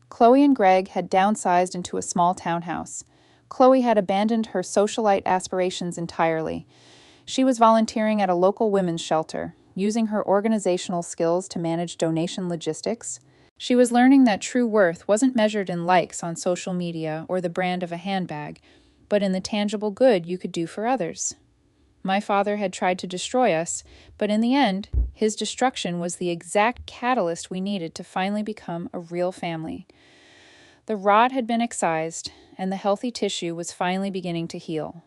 [SPEAKER 1] Chloe and Greg had downsized into a small townhouse. Chloe had abandoned her socialite aspirations entirely. She was volunteering at a local women's shelter, using her organizational skills to manage donation logistics. She was learning that true worth wasn't measured in likes on social media or the brand of a handbag, but in the tangible good you could do for others. My father had tried to destroy us, but in the end, his destruction was the exact catalyst we needed to finally become a real family. The rot had been excised, and the healthy tissue was finally beginning to heal.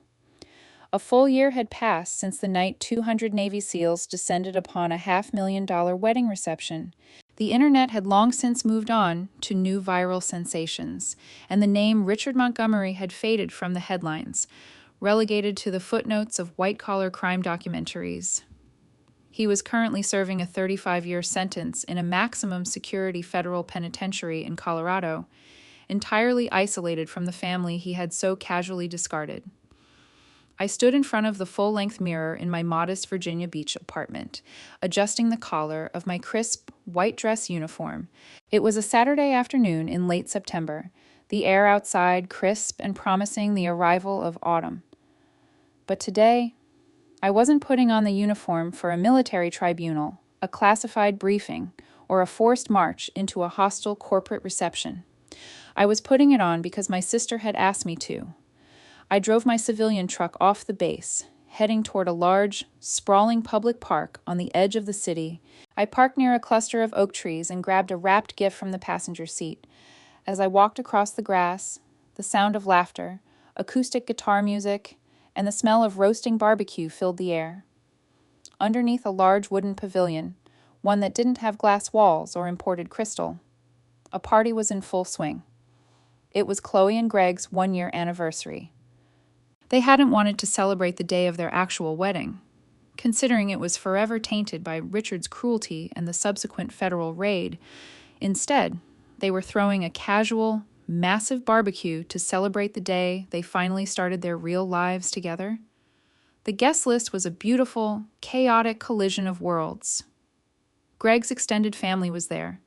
[SPEAKER 1] A full year had passed since the night 200 Navy SEALs descended upon a $500,000 wedding reception. The internet had long since moved on to new viral sensations, and the name Richard Montgomery had faded from the headlines, relegated to the footnotes of white-collar crime documentaries. He was currently serving a 35-year sentence in a maximum security federal penitentiary in Colorado, entirely isolated from the family he had so casually discarded. I stood in front of the full-length mirror in my modest Virginia Beach apartment, adjusting the collar of my crisp, white dress uniform. It was a Saturday afternoon in late September, the air outside crisp and promising the arrival of autumn. But today, I wasn't putting on the uniform for a military tribunal, a classified briefing, or a forced march into a hostile corporate reception. I was putting it on because my sister had asked me to. I drove my civilian truck off the base, heading toward a large, sprawling public park on the edge of the city. I parked near a cluster of oak trees and grabbed a wrapped gift from the passenger seat. As I walked across the grass, the sound of laughter, acoustic guitar music, and the smell of roasting barbecue filled the air. Underneath a large wooden pavilion, one that didn't have glass walls or imported crystal, a party was in full swing. It was Chloe and Greg's one-year anniversary. They hadn't wanted to celebrate the day of their actual wedding, considering it was forever tainted by Richard's cruelty and the subsequent federal raid. Instead, they were throwing a casual, massive barbecue to celebrate the day they finally started their real lives together. The guest list was a beautiful, chaotic collision of worlds. Greg's extended family was there,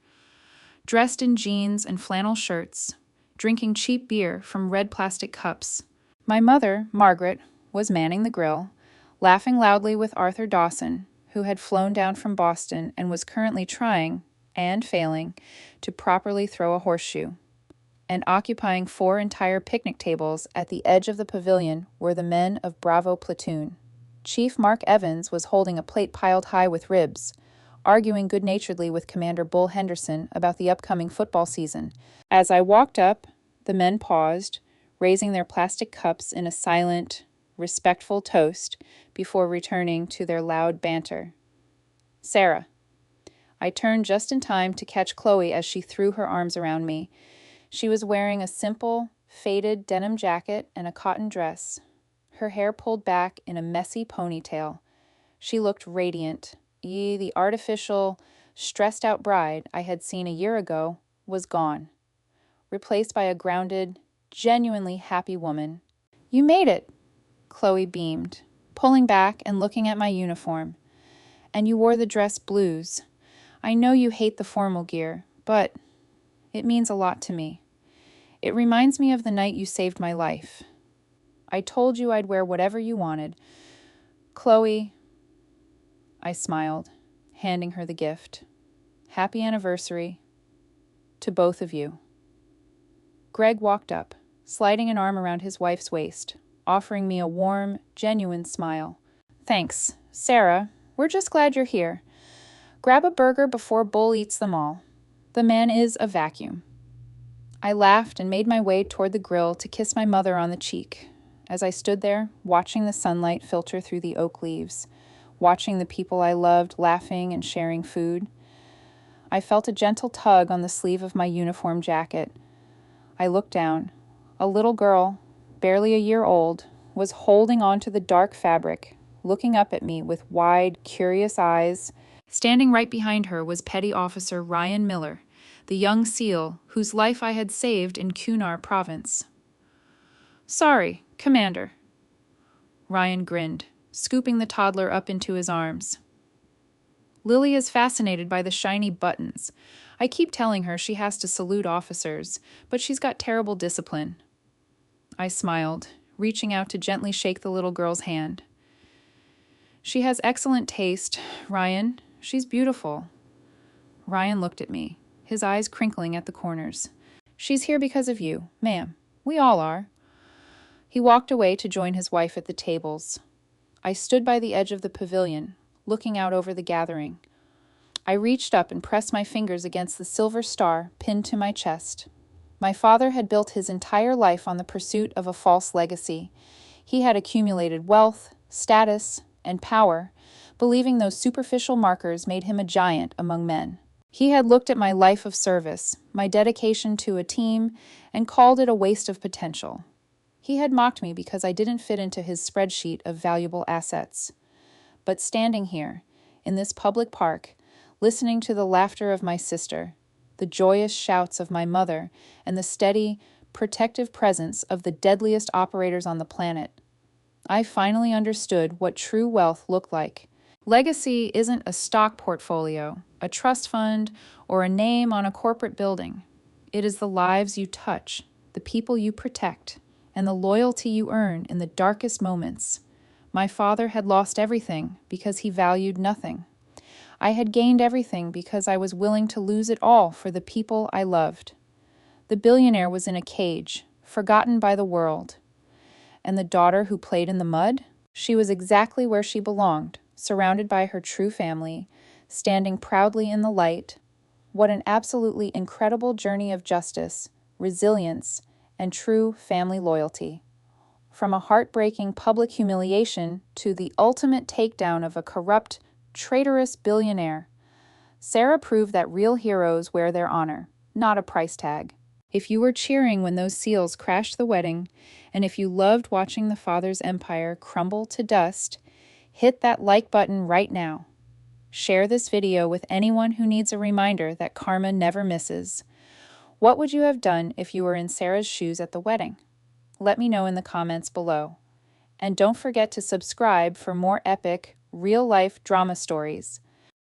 [SPEAKER 1] dressed in jeans and flannel shirts, drinking cheap beer from red plastic cups. My mother, Margaret, was manning the grill, laughing loudly with Arthur Dawson, who had flown down from Boston and was currently trying, and failing, to properly throw a horseshoe. And occupying 4 entire picnic tables at the edge of the pavilion were the men of Bravo Platoon. Chief Mark Evans was holding a plate piled high with ribs, arguing good-naturedly with Commander Bull Henderson about the upcoming football season. As I walked up, the men paused, raising their plastic cups in a silent, respectful toast before returning to their loud banter. "Sarah." I turned just in time to catch Chloe as she threw her arms around me. She was wearing a simple, faded denim jacket and a cotton dress. her hair pulled back in a messy ponytail. She looked radiant. The artificial, stressed-out bride I had seen a year ago was gone, replaced by a grounded, genuinely happy woman. "You made it," Chloe beamed, pulling back and looking at my uniform. "And you wore the dress blues. I know you hate the formal gear, but it means a lot to me. It reminds me of the night you saved my life. I told you I'd wear whatever you wanted. Chloe," I smiled, handing her the gift. "Happy anniversary to both of you." Greg walked up, sliding an arm around his wife's waist, offering me a warm, genuine smile. "Thanks, Sarah. We're just glad you're here. Grab a burger before Bull eats them all. The man is a vacuum." I laughed and made my way toward the grill to kiss my mother on the cheek. As I stood there, watching the sunlight filter through the oak leaves, watching the people I loved laughing and sharing food, I felt a gentle tug on the sleeve of my uniform jacket. I looked down. A little girl, barely a year old, was holding onto the dark fabric, looking up at me with wide, curious eyes. Standing right behind her was Petty Officer Ryan Miller, the young SEAL whose life I had saved in Kunar Province. "Sorry, Commander." Ryan grinned, scooping the toddler up into his arms. "Lily is fascinated by the shiny buttons. I keep telling her she has to salute officers, but she's got terrible discipline." I smiled, reaching out to gently shake the little girl's hand. "She has excellent taste, Ryan. She's beautiful." Ryan looked at me, his eyes crinkling at the corners. "She's here because of you, ma'am. We all are." He walked away to join his wife at the tables. I stood by the edge of the pavilion, looking out over the gathering. I reached up and pressed my fingers against the silver star pinned to my chest. My father had built his entire life on the pursuit of a false legacy. He had accumulated wealth, status, and power, believing those superficial markers made him a giant among men. He had looked at my life of service, my dedication to a team, and called it a waste of potential. He had mocked me because I didn't fit into his spreadsheet of valuable assets. But standing here, in this public park, listening to the laughter of my sister, the joyous shouts of my mother, and the steady, protective presence of the deadliest operators on the planet, I finally understood what true wealth looked like. Legacy isn't a stock portfolio, a trust fund, or a name on a corporate building. It is the lives you touch, the people you protect, and the loyalty you earn in the darkest moments. My father had lost everything because he valued nothing. I had gained everything because I was willing to lose it all for the people I loved. The billionaire was in a cage, forgotten by the world. And the daughter who played in the mud? She was exactly where she belonged, surrounded by her true family, standing proudly in the light. What an absolutely incredible journey of justice, resilience, and true family loyalty. From a heartbreaking public humiliation to the ultimate takedown of a corrupt, traitorous billionaire, Sarah proved that real heroes wear their honor, not a price tag. If you were cheering when those SEALs crashed the wedding, and if you loved watching the father's empire crumble to dust, hit that like button right now. Share this video with anyone who needs a reminder that karma never misses. What would you have done if you were in Sarah's shoes at the wedding? Let me know in the comments below. And don't forget to subscribe for more epic, real-life drama stories.